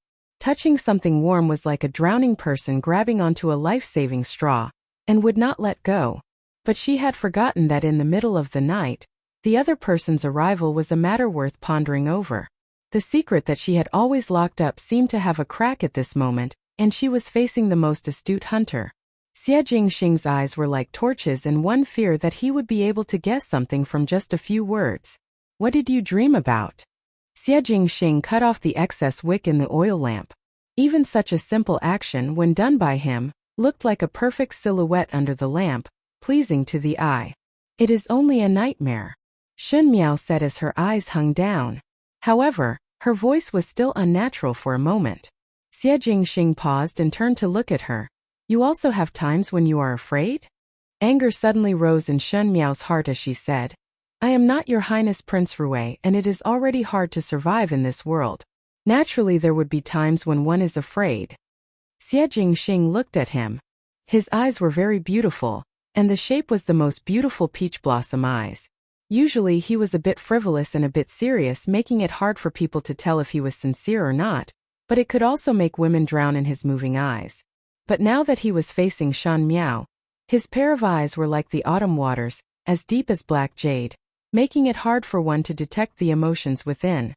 Touching something warm was like a drowning person grabbing onto a life-saving straw, and would not let go. But she had forgotten that in the middle of the night, the other person's arrival was a matter worth pondering over. The secret that she had always locked up seemed to have a crack at this moment, and she was facing the most astute hunter. Xie Jingxing's eyes were like torches, and one fear that he would be able to guess something from just a few words. What did you dream about? Xie Jingxing cut off the excess wick in the oil lamp. Even such a simple action, when done by him, looked like a perfect silhouette under the lamp, pleasing to the eye. It is only a nightmare, Shun Miao said as her eyes hung down. However, her voice was still unnatural for a moment. Xie Jingxing paused and turned to look at her. You also have times when you are afraid? Anger suddenly rose in Shun Miao's heart as she said, I am not your Highness Prince Rui, and it is already hard to survive in this world. Naturally there would be times when one is afraid. Xie Jingxing looked at him. His eyes were very beautiful, and the shape was the most beautiful peach blossom eyes. Usually he was a bit frivolous and a bit serious, making it hard for people to tell if he was sincere or not, but it could also make women drown in his moving eyes. But now that he was facing Shan Miao, his pair of eyes were like the autumn waters, as deep as black jade, making it hard for one to detect the emotions within.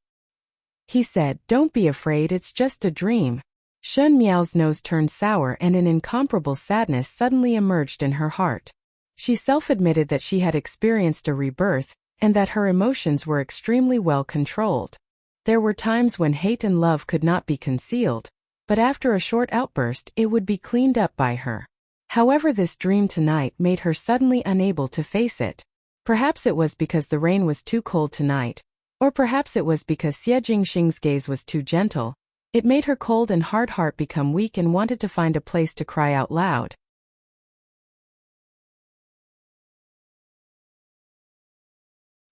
He said, Don't be afraid, it's just a dream. Shun Miao's nose turned sour and an incomparable sadness suddenly emerged in her heart. She self-admitted that she had experienced a rebirth, and that her emotions were extremely well controlled. There were times when hate and love could not be concealed, but after a short outburst it would be cleaned up by her. However, this dream tonight made her suddenly unable to face it. Perhaps it was because the rain was too cold tonight, or perhaps it was because Xie Jingxing's gaze was too gentle. It made her cold and hard heart become weak and wanted to find a place to cry out loud.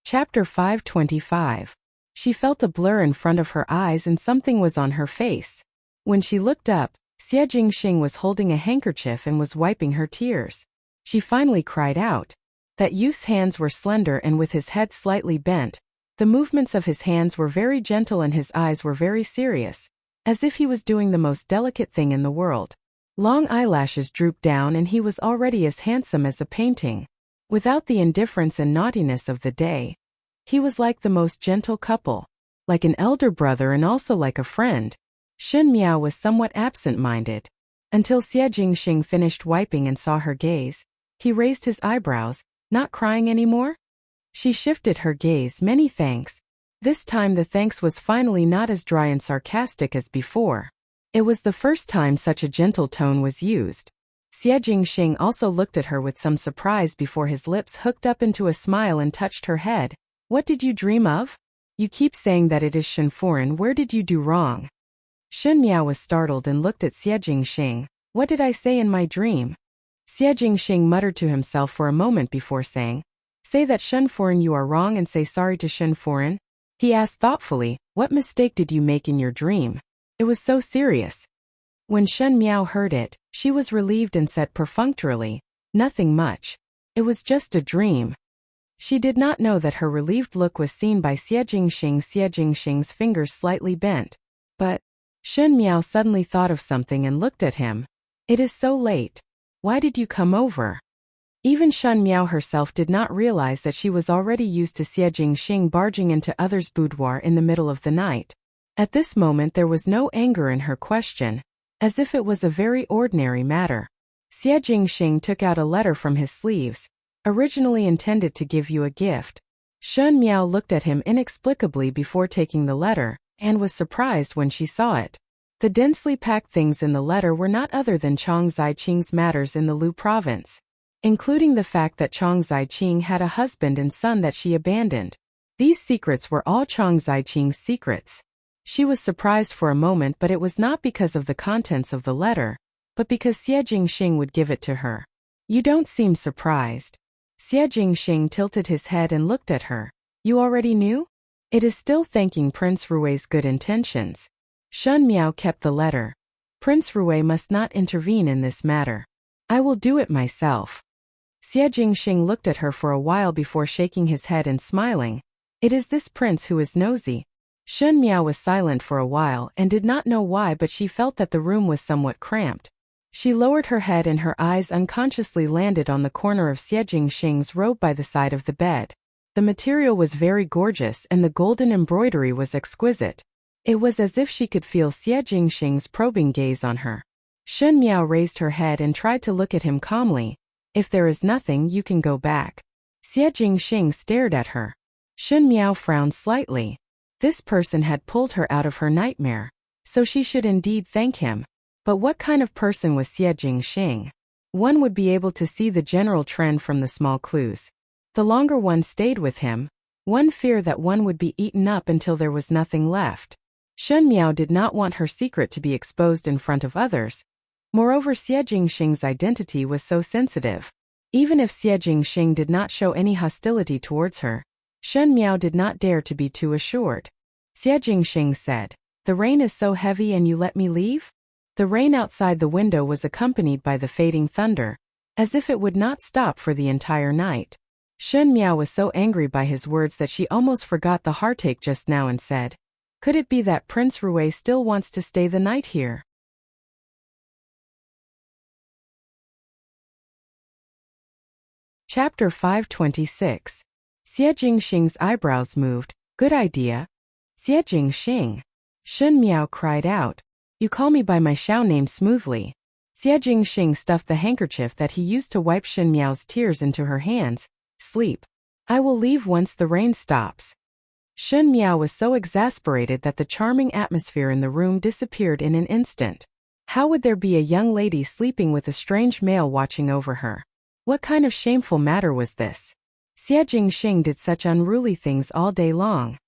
Chapter 525. She felt a blur in front of her eyes and something was on her face. When she looked up, Xie Jingxing was holding a handkerchief and was wiping her tears. She finally cried out. That youth's hands were slender and with his head slightly bent. The movements of his hands were very gentle and his eyes were very serious, as if he was doing the most delicate thing in the world. Long eyelashes drooped down and he was already as handsome as a painting. Without the indifference and naughtiness of the day, he was like the most gentle couple, like an elder brother and also like a friend. Shun Miao was somewhat absent-minded. Until Xie Jingxing finished wiping and saw her gaze, he raised his eyebrows. Not crying anymore? She shifted her gaze. Many thanks. This time the thanks was finally not as dry and sarcastic as before. It was the first time such a gentle tone was used. Xie Jingxing also looked at her with some surprise before his lips hooked up into a smile and touched her head. What did you dream of? You keep saying that it is Shenforen. Where did you do wrong? Shun Miao was startled and looked at Xie Jingxing. What did I say in my dream? Xie Jingxing muttered to himself for a moment before saying, Say that Shenforen you are wrong and say sorry to Shenforen. He asked thoughtfully, What mistake did you make in your dream? It was so serious. When Shun Miao heard it, she was relieved and said perfunctorily, Nothing much. It was just a dream. She did not know that her relieved look was seen by Xie Jingxing. Xie Jingxing's fingers slightly bent. But Shun Miao suddenly thought of something and looked at him. It is so late. Why did you come over? Even Shun Miao herself did not realize that she was already used to Xie Jingxing barging into others' boudoir in the middle of the night. At this moment there was no anger in her question, as if it was a very ordinary matter. Xie Jingxing took out a letter from his sleeves, originally intended to give you a gift. Shun Miao looked at him inexplicably before taking the letter, and was surprised when she saw it. The densely packed things in the letter were not other than Chang Ziqing's matters in the Lu province, including the fact that Chang Ziqing had a husband and son that she abandoned. These secrets were all Chang Ziqing's secrets. She was surprised for a moment, but it was not because of the contents of the letter, but because Xie Jingxing would give it to her. You don't seem surprised. Xie Jingxing tilted his head and looked at her. You already knew? It is still thanking Prince Rui's good intentions. Shun Miao kept the letter. Prince Rui must not intervene in this matter. I will do it myself. Xie Jingxing looked at her for a while before shaking his head and smiling. It is this prince who is nosy. Shun Miao was silent for a while and did not know why, but she felt that the room was somewhat cramped. She lowered her head and her eyes unconsciously landed on the corner of Xie Jingxing's robe by the side of the bed. The material was very gorgeous and the golden embroidery was exquisite. It was as if she could feel Xie Jingxing's probing gaze on her. Shun Miao raised her head and tried to look at him calmly. If there is nothing, you can go back. Xie Jingxing stared at her. Shun Miao frowned slightly. This person had pulled her out of her nightmare, so she should indeed thank him. But what kind of person was Xie Jingxing? One would be able to see the general trend from the small clues. The longer one stayed with him, one feared that one would be eaten up until there was nothing left. Shun Miao did not want her secret to be exposed in front of others. Moreover, Xie Jingxing's identity was so sensitive. Even if Xie Jingxing did not show any hostility towards her, Shun Miao did not dare to be too assured. Xie Jingxing said, "The rain is so heavy and you let me leave?" The rain outside the window was accompanied by the fading thunder, as if it would not stop for the entire night. Shun Miao was so angry by his words that she almost forgot the heartache just now and said, "Could it be that Prince Rui still wants to stay the night here?" Chapter 526. Xie Jingxing's eyebrows moved. "Good idea." "Xie Jingxing." Shun Miao cried out. "You call me by my Xiao name smoothly." Xie Jingxing stuffed the handkerchief that he used to wipe Shun Miao's tears into her hands. "Sleep. I will leave once the rain stops." Shun Miao was so exasperated that the charming atmosphere in the room disappeared in an instant. How would there be a young lady sleeping with a strange male watching over her? What kind of shameful matter was this? Xie Jingxing did such unruly things all day long.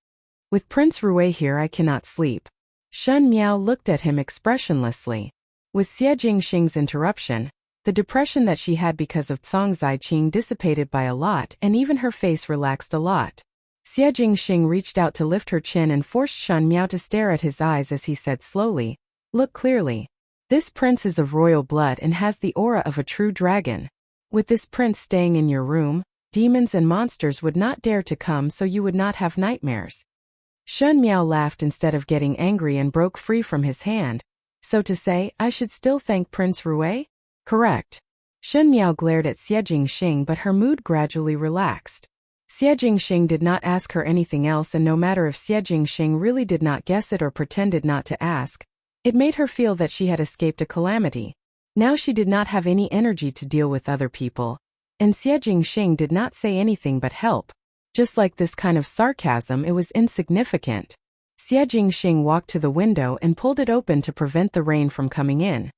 "With Prince Rui here I cannot sleep." Shun Miao looked at him expressionlessly. With Xie Jingxing's interruption, the depression that she had because of Cong Ziqing dissipated by a lot and even her face relaxed a lot. Xie Jingxing reached out to lift her chin and forced Shun Miao to stare at his eyes as he said slowly, "Look clearly. This prince is of royal blood and has the aura of a true dragon. With this prince staying in your room, demons and monsters would not dare to come, so you would not have nightmares." Shun Miao laughed instead of getting angry and broke free from his hand. "So to say, I should still thank Prince Rui?" "Correct." Shun Miao glared at Xie Jingxing, but her mood gradually relaxed. Xie Jingxing did not ask her anything else, and no matter if Xie Jingxing really did not guess it or pretended not to ask, it made her feel that she had escaped a calamity. Now she did not have any energy to deal with other people, and Xie Jingxing did not say anything but help. Just like this kind of sarcasm, it was insignificant. Xie Jingxing walked to the window and pulled it open to prevent the rain from coming in.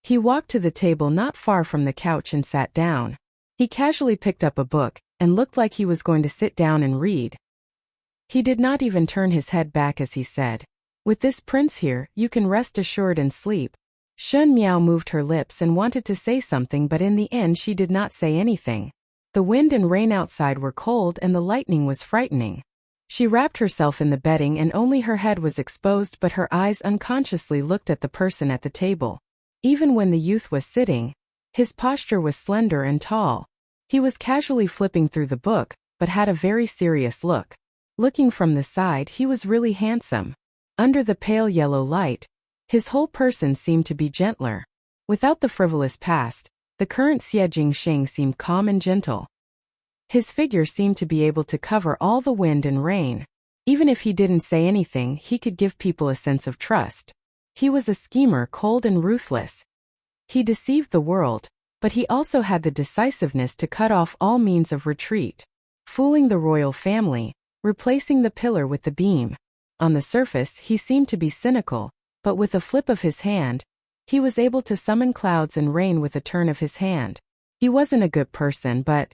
He walked to the table not far from the couch and sat down. He casually picked up a book and looked like he was going to sit down and read. He did not even turn his head back as he said, "With this prince here, you can rest assured and sleep." Shun Miao moved her lips and wanted to say something, but in the end she did not say anything. The wind and rain outside were cold and the lightning was frightening. She wrapped herself in the bedding and only her head was exposed, but her eyes unconsciously looked at the person at the table. Even when the youth was sitting, his posture was slender and tall. He was casually flipping through the book, but had a very serious look. Looking from the side, he was really handsome. Under the pale yellow light, his whole person seemed to be gentler. Without the frivolous past, the current Xie Jingxing seemed calm and gentle. His figure seemed to be able to cover all the wind and rain. Even if he didn't say anything, he could give people a sense of trust. He was a schemer, cold and ruthless. He deceived the world, but he also had the decisiveness to cut off all means of retreat. Fooling the royal family, replacing the pillar with the beam. On the surface, he seemed to be cynical, but with a flip of his hand, he was able to summon clouds and rain with a turn of his hand. He wasn't a good person, but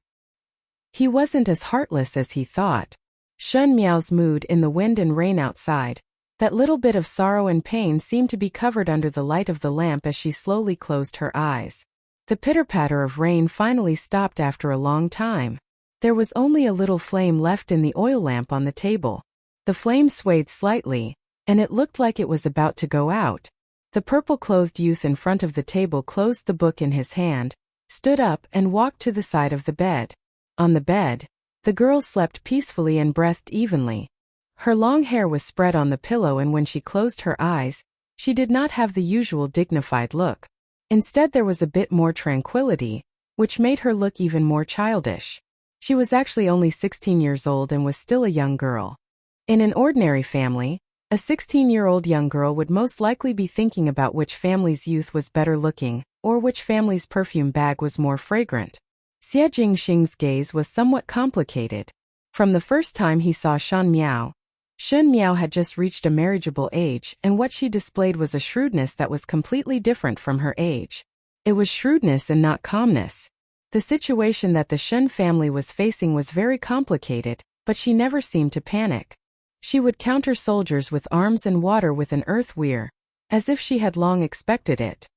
he wasn't as heartless as he thought. Shun Miao's mood in the wind and rain outside, that little bit of sorrow and pain seemed to be covered under the light of the lamp as she slowly closed her eyes. The pitter-patter of rain finally stopped after a long time. There was only a little flame left in the oil lamp on the table. The flame swayed slightly, and it looked like it was about to go out. The purple-clothed youth in front of the table closed the book in his hand, stood up and walked to the side of the bed. On the bed, the girl slept peacefully and breathed evenly. Her long hair was spread on the pillow, and when she closed her eyes, she did not have the usual dignified look. Instead, there was a bit more tranquility, which made her look even more childish. She was actually only 16 years old and was still a young girl. In an ordinary family, a 16-year-old young girl would most likely be thinking about which family's youth was better looking, or which family's perfume bag was more fragrant. Xie Jingxing's gaze was somewhat complicated. From the first time he saw Shan Miao had just reached a marriageable age, and what she displayed was a shrewdness that was completely different from her age. It was shrewdness and not calmness. The situation that the Shen family was facing was very complicated, but she never seemed to panic. She would counter soldiers with arms and water with an earth weir, as if she had long expected it.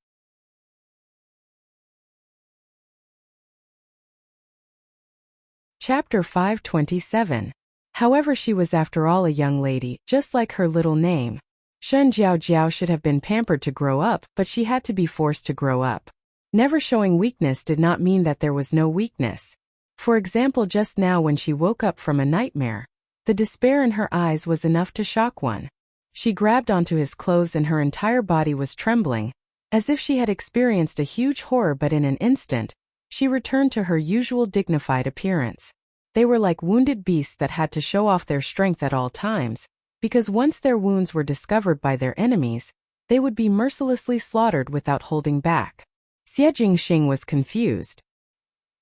Chapter 527. However, she was after all a young lady, just like her little name. Shen Jiao should have been pampered to grow up, but she had to be forced to grow up. Never showing weakness did not mean that there was no weakness. For example, just now when she woke up from a nightmare, the despair in her eyes was enough to shock one. She grabbed onto his clothes and her entire body was trembling, as if she had experienced a huge horror, but in an instant, she returned to her usual dignified appearance. They were like wounded beasts that had to show off their strength at all times, because once their wounds were discovered by their enemies, they would be mercilessly slaughtered without holding back. Xie Jingxing was confused.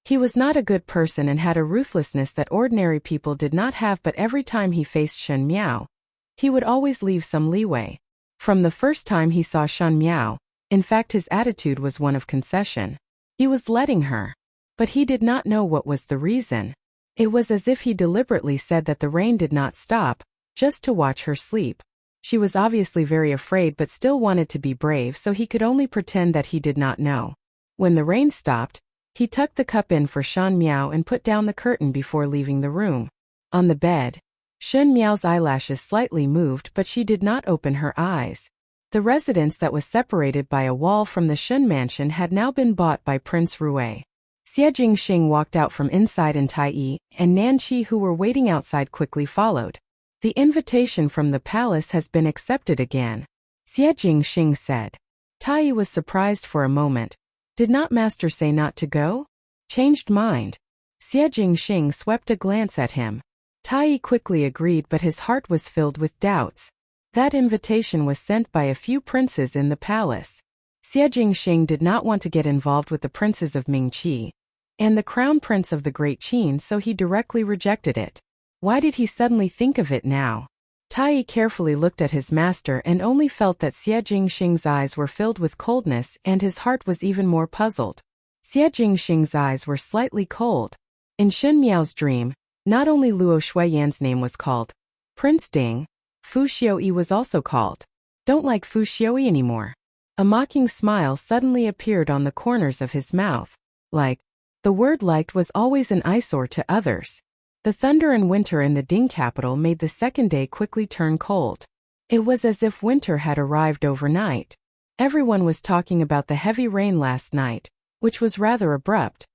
He was not a good person and had a ruthlessness that ordinary people did not have, but every time he faced Shen Miao, he would always leave some leeway. From the first time he saw Shen Miao, in fact his attitude was one of concession. He was letting her. But he did not know what was the reason. It was as if he deliberately said that the rain did not stop, just to watch her sleep. She was obviously very afraid but still wanted to be brave, so he could only pretend that he did not know. When the rain stopped, he tucked the cup in for Shen Miao and put down the curtain before leaving the room. On the bed, Shen Miao's eyelashes slightly moved, but she did not open her eyes. The residence that was separated by a wall from the Shen mansion had now been bought by Prince Rui. Xie Jingxing walked out from inside and Tai Yi and Nan Qi, who were waiting outside, quickly followed. The invitation from the palace has been accepted again, Xie Jingxing said. Tai Yi was surprised for a moment. Did not master say not to go? Changed mind. Xie Jingxing swept a glance at him. Tai Yi quickly agreed, but his heart was filled with doubts. That invitation was sent by a few princes in the palace. Xie Jingxing did not want to get involved with the princes of Mingqi and the crown prince of the Great Qin, so he directly rejected it. Why did he suddenly think of it now? Tai Yi carefully looked at his master and only felt that Xie Jingxing's eyes were filled with coldness, and his heart was even more puzzled. Xie Jingxing's eyes were slightly cold. In Shen Miao's dream, not only Luo Shuiyan's name was called Prince Ding, Fu Xiuyi was also called. Don't like Fu Xiuyi anymore. A mocking smile suddenly appeared on the corners of his mouth. Like. The word liked was always an eyesore to others. The thunder and winter in the Ding capital made the second day quickly turn cold. It was as if winter had arrived overnight. Everyone was talking about the heavy rain last night, which was rather abrupt.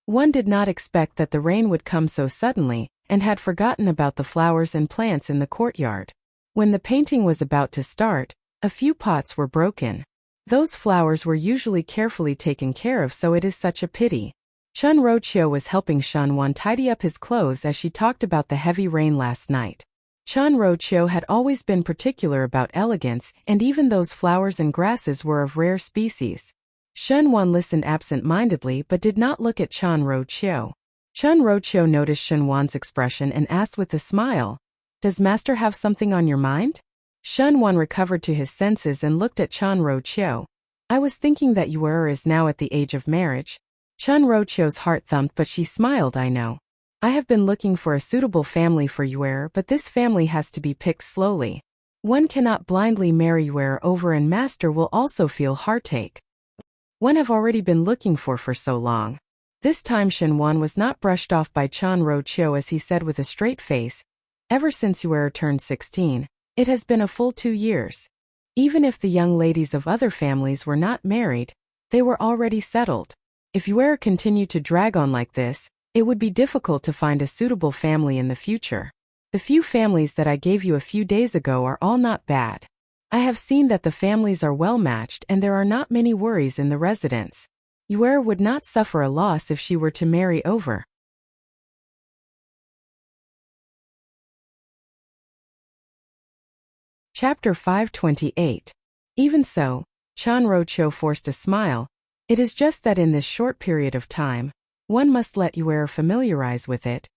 One did not expect that the rain would come so suddenly, and had forgotten about the flowers and plants in the courtyard. When the painting was about to start, a few pots were broken. Those flowers were usually carefully taken care of, so it is such a pity. Chun Roqiu was helping Shen Wan tidy up his clothes as she talked about the heavy rain last night. Chun Roqiu had always been particular about elegance, and even those flowers and grasses were of rare species. Shen Wan listened absent-mindedly but did not look at Chun Roqiu. Chun Roqiu noticed Shen Wan's expression and asked with a smile, "Does master have something on your mind?" Shen Wan recovered to his senses and looked at Chun Roqiu. "I was thinking that Yuer is now at the age of marriage." Chun Roqiu's heart thumped, but she smiled. "I know. I have been looking for a suitable family for Yuer, but this family has to be picked slowly. One cannot blindly marry Yuer over, and master will also feel heartache. One have already been looking for so long." This time Shen Wan was not brushed off by Chun Roqiu as he said with a straight face, "Ever since Yuer turned 16, it has been a full 2 years. Even if the young ladies of other families were not married, they were already settled. If Yuer continued to drag on like this, it would be difficult to find a suitable family in the future." The few families that I gave you a few days ago are all not bad. I have seen that the families are well matched and there are not many worries in the residence. Yuer would not suffer a loss if she were to marry over. Chapter 528. Even so, Chan Rocho forced a smile. It is just that in this short period of time, one must let Yuer familiarize with it.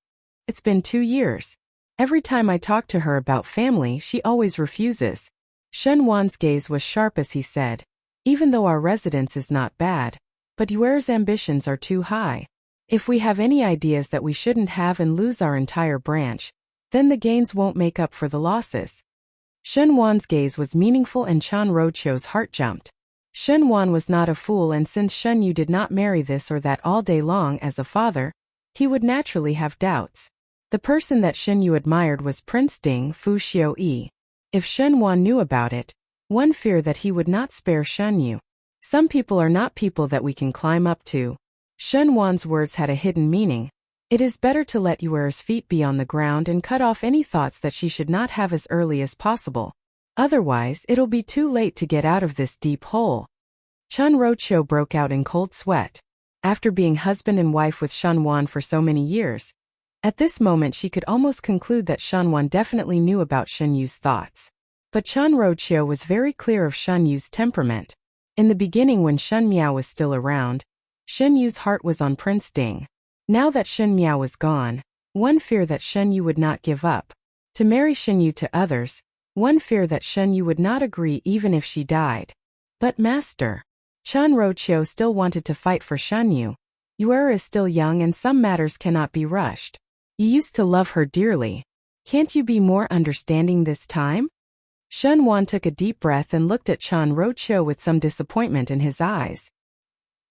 It's been 2 years. Every time I talk to her about family, she always refuses. Shen Wan's gaze was sharp as he said, even though our residence is not bad, but Yuer's ambitions are too high. If we have any ideas that we shouldn't have and lose our entire branch, then the gains won't make up for the losses. Shen Wan's gaze was meaningful and Chan Rocho's heart jumped. Shen Wan was not a fool, and since Shen Yu did not marry this or that all day long as a father, he would naturally have doubts. The person that Shen Yu admired was Prince Ding Fu Xiu. If Shen Wan knew about it, one feared that he would not spare Shen Yu. Some people are not people that we can climb up to. Shen Wan's words had a hidden meaning. It is better to let Yuer's feet be on the ground and cut off any thoughts that she should not have as early as possible. Otherwise, it'll be too late to get out of this deep hole. Chan Rocho broke out in cold sweat. After being husband and wife with Shen Wan for so many years, at this moment she could almost conclude that Shen Wan definitely knew about Shen Yu's thoughts. But Chan Rocho was very clear of Shen Yu's temperament. In the beginning, when Shen Miao was still around, Shen Yu's heart was on Prince Ding. Now that Shen Miao was gone, one feared that Shen Yu would not give up to marry Shen Yu to others. One feared that Shen Yu would not agree even if she died. But Master, Chan Rocho still wanted to fight for Shen Yu. Yuer is still young and some matters cannot be rushed. You used to love her dearly. Can't you be more understanding this time? Shen Wan took a deep breath and looked at Chan Rocho with some disappointment in his eyes.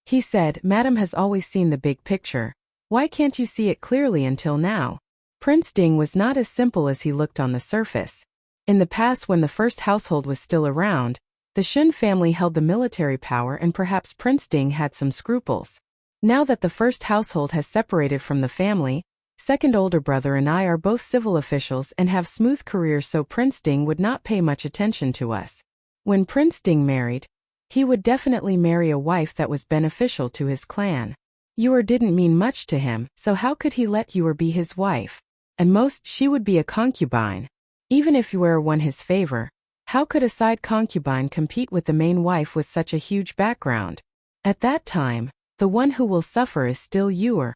He said, Madam has always seen the big picture. Why can't you see it clearly until now? Prince Ding was not as simple as he looked on the surface. In the past, when the first household was still around, the Shen family held the military power and perhaps Prince Ding had some scruples. Now that the first household has separated from the family, second older brother and I are both civil officials and have smooth careers, so Prince Ding would not pay much attention to us. When Prince Ding married, he would definitely marry a wife that was beneficial to his clan. Yuer didn't mean much to him, so how could he let Yuer be his wife? At most, she would be a concubine. Even if Yuer won his favor, how could a side concubine compete with the main wife with such a huge background? At that time, the one who will suffer is still Yuer.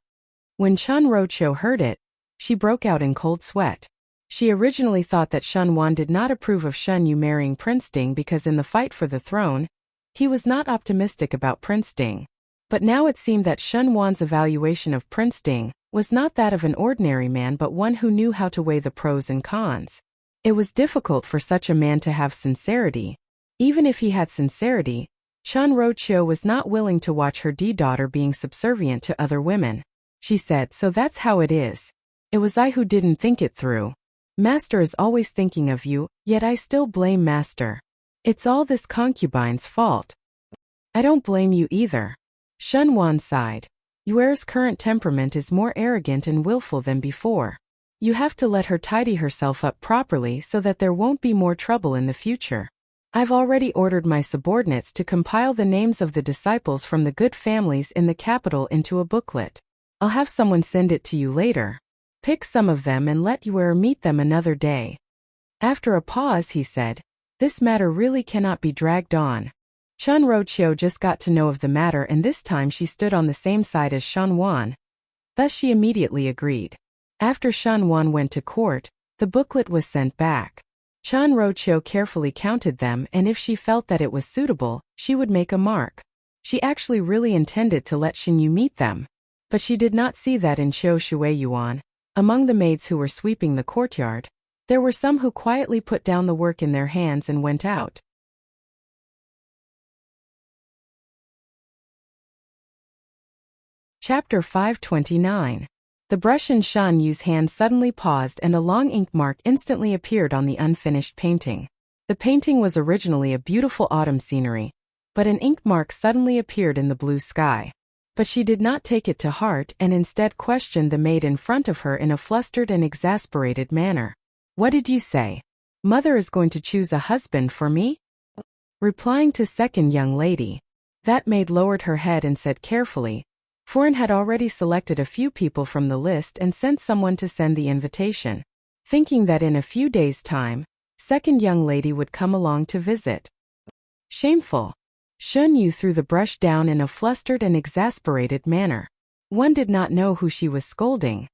When Chan Rocho heard it, she broke out in cold sweat. She originally thought that Shen Wan did not approve of Shen Yu marrying Prince Ding because in the fight for the throne, he was not optimistic about Prince Ding. But now it seemed that Shen Wan's evaluation of Prince Ding was not that of an ordinary man but one who knew how to weigh the pros and cons. It was difficult for such a man to have sincerity. Even if he had sincerity, Chan Rocho was not willing to watch her daughter being subservient to other women. She said, so that's how it is. It was I who didn't think it through. Master is always thinking of you, yet I still blame Master. It's all this concubine's fault. I don't blame you either. Shen Wan sighed. Yuer's current temperament is more arrogant and willful than before. You have to let her tidy herself up properly so that there won't be more trouble in the future. I've already ordered my subordinates to compile the names of the disciples from the good families in the capital into a booklet. I'll have someone send it to you later. Pick some of them and let Yuer meet them another day. After a pause, he said, this matter really cannot be dragged on. Chan Rocho just got to know of the matter and this time she stood on the same side as Shen Wan. Thus she immediately agreed. After Shen Wan went to court, the booklet was sent back. Chan Rocho carefully counted them and if she felt that it was suitable, she would make a mark. She actually really intended to let Shen Yu meet them. But she did not see that in Qiu Shui Yuan. Among the maids who were sweeping the courtyard, there were some who quietly put down the work in their hands and went out. Chapter 529. The brush in Shan Yu's hand suddenly paused and a long ink mark instantly appeared on the unfinished painting. The painting was originally a beautiful autumn scenery, but an ink mark suddenly appeared in the blue sky. But she did not take it to heart and instead questioned the maid in front of her in a flustered and exasperated manner. What did you say? Mother is going to choose a husband for me? Replying to second young lady. That maid lowered her head and said carefully, Foreign had already selected a few people from the list and sent someone to send the invitation, thinking that in a few days' time, second young lady would come along to visit. Shameful. Shun Yu threw the brush down in a flustered and exasperated manner. One did not know who she was scolding.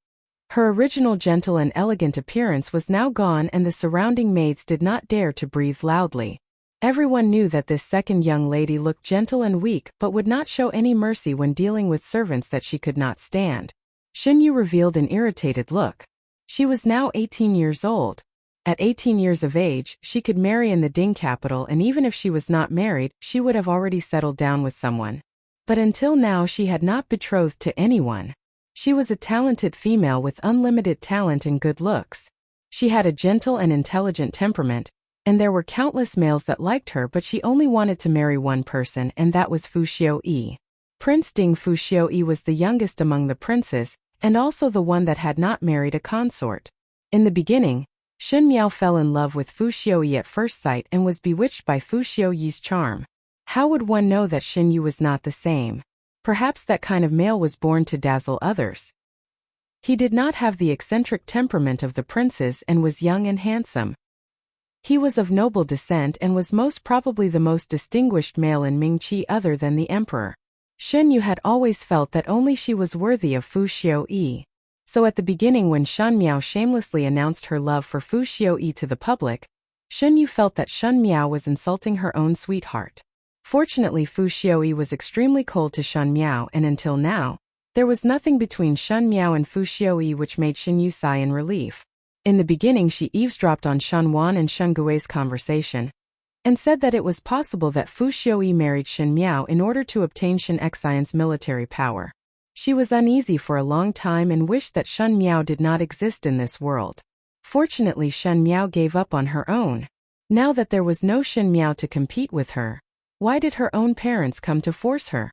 Her original gentle and elegant appearance was now gone and the surrounding maids did not dare to breathe loudly. Everyone knew that this second young lady looked gentle and weak but would not show any mercy when dealing with servants that she could not stand. Shun Yu revealed an irritated look. She was now 18 years old. At 18 years of age, she could marry in the Ding capital, and even if she was not married, she would have already settled down with someone. But until now she had not betrothed to anyone. She was a talented female with unlimited talent and good looks. She had a gentle and intelligent temperament, and there were countless males that liked her, but she only wanted to marry one person, and that was Fu Xiuyi. Prince Ding Fu Xiuyi was the youngest among the princes, and also the one that had not married a consort. In the beginning, Shun Miao fell in love with Fu Xiuyi at first sight and was bewitched by Fu Xiuyi's charm. How would one know that Shun Yu was not the same? Perhaps that kind of male was born to dazzle others. He did not have the eccentric temperament of the princes and was young and handsome. He was of noble descent and was most probably the most distinguished male in Mingqi other than the emperor. Shun Yu had always felt that only she was worthy of Fu Xiuyi. So at the beginning when Shun Miao shamelessly announced her love for Fu Xiuyi to the public, Shun Yu felt that Shun Miao was insulting her own sweetheart. Fortunately Fu Xiuyi was extremely cold to Shun Miao, and until now, there was nothing between Shun Miao and Fu Xiuyi which made Shun Yu sigh in relief. In the beginning she eavesdropped on Shun Wan and Shun Gui's conversation, and said that it was possible that Fu Xiuyi married Shun Miao in order to obtain Shun Xian's military power. She was uneasy for a long time and wished that Shun Miao did not exist in this world. Fortunately Shun Miao gave up on her own. Now that there was no Shun Miao to compete with her, why did her own parents come to force her?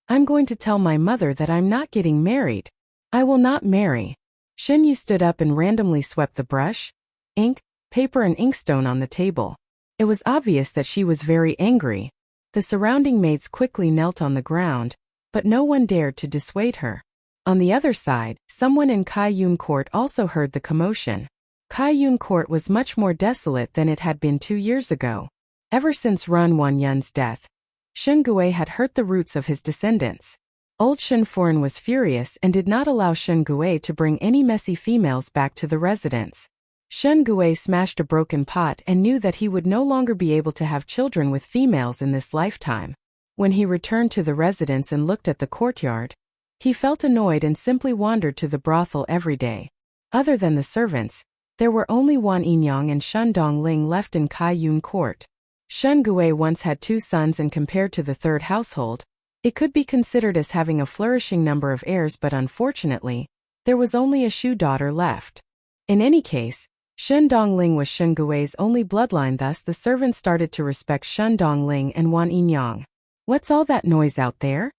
I'm going to tell my mother that I'm not getting married. I will not marry. Shun Yu stood up and randomly swept the brush, ink, paper and inkstone on the table. It was obvious that she was very angry. The surrounding maids quickly knelt on the ground, but no one dared to dissuade her. On the other side, someone in Kai Yun Court also heard the commotion. Kai Yun Court was much more desolate than it had been 2 years ago. Ever since Ran Wanyun's death, Shun Gui had hurt the roots of his descendants. Old Shun Foreign was furious and did not allow Shun Gui to bring any messy females back to the residence. Shun Gui smashed a broken pot and knew that he would no longer be able to have children with females in this lifetime. When he returned to the residence and looked at the courtyard, he felt annoyed and simply wandered to the brothel every day. Other than the servants, there were only Wan Yinyang and Shun Dongling left in Kai Yun Court. Shun Gui once had 2 sons, and compared to the third household, it could be considered as having a flourishing number of heirs, but unfortunately, there was only a Shu daughter left. In any case, Shun Dongling was Shun Gui's only bloodline, thus the servants started to respect Shun Dongling and Wan Yinyang. What's all that noise out there?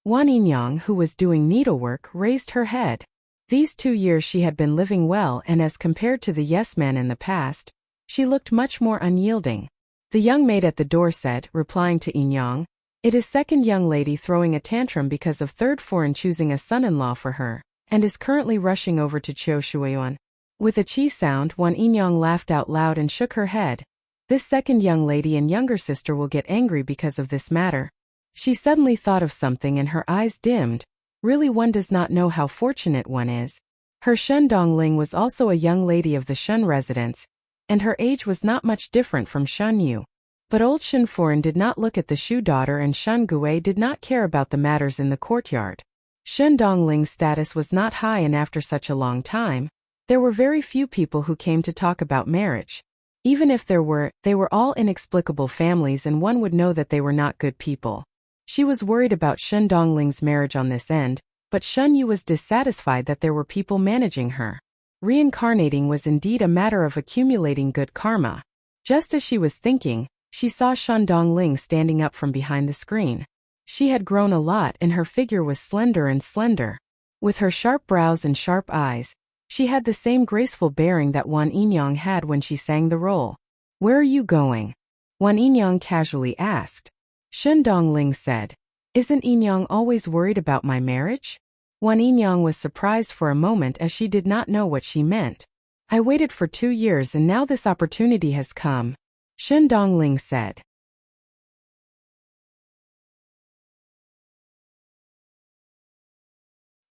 Wan Yinyang, who was doing needlework, raised her head. These 2 years she had been living well, and as compared to the yes-man in the past, she looked much more unyielding. The young maid at the door said, replying to Yinyang, "It is second young lady throwing a tantrum because of third foreign choosing a son-in-law for her, and is currently rushing over to Chiu Shuiyuan." With a chi sound, Wan Yinyang laughed out loud and shook her head. This second young lady and younger sister will get angry because of this matter. She suddenly thought of something and her eyes dimmed. Really, one does not know how fortunate one is. Her Shun Dongling was also a young lady of the Shun residence, and her age was not much different from Shun Yu. But old Shun Foreign did not look at the Shu daughter, and Shun Gui did not care about the matters in the courtyard. Shun Dongling's status was not high, and after such a long time, there were very few people who came to talk about marriage. Even if there were, they were all inexplicable families, and one would know that they were not good people. She was worried about Shun Dongling's marriage on this end, but Shun Yu was dissatisfied that there were people managing her. Reincarnating was indeed a matter of accumulating good karma. Just as she was thinking, she saw Shun Dongling standing up from behind the screen. She had grown a lot and her figure was slender and slender. With her sharp brows and sharp eyes, She had the same graceful bearing that Wan Yinyang had when she sang the role. "Where are you going?" Wan Yinyang casually asked. Shen Dongling said, "Isn't Yinyang always worried about my marriage?" Wan Yinyang was surprised for a moment as she did not know what she meant. "I waited for 2 years and now this opportunity has come," Shen Dongling said.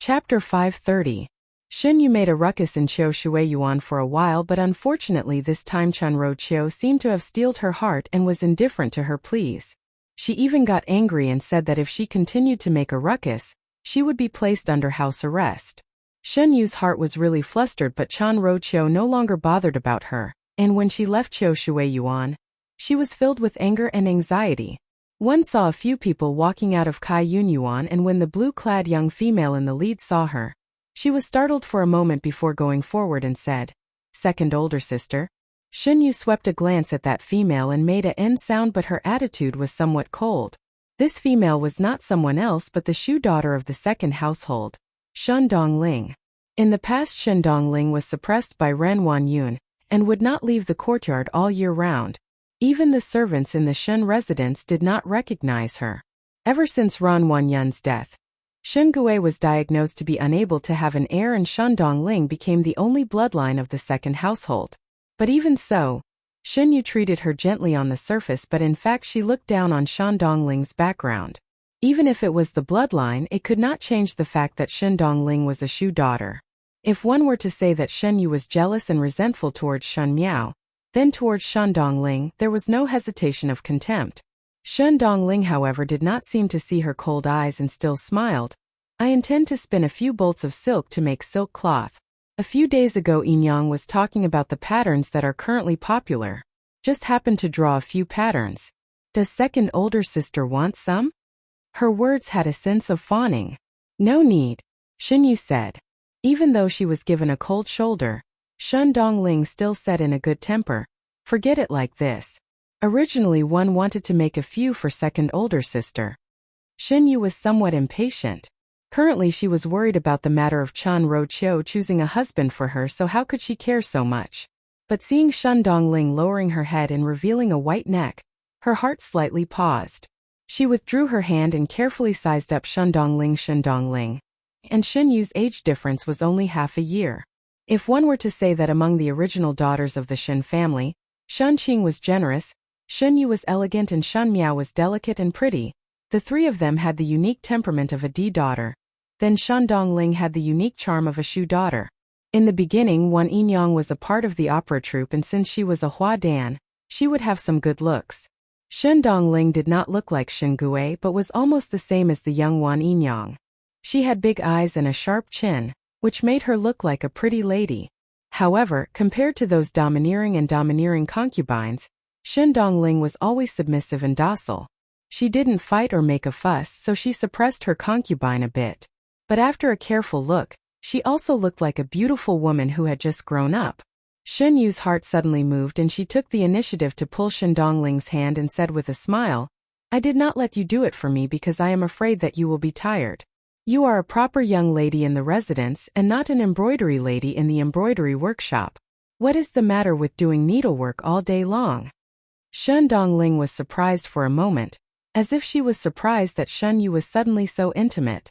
Chapter 530. Shen Yu made a ruckus in Qiu Shuiyuan for a while, but unfortunately this time Chunro Qiu seemed to have steeled her heart and was indifferent to her pleas. She even got angry and said that if she continued to make a ruckus, she would be placed under house arrest. Shen Yu's heart was really flustered, but Chunro Qiu no longer bothered about her, and when she left Qiu Shuiyuan, she was filled with anger and anxiety. One saw a few people walking out of Kai Yunyuan, and when the blue-clad young female in the lead saw her, she was startled for a moment before going forward and said, "Second older sister?" Shen Yu swept a glance at that female and made a N sound, but her attitude was somewhat cold. This female was not someone else but the Shu daughter of the second household, Shen Dongling. In the past, Shen Dongling was suppressed by Ren Wanyun and would not leave the courtyard all year round. Even the servants in the Shen residence did not recognize her. Ever since Ren Wanyun's death, Shen Gui was diagnosed to be unable to have an heir, and Shen Dongling became the only bloodline of the second household. But even so, Shen Yu treated her gently on the surface, but in fact she looked down on Shen Dongling's background. Even if it was the bloodline, it could not change the fact that Shen Dongling was a Shu daughter. If one were to say that Shen Yu was jealous and resentful towards Shen Miao, then towards Shen Dongling there was no hesitation of contempt. Shen Dongling, however, did not seem to see her cold eyes and still smiled. "I intend to spin a few bolts of silk to make silk cloth. A few days ago Yinyang was talking about the patterns that are currently popular. Just happened to draw a few patterns. Does second older sister want some?" Her words had a sense of fawning. "No need," Shen Yu said. Even though she was given a cold shoulder, Shen Dongling still said in a good temper, "Forget it like this. Originally one wanted to make a few for second older sister." Shen Yu was somewhat impatient. Currently she was worried about the matter of Chunro Qiu choosing a husband for her, so how could she care so much? But seeing Shen Dongling lowering her head and revealing a white neck, her heart slightly paused. She withdrew her hand and carefully sized up Shen Dongling, and Shen Yu's age difference was only half a year. If one were to say that among the original daughters of the Shen family, Shen Qing was generous, Shen Yu was elegant, and Shen Miao was delicate and pretty, the three of them had the unique temperament of a D daughter, then Shen Dongling had the unique charm of a Shu daughter. In the beginning, Wan Yinyang was a part of the opera troupe, and since she was a Hua Dan, she would have some good looks. Shen Dongling did not look like Shen Gui, but was almost the same as the young Wan Yinyang. She had big eyes and a sharp chin, which made her look like a pretty lady. However, compared to those domineering concubines, Shen Dongling was always submissive and docile. She didn't fight or make a fuss, so she suppressed her concubine a bit. But after a careful look, she also looked like a beautiful woman who had just grown up. Shen Yu's heart suddenly moved, and she took the initiative to pull Shen Dongling's hand and said with a smile, "I did not let you do it for me because I am afraid that you will be tired. You are a proper young lady in the residence and not an embroidery lady in the embroidery workshop. What is the matter with doing needlework all day long?" Shen Dongling was surprised for a moment, as if she was surprised that Shen Yu was suddenly so intimate.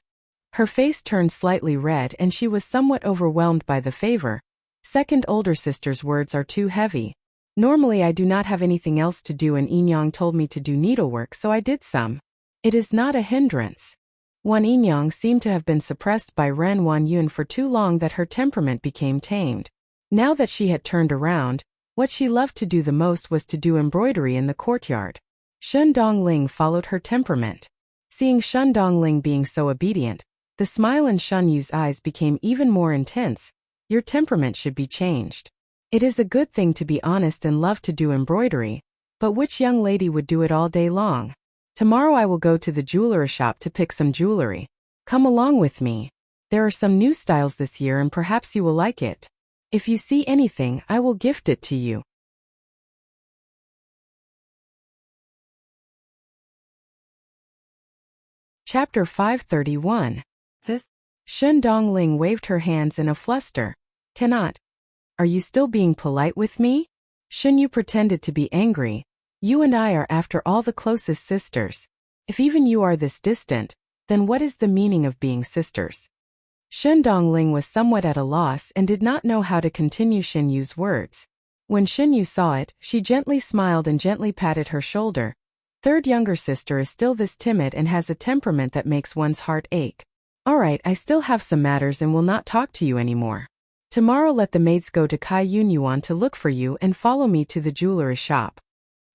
Her face turned slightly red and she was somewhat overwhelmed by the favor. "Second older sister's words are too heavy. Normally I do not have anything else to do, and Yinyang told me to do needlework, so I did some. It is not a hindrance." Wan Yinyang seemed to have been suppressed by Ren Wanyun for too long that her temperament became tamed. Now that she had turned around, what she loved to do the most was to do embroidery in the courtyard. Shen Dongling followed her temperament. Seeing Shen Dongling being so obedient, the smile in Shen Yu's eyes became even more intense. "Your temperament should be changed. It is a good thing to be honest and love to do embroidery, but which young lady would do it all day long? Tomorrow I will go to the jewelry shop to pick some jewelry. Come along with me. There are some new styles this year and perhaps you will like it. If you see anything, I will gift it to you." Chapter 531. This Shen Dongling waved her hands in a fluster. Cannot. Are you still being polite with me? Shen Yu pretended to be angry. You and I are after all the closest sisters. If even you are this distant, then what is the meaning of being sisters? Shen Dongling was somewhat at a loss and did not know how to continue Shen Yu's words. When Shen Yu saw it, she gently smiled and gently patted her shoulder. Third younger sister is still this timid and has a temperament that makes one's heart ache. Alright, I still have some matters and will not talk to you anymore. Tomorrow let the maids go to Kai Yun Yuan to look for you and follow me to the jewelry shop.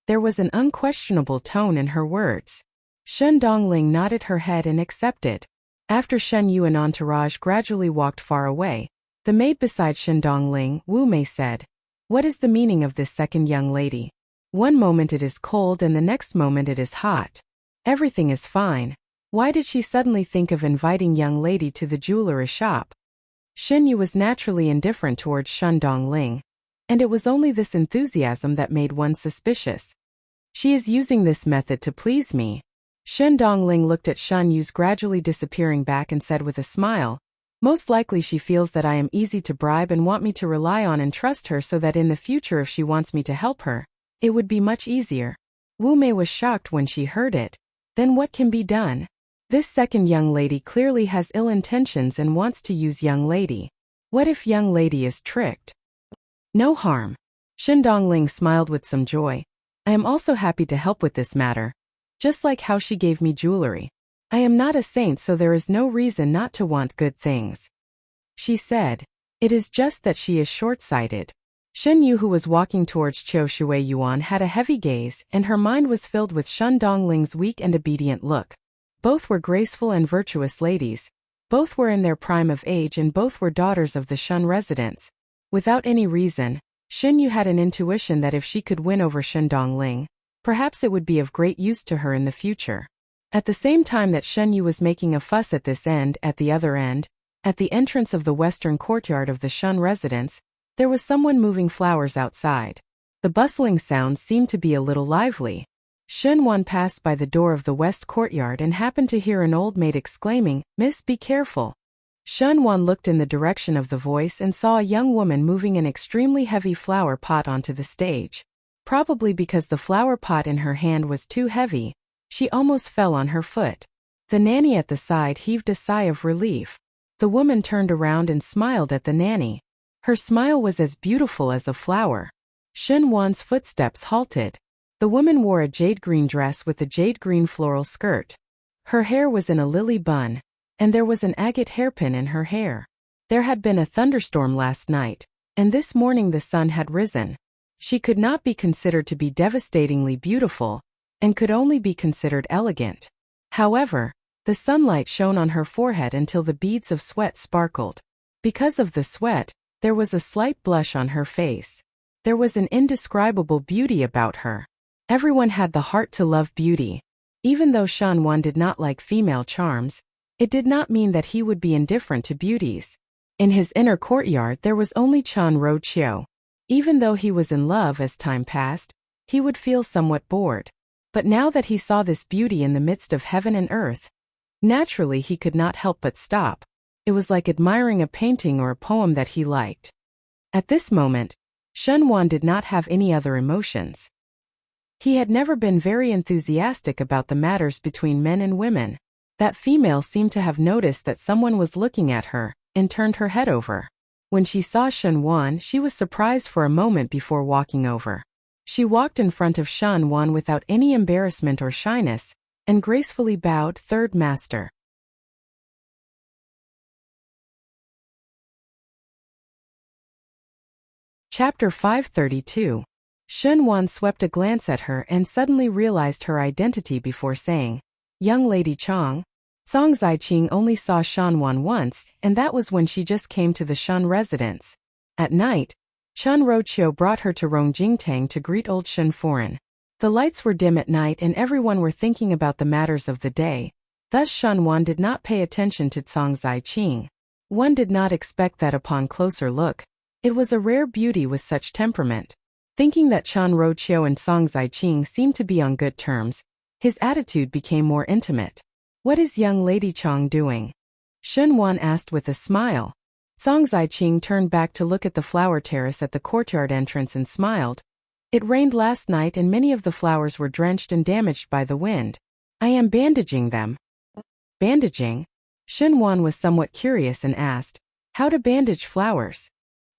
There was an unquestionable tone in her words. Shen Dongling nodded her head and accepted. After Shen Yu and entourage gradually walked far away, the maid beside Shen Dongling, Wu Mei, said, "What is the meaning of this second young lady? One moment it is cold and the next moment it is hot. Everything is fine. Why did she suddenly think of inviting young lady to the jewelry shop?" Shen Yu was naturally indifferent towards Shen Dongling, and it was only this enthusiasm that made one suspicious. She is using this method to please me. Shen Dongling looked at Shen Yu's gradually disappearing back and said with a smile, "Most likely she feels that I am easy to bribe and want me to rely on and trust her so that in the future if she wants me to help her, it would be much easier." Wu Mei was shocked when she heard it. Then what can be done? This second young lady clearly has ill intentions and wants to use young lady. What if young lady is tricked? No harm. Shen Dongling smiled with some joy. I am also happy to help with this matter. Just like how she gave me jewelry. I am not a saint, so there is no reason not to want good things. She said. It is just that she is short-sighted. Shen Yu, who was walking towards Qiu Shui Yuan, had a heavy gaze, and her mind was filled with Shen Dongling's weak and obedient look. Both were graceful and virtuous ladies. Both were in their prime of age and both were daughters of the Shen residents. Without any reason, Shen Yu had an intuition that if she could win over Shen Dongling, perhaps it would be of great use to her in the future. At the same time that Shen Yu was making a fuss at this end, at the other end, at the entrance of the western courtyard of the Shen residence, there was someone moving flowers outside. The bustling sound seemed to be a little lively. Shen Wan passed by the door of the west courtyard and happened to hear an old maid exclaiming, "Miss, be careful." Shen Wan looked in the direction of the voice and saw a young woman moving an extremely heavy flower pot onto the stage. Probably because the flower pot in her hand was too heavy, she almost fell on her foot. The nanny at the side heaved a sigh of relief. The woman turned around and smiled at the nanny. Her smile was as beautiful as a flower. Shen Wan's footsteps halted. The woman wore a jade green dress with a jade green floral skirt. Her hair was in a lily bun, and there was an agate hairpin in her hair. There had been a thunderstorm last night, and this morning the sun had risen. She could not be considered to be devastatingly beautiful, and could only be considered elegant. However, the sunlight shone on her forehead until the beads of sweat sparkled. Because of the sweat, there was a slight blush on her face. There was an indescribable beauty about her. Everyone had the heart to love beauty. Even though Shen Wan did not like female charms, it did not mean that he would be indifferent to beauties. In his inner courtyard there was only Chan Ro Chiu. Even though he was in love as time passed, he would feel somewhat bored. But now that he saw this beauty in the midst of heaven and earth, naturally he could not help but stop. It was like admiring a painting or a poem that he liked. At this moment, Shen Wan did not have any other emotions. He had never been very enthusiastic about the matters between men and women. That female seemed to have noticed that someone was looking at her, and turned her head over. When she saw Shen Wan, she was surprised for a moment before walking over. She walked in front of Shen Wan without any embarrassment or shyness, and gracefully bowed. Third Master. Chapter 532. Shen Wan swept a glance at her and suddenly realized her identity before saying, "Young Lady Chang." Song Zaiqing only saw Shen Wan once, and that was when she just came to the Shen residence. At night, Chen Roqiu brought her to Rongjingtang to greet old Shen Foreign. The lights were dim at night and everyone were thinking about the matters of the day, thus Shen Wan did not pay attention to Song Zaiqing. One did not expect that upon closer look. It was a rare beauty with such temperament. Thinking that Chen Roqiu and Song Zaiqing seemed to be on good terms, his attitude became more intimate. "What is young Lady Chang doing?" Shen Wan asked with a smile. Song Ziqing turned back to look at the flower terrace at the courtyard entrance and smiled. It rained last night and many of the flowers were drenched and damaged by the wind. I am bandaging them. Bandaging? Shen Wan was somewhat curious and asked, how to bandage flowers?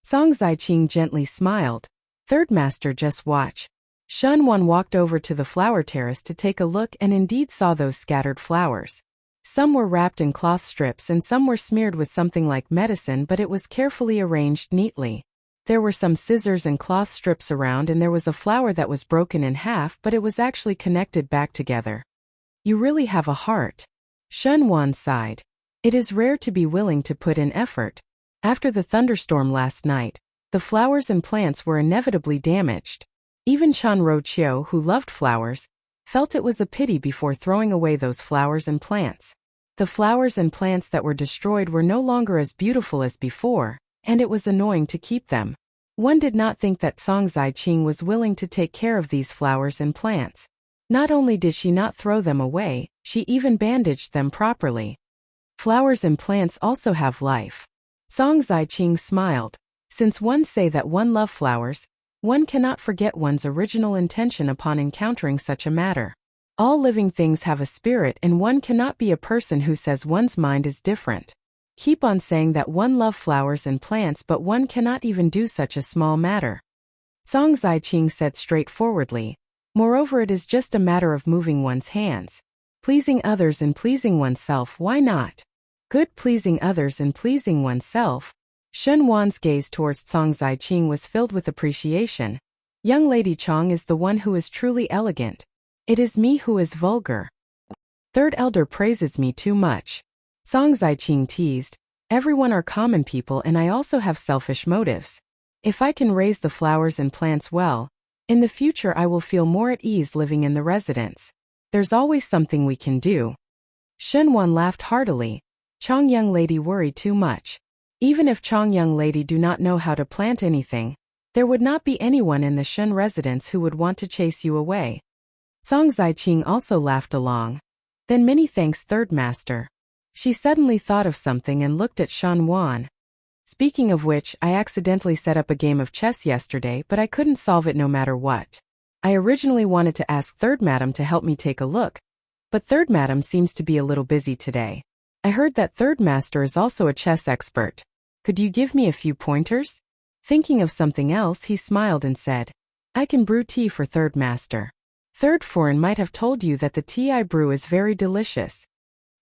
Song Ziqing gently smiled. Third master, just watch. Shen Wan walked over to the flower terrace to take a look and indeed saw those scattered flowers. Some were wrapped in cloth strips and some were smeared with something like medicine, but it was carefully arranged neatly. There were some scissors and cloth strips around, and there was a flower that was broken in half, but it was actually connected back together. You really have a heart. Shen Wan sighed. It is rare to be willing to put in effort. After the thunderstorm last night, the flowers and plants were inevitably damaged. Even Chan Roqiu, who loved flowers, felt it was a pity before throwing away those flowers and plants. The flowers and plants that were destroyed were no longer as beautiful as before, and it was annoying to keep them. One did not think that Song Ziqing was willing to take care of these flowers and plants. Not only did she not throw them away, she even bandaged them properly. Flowers and plants also have life. Song Ziqing smiled. Since one say that one love flowers, one cannot forget one's original intention upon encountering such a matter. All living things have a spirit, and one cannot be a person who says one's mind is different. Keep on saying that one love flowers and plants, but one cannot even do such a small matter. Song Ziqing said straightforwardly. Moreover, it is just a matter of moving one's hands. Pleasing others and pleasing oneself, why not? Good, pleasing others and pleasing oneself. Shen Wan's gaze towards Song Ziqing was filled with appreciation. Young Lady Chong is the one who is truly elegant. It is me who is vulgar. Third elder praises me too much. Song Ziqing teased. Everyone are common people, and I also have selfish motives. If I can raise the flowers and plants well, in the future I will feel more at ease living in the residence. There's always something we can do. Shen Wan laughed heartily. Chong young lady worry too much. Even if Chong young lady do not know how to plant anything, there would not be anyone in the Shen residence who would want to chase you away. Song Ziqing also laughed along. Then many thanks, third master. She suddenly thought of something and looked at Shen Wan. Speaking of which, I accidentally set up a game of chess yesterday, but I couldn't solve it no matter what. I originally wanted to ask third madam to help me take a look, but third madam seems to be a little busy today. I heard that third master is also a chess expert. Could you give me a few pointers? Thinking of something else, he smiled and said, I can brew tea for third master. Third foreign might have told you that the tea I brew is very delicious.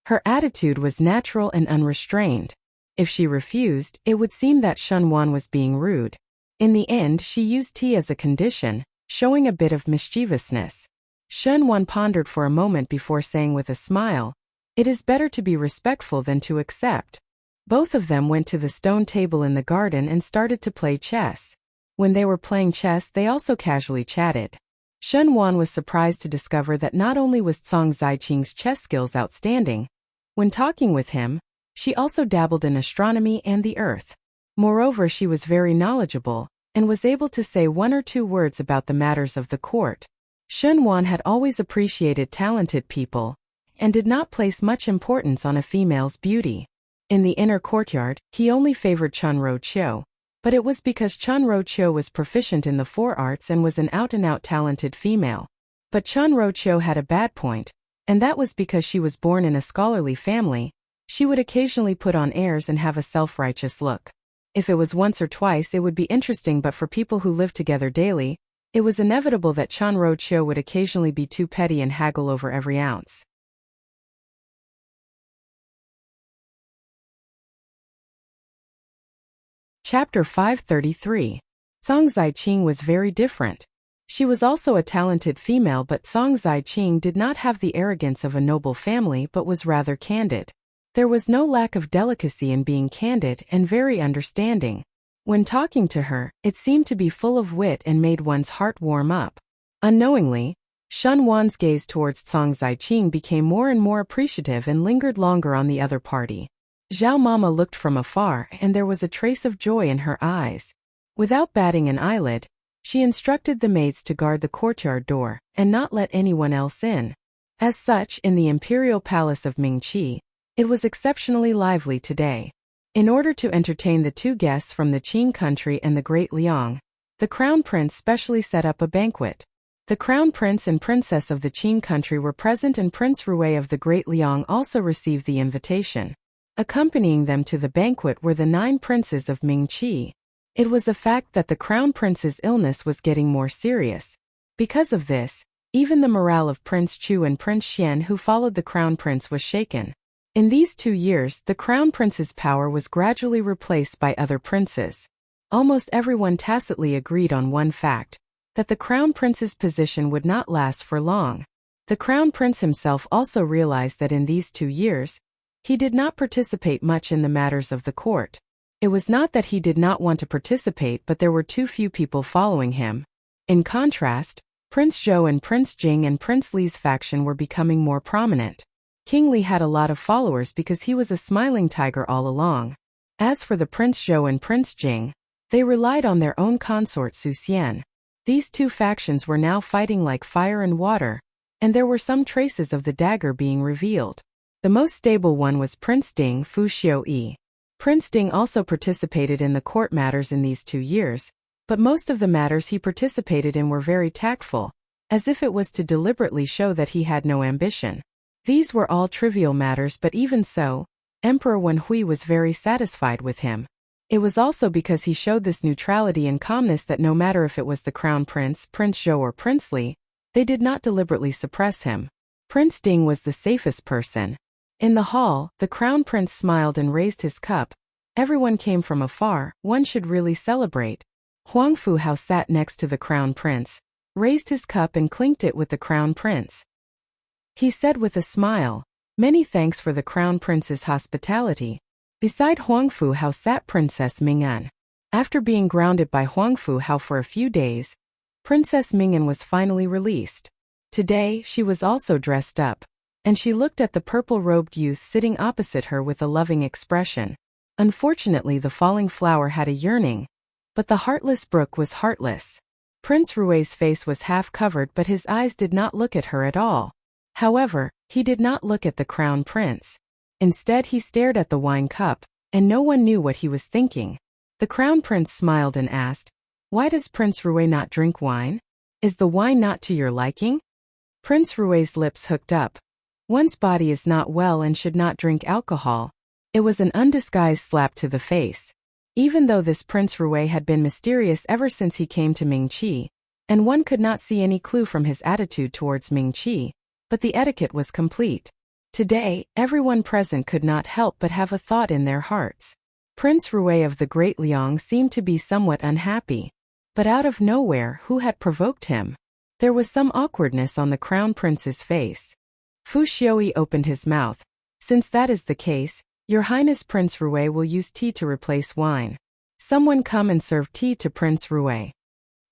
Her attitude was natural and unrestrained. If she refused, it would seem that Shen Wan was being rude. In the end, she used tea as a condition, showing a bit of mischievousness. Shen Wan pondered for a moment before saying with a smile, it is better to be respectful than to accept. Both of them went to the stone table in the garden and started to play chess. When they were playing chess, they also casually chatted. Shen Wan was surprised to discover that not only was Song Ziqing's chess skills outstanding, when talking with him, she also dabbled in astronomy and the earth. Moreover, she was very knowledgeable, and was able to say one or two words about the matters of the court. Shen Wan had always appreciated talented people, and did not place much importance on a female's beauty. In the inner courtyard, he only favored Chan Roqiu, but it was because Chan Roqiu was proficient in the four arts and was an out-and-out talented female. But Chan Roqiu had a bad point, and that was because she was born in a scholarly family. She would occasionally put on airs and have a self-righteous look. If it was once or twice, it would be interesting, but for people who lived together daily, it was inevitable that Chan Roqiu would occasionally be too petty and haggle over every ounce. Chapter 533. Song Ziqing was very different. She was also a talented female, but Song Ziqing did not have the arrogance of a noble family but was rather candid. There was no lack of delicacy in being candid and very understanding. When talking to her, it seemed to be full of wit and made one's heart warm up. Unknowingly, Shen Wan's gaze towards Song Ziqing became more and more appreciative and lingered longer on the other party. Zhao Mama looked from afar, and there was a trace of joy in her eyes. Without batting an eyelid, she instructed the maids to guard the courtyard door, and not let anyone else in. As such, in the imperial palace of Mingqi, it was exceptionally lively today. In order to entertain the two guests from the Qin country and the Great Liang, the Crown Prince specially set up a banquet. The Crown Prince and Princess of the Qin country were present, and Prince Rui of the Great Liang also received the invitation. Accompanying them to the banquet were the 9 princes of Mingqi. It was a fact that the Crown Prince's illness was getting more serious. Because of this, even the morale of Prince Chu and Prince Xian, who followed the Crown Prince, was shaken. In these 2 years, the Crown Prince's power was gradually replaced by other princes. Almost everyone tacitly agreed on one fact, that the Crown Prince's position would not last for long. The Crown Prince himself also realized that in these 2 years, he did not participate much in the matters of the court. It was not that he did not want to participate, but there were too few people following him. In contrast, Prince Zhou and Prince Jing and Prince Li's faction were becoming more prominent. King Li had a lot of followers because he was a smiling tiger all along. As for the Prince Zhou and Prince Jing, they relied on their own consort Su Xian. These 2 factions were now fighting like fire and water, and there were some traces of the dagger being revealed. The most stable one was Prince Ding Fu Xiuyi. Prince Ding also participated in the court matters in these 2 years, but most of the matters he participated in were very tactful, as if it was to deliberately show that he had no ambition. These were all trivial matters, but even so, Emperor Wenhui was very satisfied with him. It was also because he showed this neutrality and calmness that no matter if it was the Crown Prince, Prince Zhou or Prince Li, they did not deliberately suppress him. Prince Ding was the safest person. In the hall, the Crown Prince smiled and raised his cup. Everyone came from afar, one should really celebrate. Huang Fu Hao sat next to the Crown Prince, raised his cup and clinked it with the Crown Prince. He said with a smile, "Many thanks for the Crown Prince's hospitality." Beside Huang Fu Hao sat Princess Ming'an. After being grounded by Huang Fu Hao for a few days, Princess Ming'an was finally released. Today, she was also dressed up, and she looked at the purple-robed youth sitting opposite her with a loving expression. Unfortunately, the falling flower had a yearning, but the heartless brook was heartless. Prince Rui's face was half covered, but his eyes did not look at her at all. However, he did not look at the Crown Prince. Instead, he stared at the wine cup, and no one knew what he was thinking. The Crown Prince smiled and asked, "Why does Prince Rui not drink wine? Is the wine not to your liking?" Prince Rui's lips hooked up. One's body is not well and should not drink alcohol. It was an undisguised slap to the face. Even though this Prince Rui had been mysterious ever since he came to Mingqi, and one could not see any clue from his attitude towards Mingqi, but the etiquette was complete. Today, everyone present could not help but have a thought in their hearts. Prince Rui of the Great Liang seemed to be somewhat unhappy. But out of nowhere, who had provoked him? There was some awkwardness on the Crown Prince's face. Fu Xiuyi opened his mouth. "Since that is the case, Your Highness Prince Rui will use tea to replace wine. Someone come and serve tea to Prince Rui."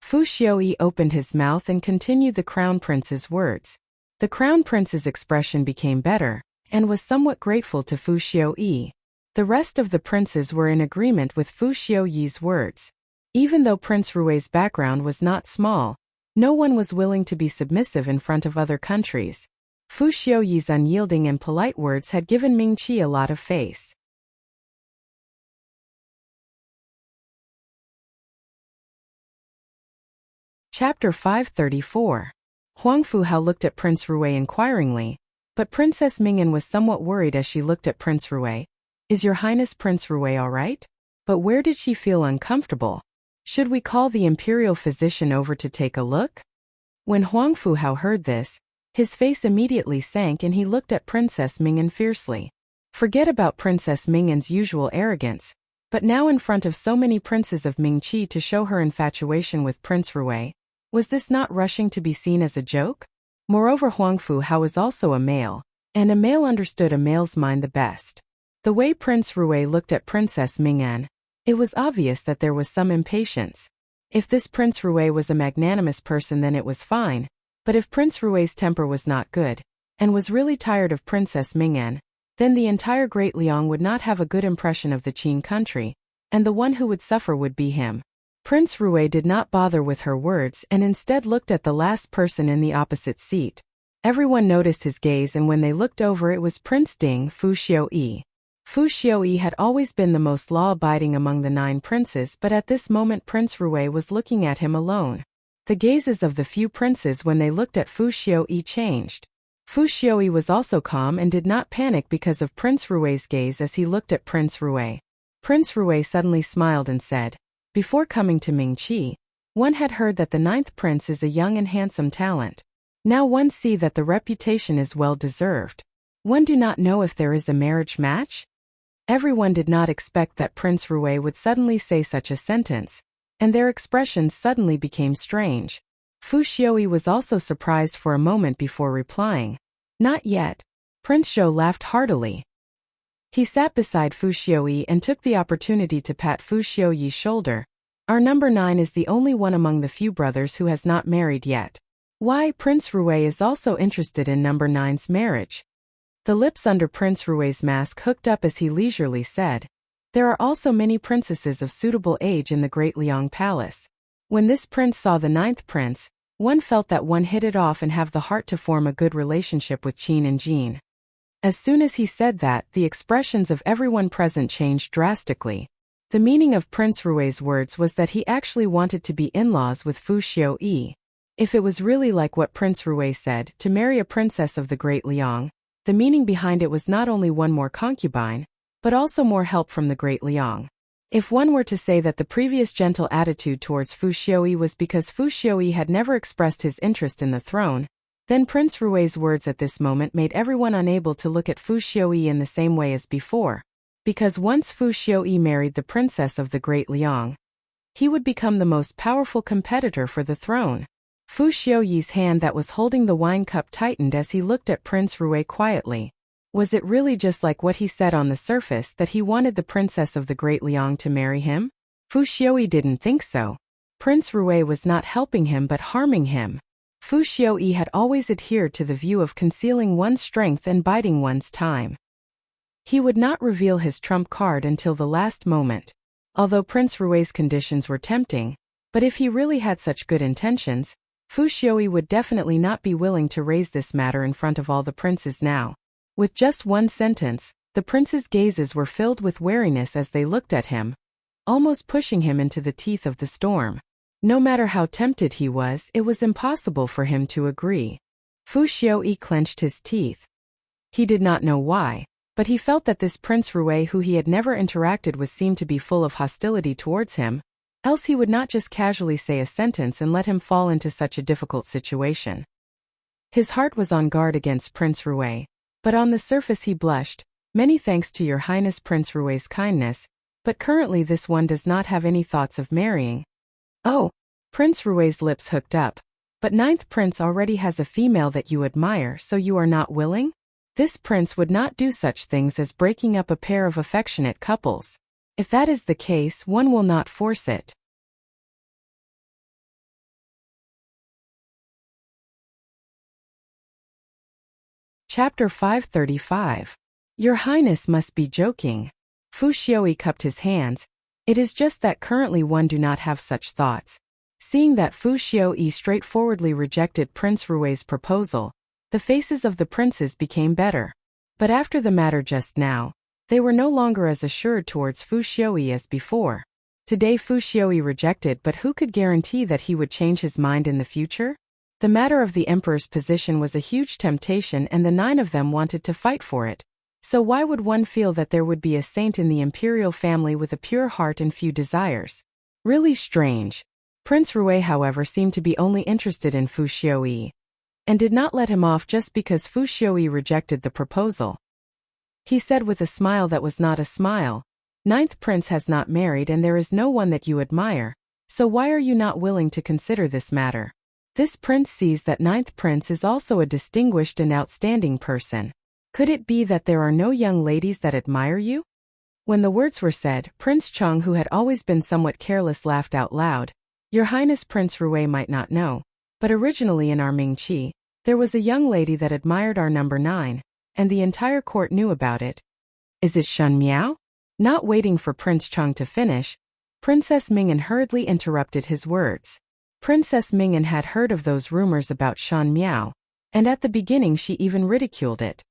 Fu Xiuyi opened his mouth and continued the Crown Prince's words. The Crown Prince's expression became better, and was somewhat grateful to Fu Xiuyi. The rest of the princes were in agreement with Fu Xiuyi's words. Even though Prince Rui's background was not small, no one was willing to be submissive in front of other countries. Fu Xiuyi's unyielding and polite words had given Mingqi a lot of face. Chapter 534. Huang Fu Hao looked at Prince Rui inquiringly, but Princess Ming'an was somewhat worried as she looked at Prince Rui. "Is Your Highness Prince Rui all right?" But where did she feel uncomfortable? Should we call the imperial physician over to take a look? When Huang Fu Hao heard this, his face immediately sank and he looked at Princess Ming'an fiercely. Forget about Princess Ming'an's usual arrogance, but now in front of so many princes of Mingqi to show her infatuation with Prince Rui, was this not rushing to be seen as a joke? Moreover, Huang Fu Hao is also a male, and a male understood a male's mind the best. The way Prince Rui looked at Princess Ming'an, it was obvious that there was some impatience. If this Prince Rui was a magnanimous person, then it was fine, but if Prince Rui's temper was not good, and was really tired of Princess Ming'an, then the entire Great Liang would not have a good impression of the Qin country, and the one who would suffer would be him. Prince Rui did not bother with her words and instead looked at the last person in the opposite seat. Everyone noticed his gaze, and when they looked over, it was Prince Ding Fu Xiuyi. Fu Xiaoyi had always been the most law-abiding among the 9 princes, but at this moment Prince Ruwei was looking at him alone. The gazes of the few princes when they looked at Fu Xiaoyi changed. Fu Xiaoyi was also calm and did not panic because of Prince Ruwei's gaze as he looked at Prince Ruwei. Prince Ruwei suddenly smiled and said, "Before coming to Mingqi, one had heard that the 9th prince is a young and handsome talent. Now one see that the reputation is well deserved. One do not know if there is a marriage match?" Everyone did not expect that Prince Ruwei would suddenly say such a sentence, and their expressions suddenly became strange. Fu Xiaoyi was also surprised for a moment before replying, "Not yet." Prince Zhou laughed heartily. He sat beside Fu Xiaoyi and took the opportunity to pat Fu Xiaoyi's shoulder. "Our number 9 is the only one among the few brothers who has not married yet. Why, Prince Ruwei is also interested in number 9's marriage." The lips under Prince Ruwei's mask hooked up as he leisurely said, "There are also many princesses of suitable age in the Great Liang Palace. When this prince saw the 9th prince, one felt that one hit it off and have the heart to form a good relationship with Qin and Jin." As soon as he said that, the expressions of everyone present changed drastically. The meaning of Prince Ruwei's words was that he actually wanted to be in-laws with Fu Xiaoyi. If it was really like what Prince Ruwei said, to marry a princess of the Great Liang, the meaning behind it was not only one more concubine, but also more help from the Great Liang. If one were to say that the previous gentle attitude towards Fu Xiaoyi was because Fu Xiaoyi had never expressed his interest in the throne, then Prince Ruwei's words at this moment made everyone unable to look at Fu Xiaoyi in the same way as before. Because once Fu Xiaoyi married the princess of the Great Liang, he would become the most powerful competitor for the throne. Fu Xiaoyi's hand that was holding the wine cup tightened as he looked at Prince Ruwei quietly. Was it really just like what he said on the surface that he wanted the princess of the Great Liang to marry him? Fu Xiaoyi didn't think so. Prince Ruwei was not helping him but harming him. Fu Xiaoyi had always adhered to the view of concealing one's strength and biding one's time. He would not reveal his trump card until the last moment. Although Prince Ruwei's conditions were tempting, but if he really had such good intentions, Fu Xiaoyi would definitely not be willing to raise this matter in front of all the princes now. With just one sentence, the princes' gazes were filled with wariness as they looked at him, almost pushing him into the teeth of the storm. No matter how tempted he was, it was impossible for him to agree. Fu Xiaoyi clenched his teeth. He did not know why, but he felt that this Prince Ruwei who he had never interacted with seemed to be full of hostility towards him, else he would not just casually say a sentence and let him fall into such a difficult situation. His heart was on guard against Prince Ruwei, but on the surface he blushed. "Many thanks to your Highness Prince Ruwei's kindness, but currently this one does not have any thoughts of marrying." "Oh." Prince Ruwei's lips hooked up. "But 9th prince already has a female that you admire, so you are not willing?" This prince would not do such things as breaking up a pair of affectionate couples. If that is the case, one will not force it. Chapter 535. Your Highness must be joking. Fu Xiaoyi cupped his hands. "It is just that currently one do not have such thoughts." Seeing that Fu Xiaoyi straightforwardly rejected Prince Ruwei's proposal, the faces of the princes became better. But after the matter just now, they were no longer as assured towards Fu Xiaoyi as before. Today Fu Xiaoyi rejected, but who could guarantee that he would change his mind in the future? The matter of the emperor's position was a huge temptation and the 9 of them wanted to fight for it. So why would one feel that there would be a saint in the imperial family with a pure heart and few desires? Really strange. Prince Ruwei, however, seemed to be only interested in Fu Xiaoyi, and did not let him off just because Fu Xiaoyi rejected the proposal. He said with a smile that was not a smile, "9th prince has not married and there is no one that you admire, so why are you not willing to consider this matter? This prince sees that 9th prince is also a distinguished and outstanding person. Could it be that there are no young ladies that admire you?" When the words were said, Prince Cheng, who had always been somewhat careless, laughed out loud. "Your Highness Prince Ruwei might not know, but originally in our Mingqi, there was a young lady that admired our number 9, and the entire court knew about it." "Is it Shen Miao?" Not waiting for Prince Cheng to finish, Princess Mingyan hurriedly interrupted his words. Princess Mingyan had heard of those rumors about Shen Miao, and at the beginning she even ridiculed it.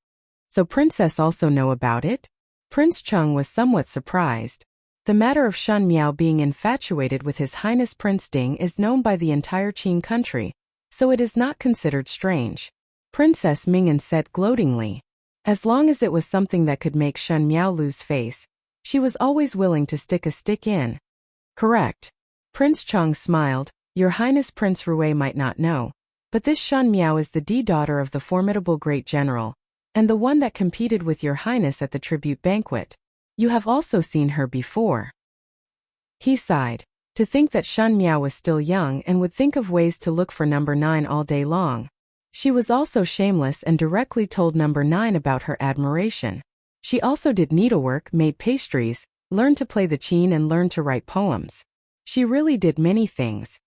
"So Princess also know about it?" Prince Cheng was somewhat surprised. The matter of Shen Miao being infatuated with His Highness Prince Ding is known by the entire Qin country, so it is not considered strange. Princess Mingyan said gloatingly. As long as it was something that could make Shen Miao lose face, she was always willing to stick a stick in. Correct. Prince Cheng smiled. Your Highness Prince Rui might not know, but this Shen Miao is the daughter of the formidable great general, and the one that competed with your Highness at the tribute banquet. You have also seen her before. He sighed. To think that Shen Miao was still young and would think of ways to look for number 9 all day long. She was also shameless and directly told number 9 about her admiration. She also did needlework, made pastries, learned to play the qin and learned to write poems. She really did many things.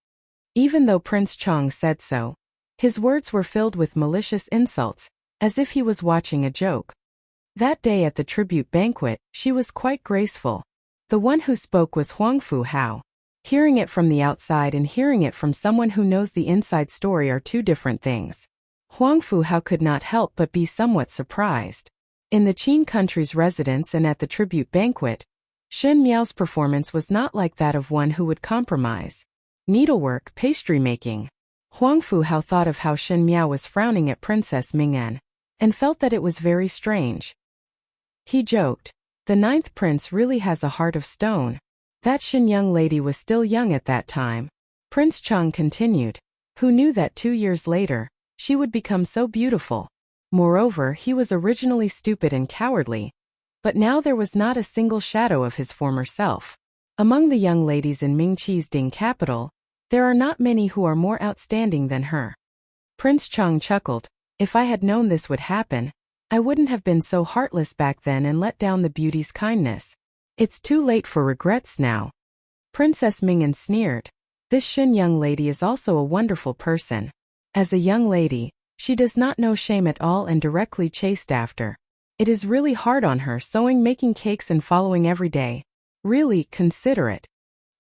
Even though Prince Cheng said so, his words were filled with malicious insults, as if he was watching a joke. That day at the tribute banquet, she was quite graceful. The one who spoke was Huangfu Hao. Hearing it from the outside and hearing it from someone who knows the inside story are two different things. Huangfu Hao could not help but be somewhat surprised. In the Qin country's residence and at the tribute banquet, Shen Miao's performance was not like that of one who would compromise. Needlework, pastry making. Huangfu Hao thought of how Shen Miao was frowning at Princess Mingyan, and felt that it was very strange. He joked, the 9th prince really has a heart of stone. That Shen young lady was still young at that time. Prince Cheng continued, who knew that 2 years later, she would become so beautiful. Moreover, he was originally stupid and cowardly, but now there was not a single shadow of his former self. Among the young ladies in Mingqi's Ding capital, there are not many who are more outstanding than her. Prince Cheng chuckled, if I had known this would happen, I wouldn't have been so heartless back then and let down the beauty's kindness. It's too late for regrets now. Princess Mingyan sneered. This Shen young lady is also a wonderful person. As a young lady, she does not know shame at all and directly chased after. It is really hard on her sewing, making cakes and following every day. Really, consider it.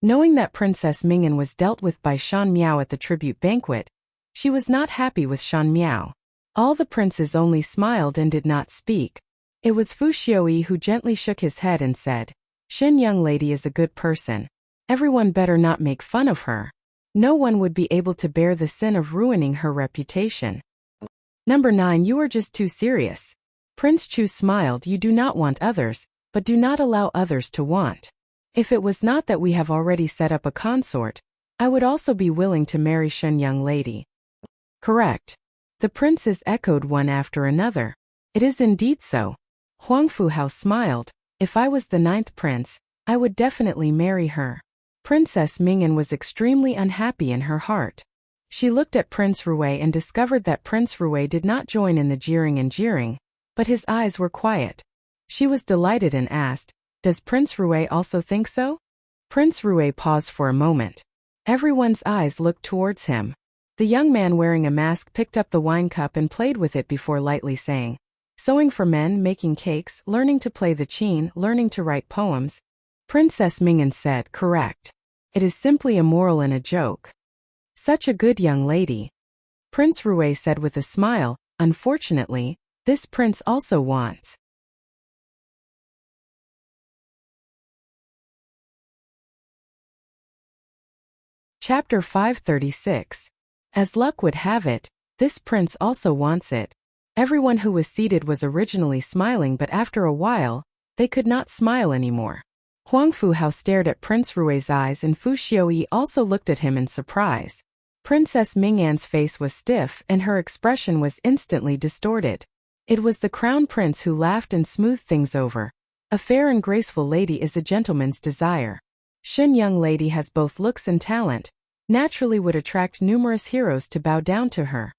Knowing that Princess Mingyan was dealt with by Shen Miao at the tribute banquet, she was not happy with Shen Miao. All the princes only smiled and did not speak. It was Fu Xiaoyi who gently shook his head and said, Shen young lady is a good person. Everyone better not make fun of her. No one would be able to bear the sin of ruining her reputation. Number 9, you are just too serious. Prince Chu smiled. You do not want others, but do not allow others to want. If it was not that we have already set up a consort, I would also be willing to marry Shen young lady. Correct. The princes echoed one after another. It is indeed so. Huangfu Hao smiled. If I was the 9th prince, I would definitely marry her. Princess Mingyan was extremely unhappy in her heart. She looked at Prince Rui and discovered that Prince Rui did not join in the jeering and jeering, but his eyes were quiet. She was delighted and asked, does Prince Rui also think so? Prince Rui paused for a moment. Everyone's eyes looked towards him. The young man wearing a mask picked up the wine cup and played with it before lightly saying, sewing for men, making cakes, learning to play the qin, learning to write poems. Princess Mingyan said, correct. It is simply a moral and a joke. Such a good young lady. Prince Rui said with a smile, unfortunately, this prince also wants. Chapter 536. As luck would have it, this prince also wants it. Everyone who was seated was originally smiling, but after a while, they could not smile anymore. Huangfu Hao stared at Prince Rui's eyes and Fu Xiaoyi also looked at him in surprise. Princess Mingyan's face was stiff and her expression was instantly distorted. It was the crown prince who laughed and smoothed things over. A fair and graceful lady is a gentleman's desire. Shen young lady has both looks and talent, naturally would attract numerous heroes to bow down to her.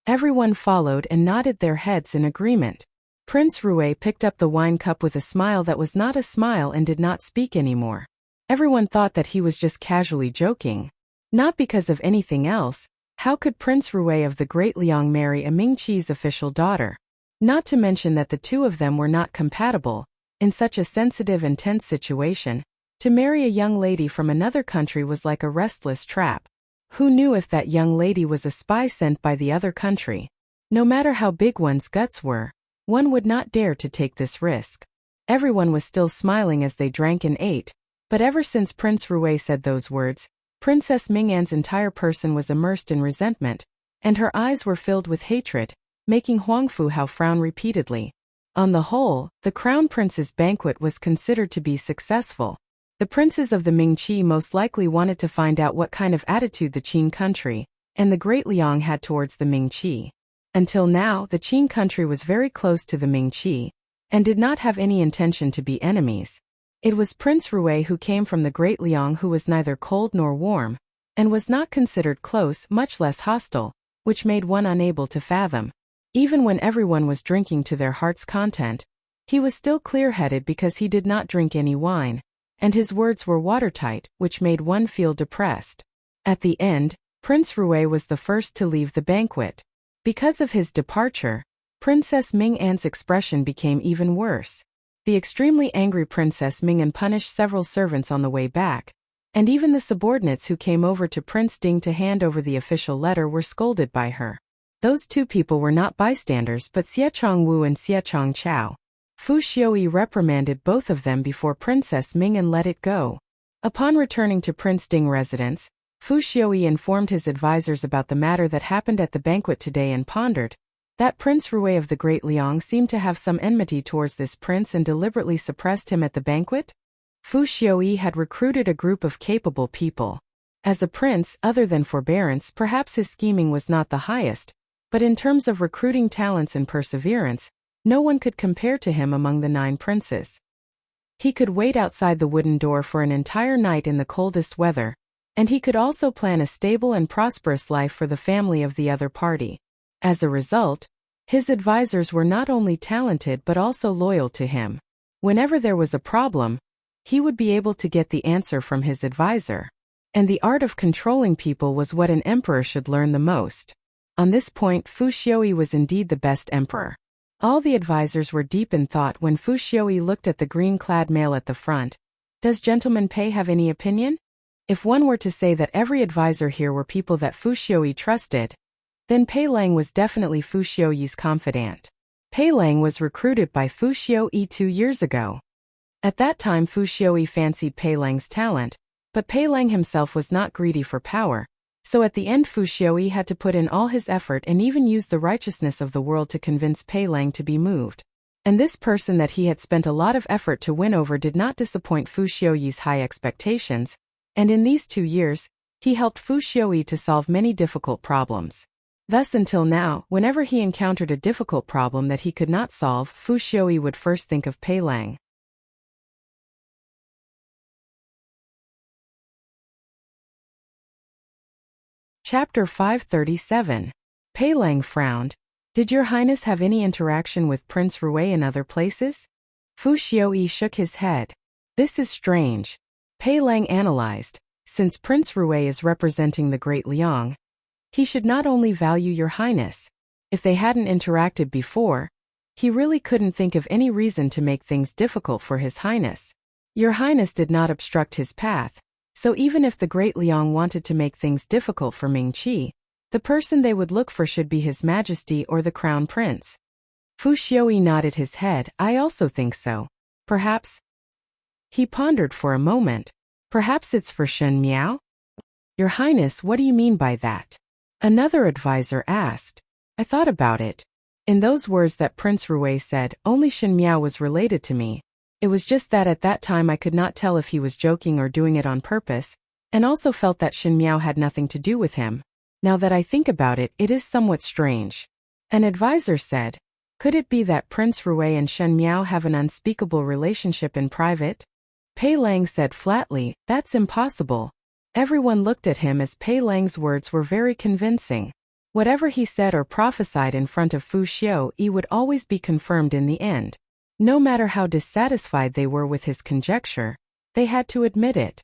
Everyone followed and nodded their heads in agreement. Prince Rui picked up the wine cup with a smile that was not a smile and did not speak anymore. Everyone thought that he was just casually joking. Not because of anything else. How could Prince Rui of the Great Liang marry a Mingqi's official daughter? Not to mention that the two of them were not compatible. In such a sensitive and tense situation, to marry a young lady from another country was like a restless trap. Who knew if that young lady was a spy sent by the other country? No matter how big one's guts were, one would not dare to take this risk. Everyone was still smiling as they drank and ate, but ever since Prince Rui said those words, Princess Ming'an's entire person was immersed in resentment, and her eyes were filled with hatred, making Huang Fuhao frown repeatedly. On the whole, the Crown Prince's banquet was considered to be successful. The princes of the Mingqi most likely wanted to find out what kind of attitude the Qin country and the Great Liang had towards the Mingqi. Until now, the Qin country was very close to the Mingqi and did not have any intention to be enemies. It was Prince Rui who came from the Great Liang who was neither cold nor warm, and was not considered close, much less hostile, which made one unable to fathom. Even when everyone was drinking to their heart's content, he was still clear-headed because he did not drink any wine, and his words were watertight, which made one feel depressed. At the end, Prince Rui was the first to leave the banquet. Because of his departure, Princess Ming'an's expression became even worse. The extremely angry Princess Ming'an punished several servants on the way back, and even the subordinates who came over to Prince Ding to hand over the official letter were scolded by her. Those two people were not bystanders but Xiechong Wu and Xiechong Chao. Fu Xiuyi reprimanded both of them before Princess Ming'an let it go. Upon returning to Prince Ding residence, Fu Xiuyi informed his advisors about the matter that happened at the banquet today and pondered that Prince Rui of the Great Liang seemed to have some enmity towards this prince and deliberately suppressed him at the banquet. Fu Xiuyi had recruited a group of capable people. As a prince, other than forbearance, perhaps his scheming was not the highest, but in terms of recruiting talents and perseverance, no one could compare to him among the 9 princes. He could wait outside the wooden door for an entire night in the coldest weather, and he could also plan a stable and prosperous life for the family of the other party. As a result, his advisors were not only talented but also loyal to him. Whenever there was a problem, he would be able to get the answer from his advisor. And the art of controlling people was what an emperor should learn the most. On this point, Fu Xiuyi was indeed the best emperor. All the advisors were deep in thought when Fu Xiuyi looked at the green-clad male at the front. Does Gentleman Pei have any opinion? If one were to say that every advisor here were people that Fu Xiuyi trusted, then Pei Lang was definitely Fu Xiuyi's confidant. Pei Lang was recruited by Fu Xiuyi 2 years ago. At that time Fu Xiuyi fancied Pei Lang's talent, but Pei Lang himself was not greedy for power, so at the end Fu Xiuyi had to put in all his effort and even use the righteousness of the world to convince Pei Lang to be moved. And this person that he had spent a lot of effort to win over did not disappoint Fu Xiuyi's high expectations, and in these 2 years, he helped Fu Xiuyi to solve many difficult problems. Thus until now, whenever he encountered a difficult problem that he could not solve, Fu Xiuyi would first think of Pei Lang. Chapter 537. Pei Lang frowned. Did your highness have any interaction with Prince Rui in other places? Fu Xiuyi shook his head. This is strange. Pei Lang analyzed. Since Prince Rui is representing the Great Liang, he should not only value your highness. If they hadn't interacted before, he really couldn't think of any reason to make things difficult for his highness. Your highness did not obstruct his path, so even if the Great Liang wanted to make things difficult for Mingqi, the person they would look for should be His Majesty or the Crown Prince. Fu Xiuyi nodded his head. I also think so. Perhaps. He pondered for a moment. Perhaps it's for Shen Miao? Your highness, what do you mean by that? Another advisor asked. I thought about it. In those words that Prince Rui said, only Shen Miao was related to me. It was just that at that time I could not tell if he was joking or doing it on purpose, and also felt that Shen Miao had nothing to do with him. Now that I think about it, it is somewhat strange. An advisor said, could it be that Prince Rui and Shen Miao have an unspeakable relationship in private? Pei Lang said flatly, that's impossible. Everyone looked at him as Pei Lang's words were very convincing. Whatever he said or prophesied in front of Fu Xiuyi would always be confirmed in the end. No matter how dissatisfied they were with his conjecture, they had to admit it.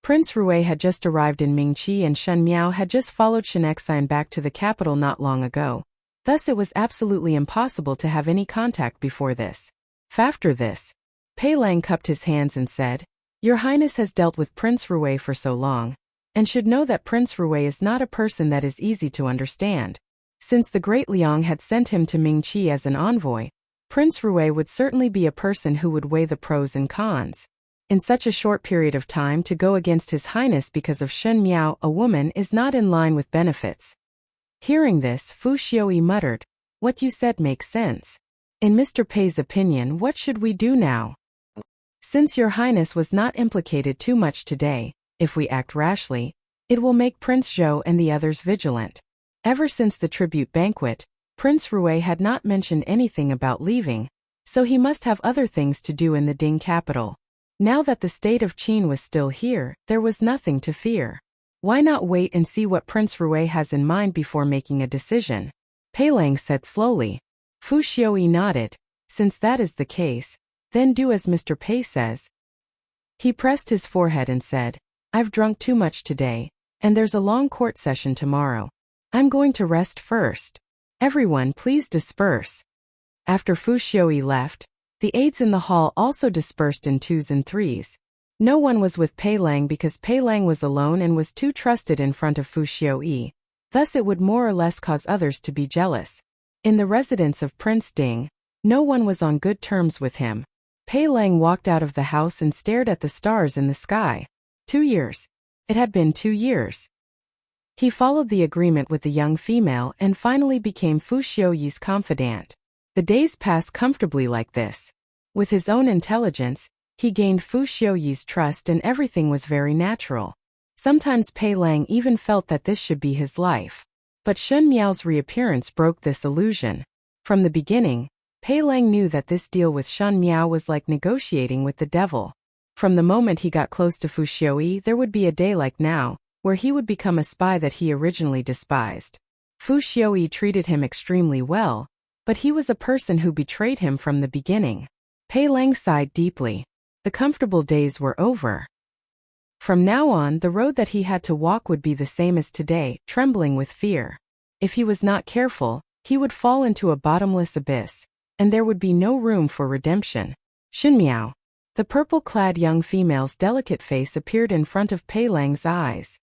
Prince Rui had just arrived in Mingqi and Shen Miao had just followed Shen Exine back to the capital not long ago. Thus it was absolutely impossible to have any contact before this. After this, Pei Lang cupped his hands and said, Your Highness has dealt with Prince Rui for so long, and should know that Prince Rui is not a person that is easy to understand. Since the Great Liang had sent him to Mingqi as an envoy, Prince Rui would certainly be a person who would weigh the pros and cons. In such a short period of time to go against His Highness because of Shen Miao, a woman, is not in line with benefits. Hearing this, Fu Xiaoyi muttered, "What you said makes sense. In Mr. Pei's opinion, what should we do now? Since Your Highness was not implicated too much today, if we act rashly, it will make Prince Zhou and the others vigilant." Ever since the tribute banquet, Prince Rui had not mentioned anything about leaving, so he must have other things to do in the Ding capital. Now that the state of Qin was still here, there was nothing to fear. Why not wait and see what Prince Rui has in mind before making a decision? Pei Lang said slowly. Fu Xiaoyi nodded. Since that is the case, then do as Mr. Pei says. He pressed his forehead and said, I've drunk too much today, and there's a long court session tomorrow. I'm going to rest first. Everyone please disperse. After Fu Xiaoyi left, the aides in the hall also dispersed in twos and threes. No one was with Pei Lang because Pei Lang was alone and was too trusted in front of Fu Xiaoyi. Thus it would more or less cause others to be jealous. In the residence of Prince Ding, no one was on good terms with him. Pei Lang walked out of the house and stared at the stars in the sky. 2 years. It had been 2 years. He followed the agreement with the young female and finally became Fu Xiaoyi's confidant. The days passed comfortably like this. With his own intelligence, he gained Fu Xiaoyi's trust and everything was very natural. Sometimes Pei Lang even felt that this should be his life. But Shen Miao's reappearance broke this illusion. From the beginning, Pei Lang knew that this deal with Shen Miao was like negotiating with the devil. From the moment he got close to Fu Xiaoyi, there would be a day like now, where he would become a spy that he originally despised. Fu Xiaoyi treated him extremely well, but he was a person who betrayed him from the beginning. Pei Lang sighed deeply. The comfortable days were over. From now on, the road that he had to walk would be the same as today, trembling with fear. If he was not careful, he would fall into a bottomless abyss, and there would be no room for redemption. Shen Miao. The purple-clad young female's delicate face appeared in front of Pei Lang's eyes.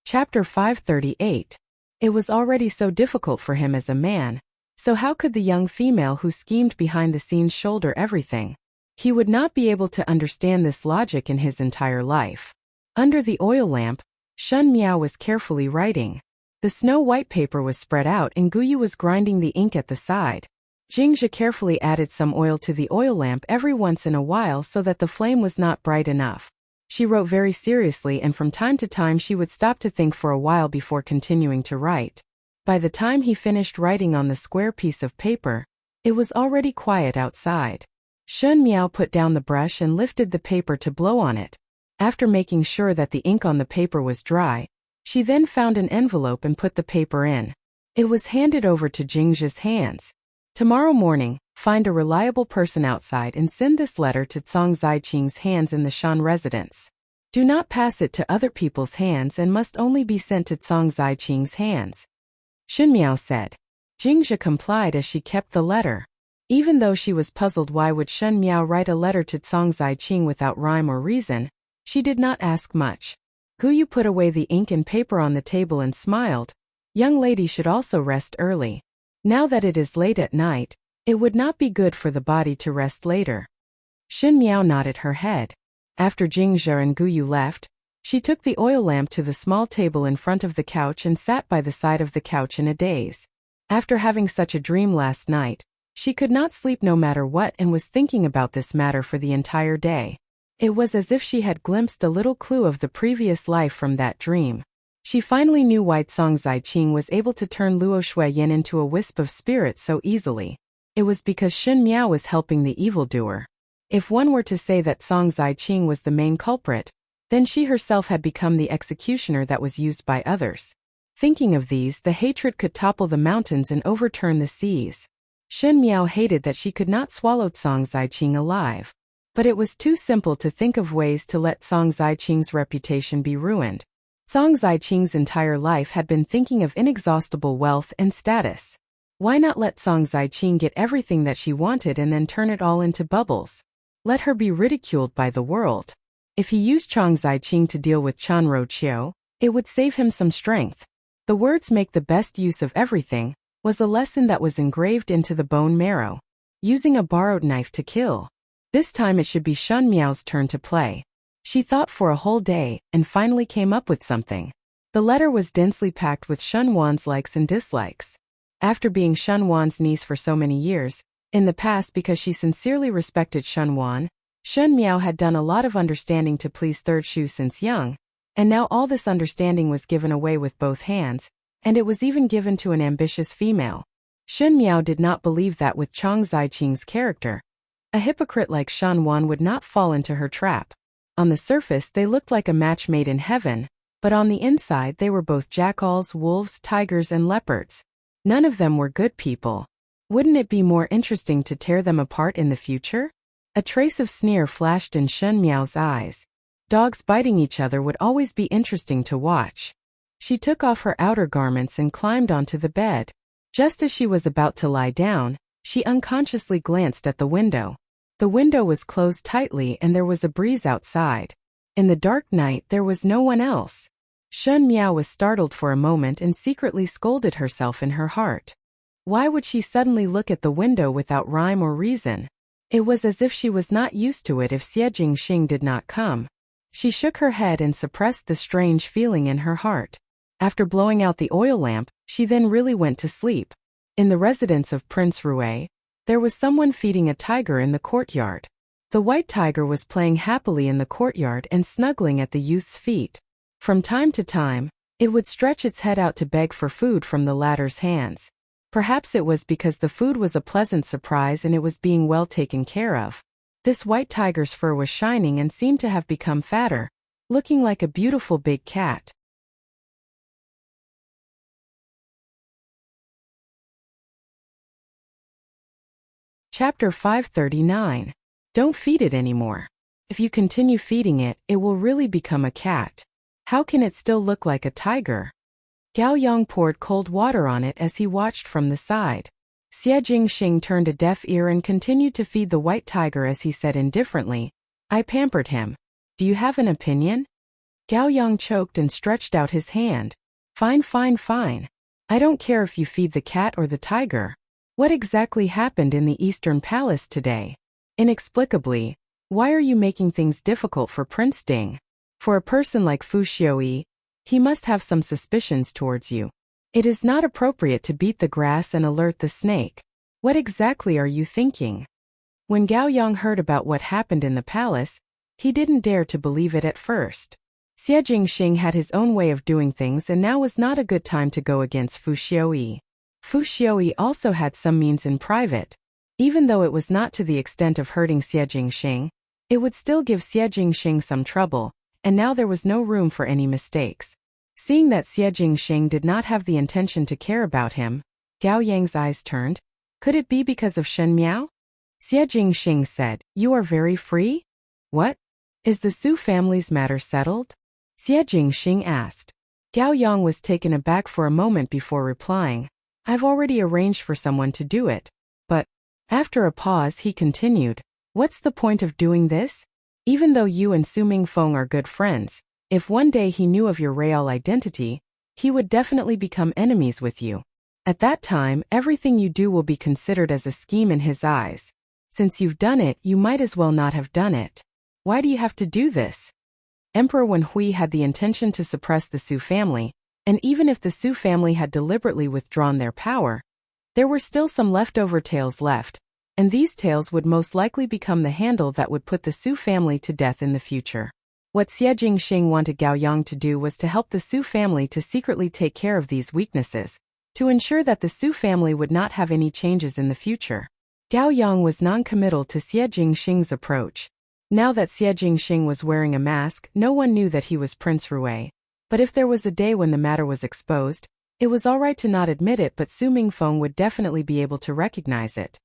Chapter 538. It was already so difficult for him as a man, so how could the young female who schemed behind the scenes shoulder everything? He would not be able to understand this logic in his entire life. Under the oil lamp, Shen Miao was carefully writing. The snow-white paper was spread out and Guyu was grinding the ink at the side. Jingzhe carefully added some oil to the oil lamp every once in a while so that the flame was not bright enough. She wrote very seriously and from time to time she would stop to think for a while before continuing to write. By the time he finished writing on the square piece of paper, it was already quiet outside. Shen Miao put down the brush and lifted the paper to blow on it. After making sure that the ink on the paper was dry, she then found an envelope and put the paper in. It was handed over to Jingzhe's hands. Tomorrow morning, find a reliable person outside and send this letter to Cong Ziqing's hands in the Shan residence. Do not pass it to other people's hands and must only be sent to Cong Ziqing's hands. Shen Miao said. Jingzhe complied as she kept the letter. Even though she was puzzled why would Shen Miao write a letter to Cong Ziqing without rhyme or reason, she did not ask much. Guyu put away the ink and paper on the table and smiled. Young lady should also rest early. Now that it is late at night, it would not be good for the body to rest later. Shen Miao nodded her head. After Jingzhe and Guyu left, she took the oil lamp to the small table in front of the couch and sat by the side of the couch in a daze. After having such a dream last night, she could not sleep no matter what and was thinking about this matter for the entire day. It was as if she had glimpsed a little clue of the previous life from that dream. She finally knew why Cong Ziqing was able to turn Luo Shuiyan into a wisp of spirit so easily. It was because Shen Miao was helping the evildoer. If one were to say that Cong Ziqing was the main culprit, then she herself had become the executioner that was used by others. Thinking of these, the hatred could topple the mountains and overturn the seas. Shen Miao hated that she could not swallow Cong Ziqing alive. But it was too simple to think of ways to let Cong Ziqing's reputation be ruined. Cong Ziqing's entire life had been thinking of inexhaustible wealth and status. Why not let Cong Ziqing get everything that she wanted and then turn it all into bubbles? Let her be ridiculed by the world. If he used Cong Ziqing to deal with Chan Ro Qiu, It would save him some strength. The words "make the best use of everything" was a lesson that was engraved into the bone marrow. Using a borrowed knife to kill. This time it should be Shun Miao's turn to play. She thought for a whole day and finally came up with something. The letter was densely packed with Shun Wan's likes and dislikes. After being Shun Wan's niece for so many years, in the past because she sincerely respected Shun Wan, Shun Miao had done a lot of understanding to please Third Shu since young, and now all this understanding was given away with both hands, and it was even given to an ambitious female. Shun Miao did not believe that with Chang Ziqing's character, a hypocrite like Shun Wan would not fall into her trap. On the surface they looked like a match made in heaven, but on the inside they were both jackals, wolves, tigers, and leopards. None of them were good people. Wouldn't it be more interesting to tear them apart in the future? A trace of sneer flashed in Shun Miao's eyes. Dogs biting each other would always be interesting to watch. She took off her outer garments and climbed onto the bed. Just as she was about to lie down, she unconsciously glanced at the window. The window was closed tightly and there was a breeze outside. In the dark night there was no one else. Shun Miao was startled for a moment and secretly scolded herself in her heart. Why would she suddenly look at the window without rhyme or reason? It was as if she was not used to it if Xie Jingxing did not come. She shook her head and suppressed the strange feeling in her heart. After blowing out the oil lamp, she then really went to sleep. In the residence of Prince Rui, there was someone feeding a tiger in the courtyard. The white tiger was playing happily in the courtyard and snuggling at the youth's feet. From time to time, it would stretch its head out to beg for food from the latter's hands. Perhaps it was because the food was a pleasant surprise and it was being well taken care of. This white tiger's fur was shining and seemed to have become fatter, looking like a beautiful big cat. Chapter 539. Don't feed it anymore. If you continue feeding it, it will really become a cat. How can it still look like a tiger? Gao Yang poured cold water on it as he watched from the side. Xie Jingxing turned a deaf ear and continued to feed the white tiger as he said indifferently, "I pampered him. Do you have an opinion?" Gao Yang choked and stretched out his hand. Fine, fine, fine. I don't care if you feed the cat or the tiger. What exactly happened in the Eastern Palace today? Inexplicably, why are you making things difficult for Prince Ding? For a person like Fu Xiaoyi, he must have some suspicions towards you. It is not appropriate to beat the grass and alert the snake. What exactly are you thinking? When Gao Yang heard about what happened in the palace, he didn't dare to believe it at first. Xie Jingxing had his own way of doing things and now was not a good time to go against Fu Xiaoyi. Fu Xiaoyi also had some means in private. Even though it was not to the extent of hurting Xie Jingxing, it would still give Xie Jingxing some trouble, and now there was no room for any mistakes. Seeing that Xie Jingxing did not have the intention to care about him, Gao Yang's eyes turned. Could it be because of Shen Miao? Xie Jingxing said, "You are very free? What? Is the Su family's matter settled?" Xie Jingxing asked. Gao Yang was taken aback for a moment before replying, "I've already arranged for someone to do it." But, after a pause he continued, "What's the point of doing this? Even though you and Su Mingfeng are good friends, if one day he knew of your real identity, he would definitely become enemies with you. At that time, everything you do will be considered as a scheme in his eyes. Since you've done it, you might as well not have done it. Why do you have to do this?" Emperor Wenhui had the intention to suppress the Su family, and even if the Su family had deliberately withdrawn their power, there were still some leftover tails left, and these tails would most likely become the handle that would put the Su family to death in the future. What Xie Jingxing wanted Gao Yang to do was to help the Su family to secretly take care of these weaknesses, to ensure that the Su family would not have any changes in the future. Gao Yang was non-committal to Xie Jingxing's approach. Now that Xie Jingxing was wearing a mask, no one knew that he was Prince Rui. But if there was a day when the matter was exposed, it was alright to not admit it, but Su Mingfeng would definitely be able to recognize it.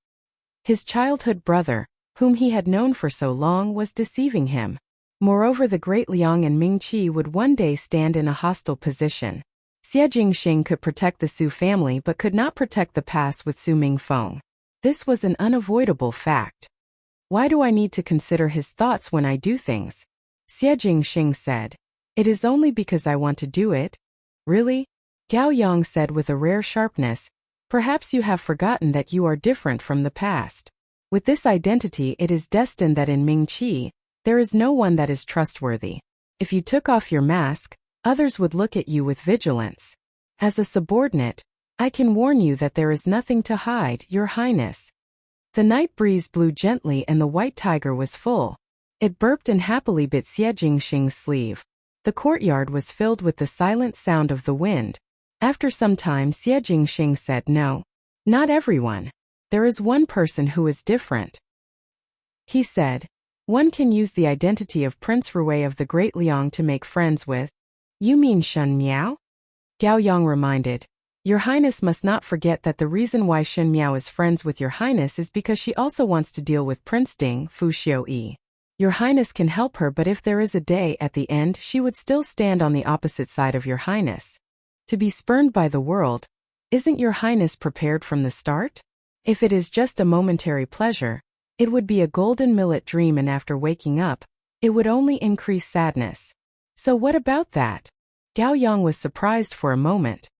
His childhood brother, whom he had known for so long, was deceiving him. Moreover, the great Liang and Ming Qi would one day stand in a hostile position. Xie Jingxing could protect the Su family but could not protect the past with Su Mingfeng. This was an unavoidable fact. Why do I need to consider his thoughts when I do things? Xie Jingxing said. It is only because I want to do it. Really? Gao Yang said with a rare sharpness. Perhaps you have forgotten that you are different from the past. With this identity, it is destined that in Ming-Chi, there is no one that is trustworthy. If you took off your mask, others would look at you with vigilance. As a subordinate, I can warn you that there is nothing to hide, Your Highness. The night breeze blew gently and the white tiger was full. It burped and happily bit Xie Jingxing's sleeve. The courtyard was filled with the silent sound of the wind. After some time, Xie Jingxing said, "No, not everyone. There is one person who is different." He said, "One can use the identity of Prince Rui of the Great Liang to make friends with." "You mean Shen Miao?" Gao Yang reminded. "Your Highness must not forget that the reason why Shen Miao is friends with Your Highness is because she also wants to deal with Prince Ding Fu Xiuyi. Your Highness can help her, but if there is a day at the end, she would still stand on the opposite side of Your Highness. To be spurned by the world, isn't Your Highness prepared from the start? If it is just a momentary pleasure, it would be a golden millet dream, and after waking up, it would only increase sadness. So what about that?" Gao Yang was surprised for a moment.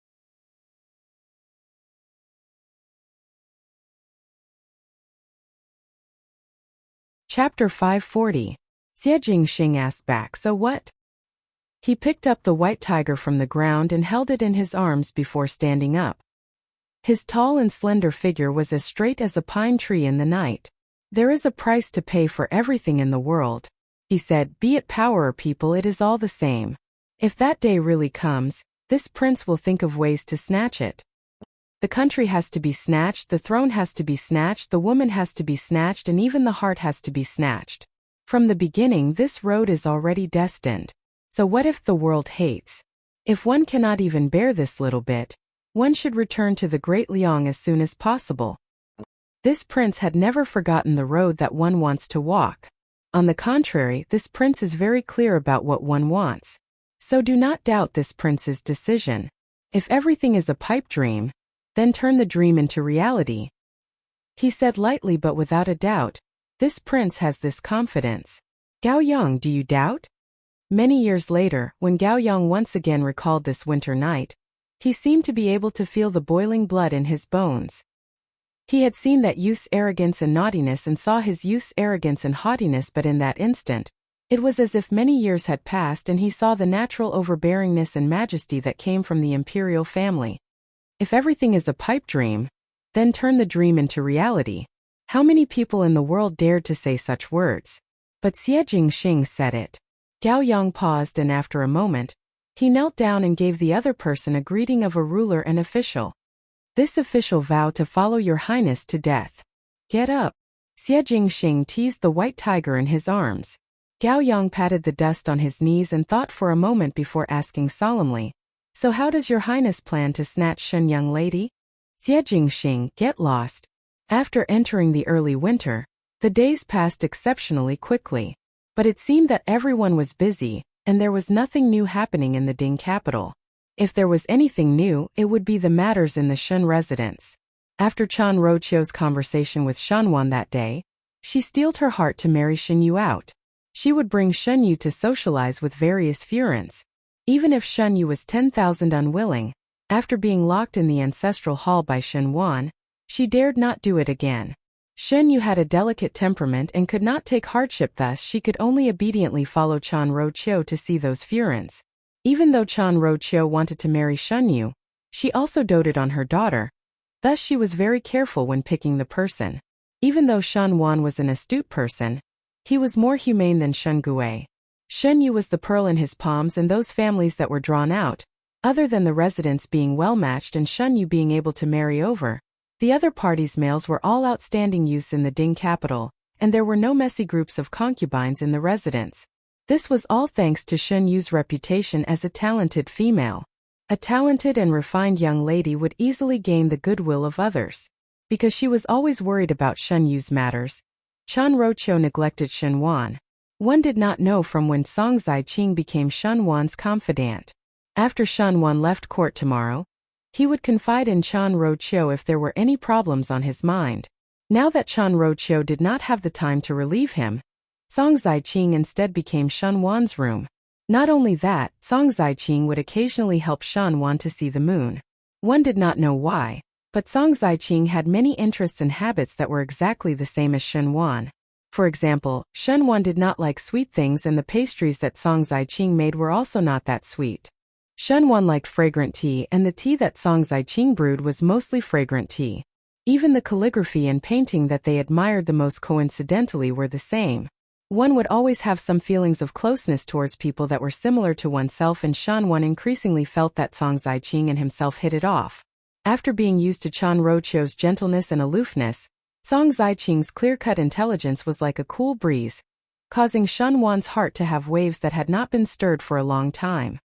Chapter 540. Xie Jingxing asked back, "So what?" He picked up the white tiger from the ground and held it in his arms before standing up. His tall and slender figure was as straight as a pine tree in the night. "There is a price to pay for everything in the world," he said. "Be it power or people, it is all the same. If that day really comes, this prince will think of ways to snatch it. The country has to be snatched, the throne has to be snatched, the woman has to be snatched, and even the heart has to be snatched. From the beginning, this road is already destined. So what if the world hates? If one cannot even bear this little bit, one should return to the Great Liang as soon as possible." This prince had never forgotten the road that one wants to walk. On the contrary, this prince is very clear about what one wants. So do not doubt this prince's decision. If everything is a pipe dream, then turn the dream into reality. He said lightly but without a doubt. This prince has this confidence. "Gao Yang, do you doubt?" Many years later, when Gao Yang once again recalled this winter night, he seemed to be able to feel the boiling blood in his bones. He had seen that youth's arrogance and naughtiness and saw his youth's arrogance and haughtiness, but in that instant, it was as if many years had passed and he saw the natural overbearingness and majesty that came from the imperial family. If everything is a pipe dream, then turn the dream into reality. How many people in the world dared to say such words? But Xie Jingxing said it. Gao Yang paused, and after a moment, he knelt down and gave the other person a greeting of a ruler and official. "This official vowed to follow Your Highness to death. Get up." Xie Jingxing teased the white tiger in his arms. Gao Yang patted the dust on his knees and thought for a moment before asking solemnly, "So how does Your Highness plan to snatch Shen, young lady?" Xie Jingxing, get lost. After entering the early winter, the days passed exceptionally quickly. But it seemed that everyone was busy, and there was nothing new happening in the Ding capital. If there was anything new, it would be the matters in the Shen residence. After Chan Roqiu's conversation with Shanwan that day, she steeled her heart to marry Shen Yu out. She would bring Shen Yu to socialize with various Furens. Even if Shen Yu was 10,000 unwilling, after being locked in the ancestral hall by Shen Wan, she dared not do it again. Shen Yu had a delicate temperament and could not take hardship, thus she could only obediently follow Chan Roqiu to see those Furens. Even though Chan Roqiu wanted to marry Shen Yu, she also doted on her daughter. Thus she was very careful when picking the person. Even though Shan Wan was an astute person, he was more humane than Shen Gui. Shen Yu was the pearl in his palms, and those families that were drawn out, other than the residents being well-matched and Shen Yu being able to marry over, the other parties' males were all outstanding youths in the Ding capital, and there were no messy groups of concubines in the residence. This was all thanks to Shen Yu's reputation as a talented female. A talented and refined young lady would easily gain the goodwill of others. Because she was always worried about Shen Yu's matters, Chan Roqiu neglected Shen Wan. One did not know from when Song Zaiqing became Shen Wan's confidant. After Shen Wan left court tomorrow, he would confide in Chan Roqiu if there were any problems on his mind. Now that Chan Roqiu did not have the time to relieve him, Song Zaiqing instead became Shen Wan's room. Not only that, Song Ziqing would occasionally help Shen Wan to see the moon. One did not know why, but Song Ziqing had many interests and habits that were exactly the same as Shen Wan. For example, Shen Wan did not like sweet things and the pastries that Song Ziqing made were also not that sweet. Shen Wan liked fragrant tea and the tea that Song Ziqing brewed was mostly fragrant tea. Even the calligraphy and painting that they admired the most coincidentally were the same. One would always have some feelings of closeness towards people that were similar to oneself, and Shen Wan increasingly felt that Song Ziqing and himself hit it off. After being used to Chan Rochio's gentleness and aloofness, Song Ziqing's clear-cut intelligence was like a cool breeze, causing Shen Wan's heart to have waves that had not been stirred for a long time.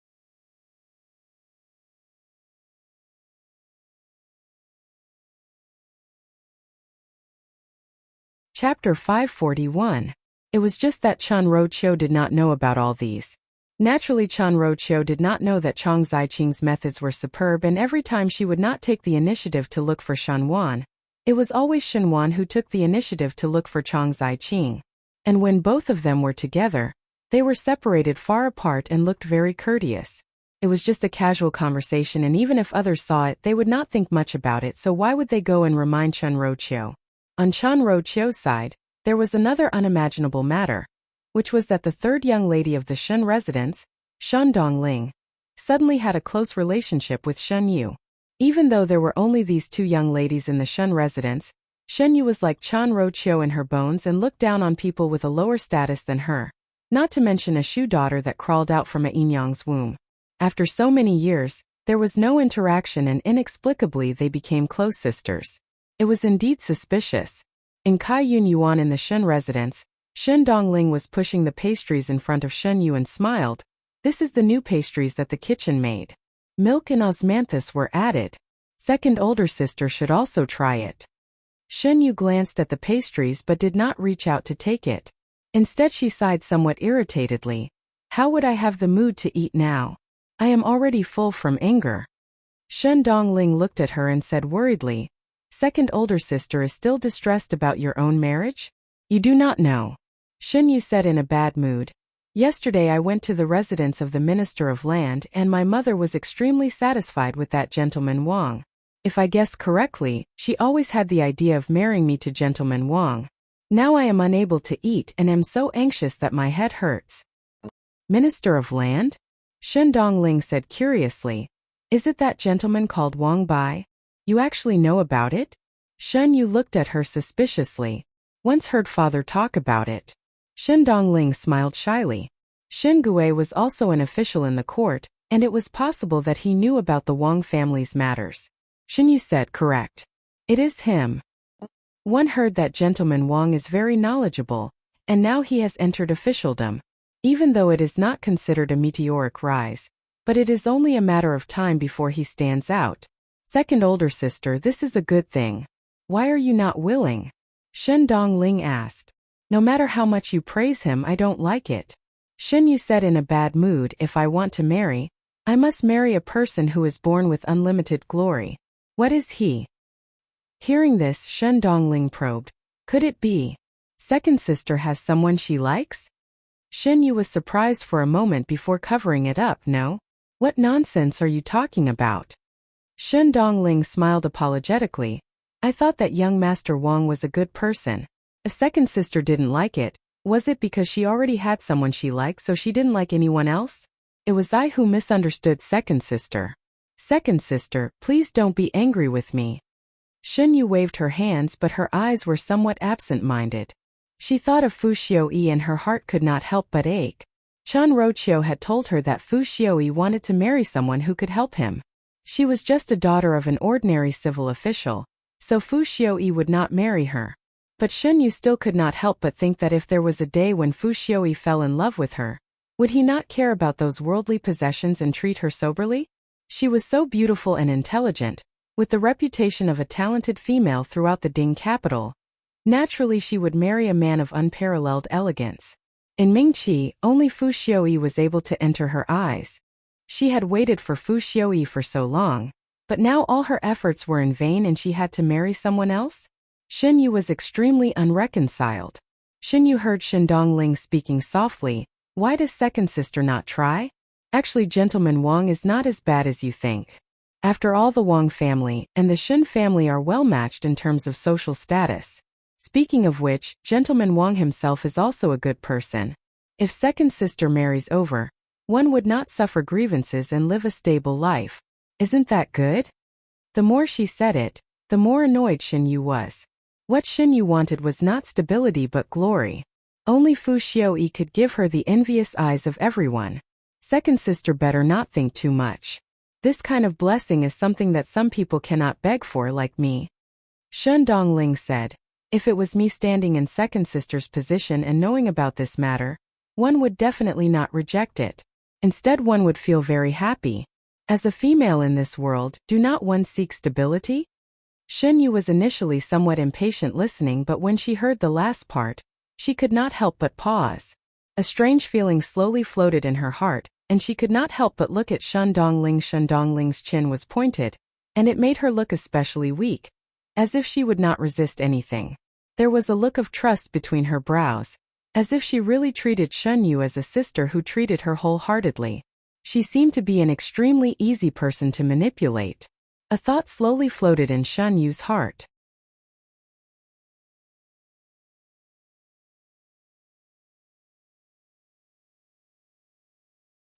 Chapter 541. It was just that Chan Rochio did not know about all these. Naturally, Chan Rochio did not know that Song Ziqing's methods were superb, and every time she would not take the initiative to look for Shen Wan, it was always Shen Wan who took the initiative to look for Song Ziqing. And when both of them were together, they were separated far apart and looked very courteous. It was just a casual conversation, and even if others saw it, they would not think much about it, so why would they go and remind Chan Rochio? On Chan Rochio's side, there was another unimaginable matter, which was that the third young lady of the Shen residence, Shen Dongling, suddenly had a close relationship with Shen Yu. Even though there were only these two young ladies in the Shen residence, Shen Yu was like Chan Rochio in her bones and looked down on people with a lower status than her, not to mention a Shu daughter that crawled out from a Yinyang's womb. After so many years, there was no interaction, and inexplicably they became close sisters. It was indeed suspicious. In Kaiyun Yuan in the Shen residence, Shen Dongling was pushing the pastries in front of Shen Yu and smiled. This is the new pastries that the kitchen made. Milk and osmanthus were added. Second older sister should also try it. Shen Yu glanced at the pastries but did not reach out to take it. Instead she sighed somewhat irritatedly. How would I have the mood to eat now? I am already full from anger. Shen Dongling looked at her and said worriedly, Second older sister is still distressed about your own marriage? You do not know. Shen Yu said in a bad mood. Yesterday I went to the residence of the Minister of Land and my mother was extremely satisfied with that gentleman Wang. If I guessed correctly, she always had the idea of marrying me to gentleman Wang. Now I am unable to eat and am so anxious that my head hurts. Minister of Land? Shen Dongling said curiously. Is it that gentleman called Wang Bai? You actually know about it? Shen Yu looked at her suspiciously. Once heard father talk about it. Shen Dongling smiled shyly. Shen Gui was also an official in the court, and it was possible that he knew about the Wang family's matters. Shen Yu said correct. It is him. One heard that gentleman Wang is very knowledgeable, and now he has entered officialdom. Even though it is not considered a meteoric rise, but it is only a matter of time before he stands out. Second older sister, this is a good thing. Why are you not willing? Shen Dongling asked. No matter how much you praise him, I don't like it. Shen Yu said in a bad mood, if I want to marry, I must marry a person who is born with unlimited glory. What is he? Hearing this, Shen Dongling probed. Could it be? Second sister has someone she likes? Shen Yu was surprised for a moment before covering it up. No? What nonsense are you talking about? Shen Dongling smiled apologetically. I thought that young Master Wang was a good person. If second sister didn't like it, was it because she already had someone she liked so she didn't like anyone else? It was I who misunderstood second sister. Second sister, please don't be angry with me. Shen Yu waved her hands but her eyes were somewhat absent-minded. She thought of Fu Xiaoyi and her heart could not help but ache. Chan Rochio had told her that Fu Xiaoyi wanted to marry someone who could help him. She was just a daughter of an ordinary civil official, so Fu Xiaoyi would not marry her. But Shen Yu still could not help but think that if there was a day when Fu Xiaoyi fell in love with her, would he not care about those worldly possessions and treat her soberly? She was so beautiful and intelligent, with the reputation of a talented female throughout the Ding capital. Naturally she would marry a man of unparalleled elegance. In Mingqi, only Fu Xiaoyi was able to enter her eyes. She had waited for Fu Xiaoyi for so long, but now all her efforts were in vain and she had to marry someone else? Shen Yu was extremely unreconciled. Shen Yu heard Shen Dongling speaking softly, Why does second sister not try? Actually, Gentleman Wang is not as bad as you think. After all, the Wang family and the Shun family are well matched in terms of social status. Speaking of which, Gentleman Wang himself is also a good person. If second sister marries over, one would not suffer grievances and live a stable life. Isn't that good? The more she said it, the more annoyed Shin Yu was. What Shin Yu wanted was not stability but glory. Only Fu Xiaoyi could give her the envious eyes of everyone. Second sister better not think too much. This kind of blessing is something that some people cannot beg for, like me. Shun Dongling said, if it was me standing in second sister's position and knowing about this matter, one would definitely not reject it. Instead, one would feel very happy. As a female in this world, do not one seek stability? Shun Yu was initially somewhat impatient listening, but when she heard the last part, she could not help but pause. A strange feeling slowly floated in her heart, and she could not help but look at Shun Dongling. Shun Dongling's chin was pointed, and it made her look especially weak, as if she would not resist anything. There was a look of trust between her brows, as if she really treated Shun Yu as a sister who treated her wholeheartedly. She seemed to be an extremely easy person to manipulate. A thought slowly floated in Shun Yu's heart.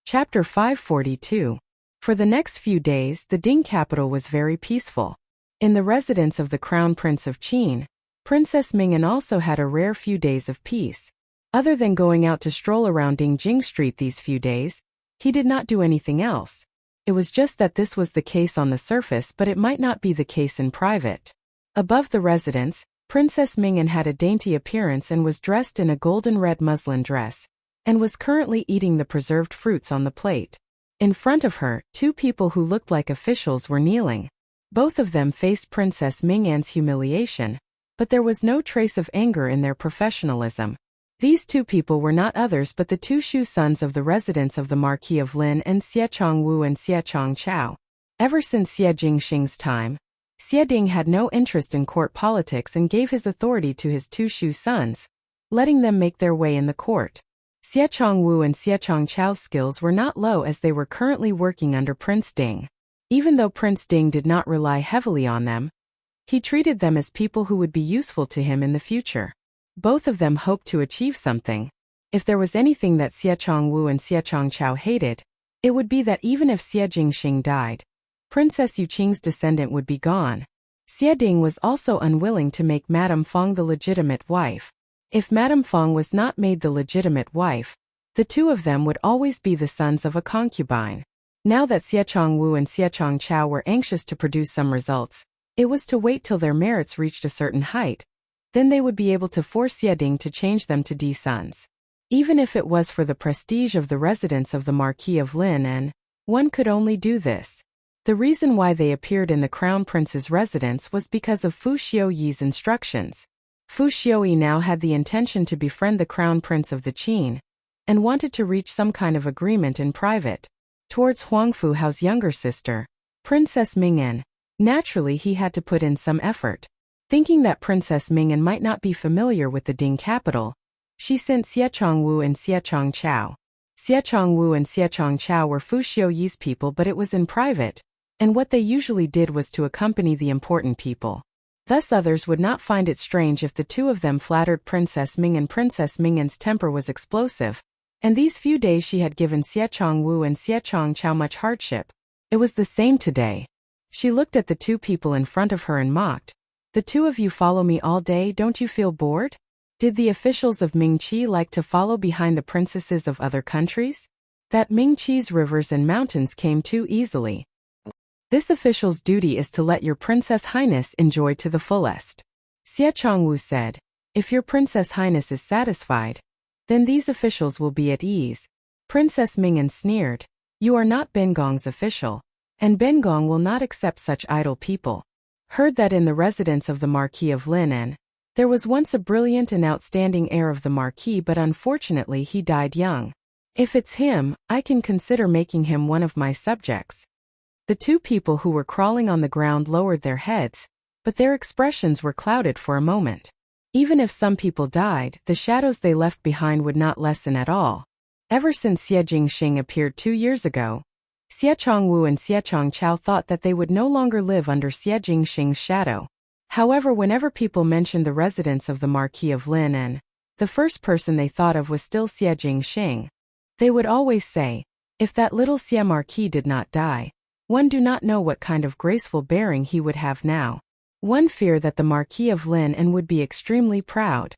Chapter 542. For the next few days, the Ding capital was very peaceful. In the residence of the Crown Prince of Qin, Princess Ming'an also had a rare few days of peace. Other than going out to stroll around Dingjing Street these few days, he did not do anything else. It was just that this was the case on the surface, but it might not be the case in private. Above the residence, Princess Ming'an had a dainty appearance and was dressed in a golden red muslin dress, and was currently eating the preserved fruits on the plate. In front of her, two people who looked like officials were kneeling. Both of them faced Princess Ming'an's humiliation, but there was no trace of anger in their professionalism. These two people were not others but the two Shu sons of the residents of the Marquis of Lin and Xie Chongwu and Xie Chongqiao. Ever since Xie Jingxing's time, Xie Ding had no interest in court politics and gave his authority to his two Shu sons, letting them make their way in the court. Xie Chongwu and Xie Chongqiao's skills were not low as they were currently working under Prince Ding. Even though Prince Ding did not rely heavily on them, he treated them as people who would be useful to him in the future. Both of them hoped to achieve something. If there was anything that Xie Chongwu and Xie Chongqiao hated, it would be that even if Xie Jingxing died, Princess Yuqing's descendant would be gone. Xie Ding was also unwilling to make Madame Fong the legitimate wife. If Madame Fong was not made the legitimate wife, the two of them would always be the sons of a concubine. Now that Xie Chongwu and Xie Chongqiao were anxious to produce some results, it was to wait till their merits reached a certain height. Then they would be able to force Xie Ding to change them to D-sons. Even if it was for the prestige of the residents of the Marquis of Lin, and one could only do this. The reason why they appeared in the Crown Prince's residence was because of Fu Xiaoyi's instructions. Fu Xiaoyi now had the intention to befriend the Crown Prince of the Qin, and wanted to reach some kind of agreement in private towards Huangfu Hao's younger sister, Princess Ming'an. Naturally, he had to put in some effort. Thinking that Princess Ming'an might not be familiar with the Ding capital, she sent Xie Chongwu and Xie Chongqiao. Xie Chongwu and Xie Chongqiao were Fu Xiaoyi's people, but it was in private, and what they usually did was to accompany the important people. Thus others would not find it strange if the two of them flattered Princess Ming'an. Princess Ming'an's temper was explosive, and these few days she had given Xie Chongwu and Xie Chongqiao much hardship. It was the same today. She looked at the two people in front of her and mocked. The two of you follow me all day, don't you feel bored? Did the officials of Mingqi like to follow behind the princesses of other countries? That Mingqi's rivers and mountains came too easily. This official's duty is to let your Princess Highness enjoy to the fullest. Xie Chongwu said, if your Princess Highness is satisfied, then these officials will be at ease. Princess Ming'an sneered, you are not Bengong's official, and Bengong will not accept such idle people. Heard that in the residence of the Marquis of Lin, there was once a brilliant and outstanding heir of the Marquis, but unfortunately he died young. If it's him, I can consider making him one of my subjects. The two people who were crawling on the ground lowered their heads, but their expressions were clouded for a moment. Even if some people died, the shadows they left behind would not lessen at all. Ever since Xie Jingxing appeared 2 years ago, Xie Chongwu and Xie Chongqiao thought that they would no longer live under Xie Jingxing's shadow. However, whenever people mentioned the residence of the Marquis of Lineage, the first person they thought of was still Xie Jingxing. They would always say, if that little Xie Marquis did not die, one do not know what kind of graceful bearing he would have now. One fear that the Marquis of Lineage would be extremely proud.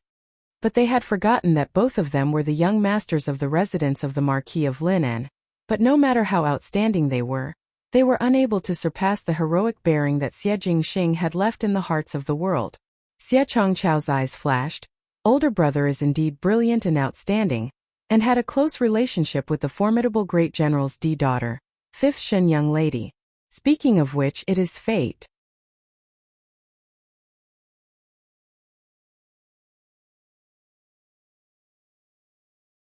But they had forgotten that both of them were the young masters of the residence of the Marquis of Lineage. But no matter how outstanding they were unable to surpass the heroic bearing that Xie Jingxing had left in the hearts of the world. Xie Chongqiao's eyes flashed. Older brother is indeed brilliant and outstanding, and had a close relationship with the formidable great general's daughter, fifth Shen young lady. Speaking of which, it is fate.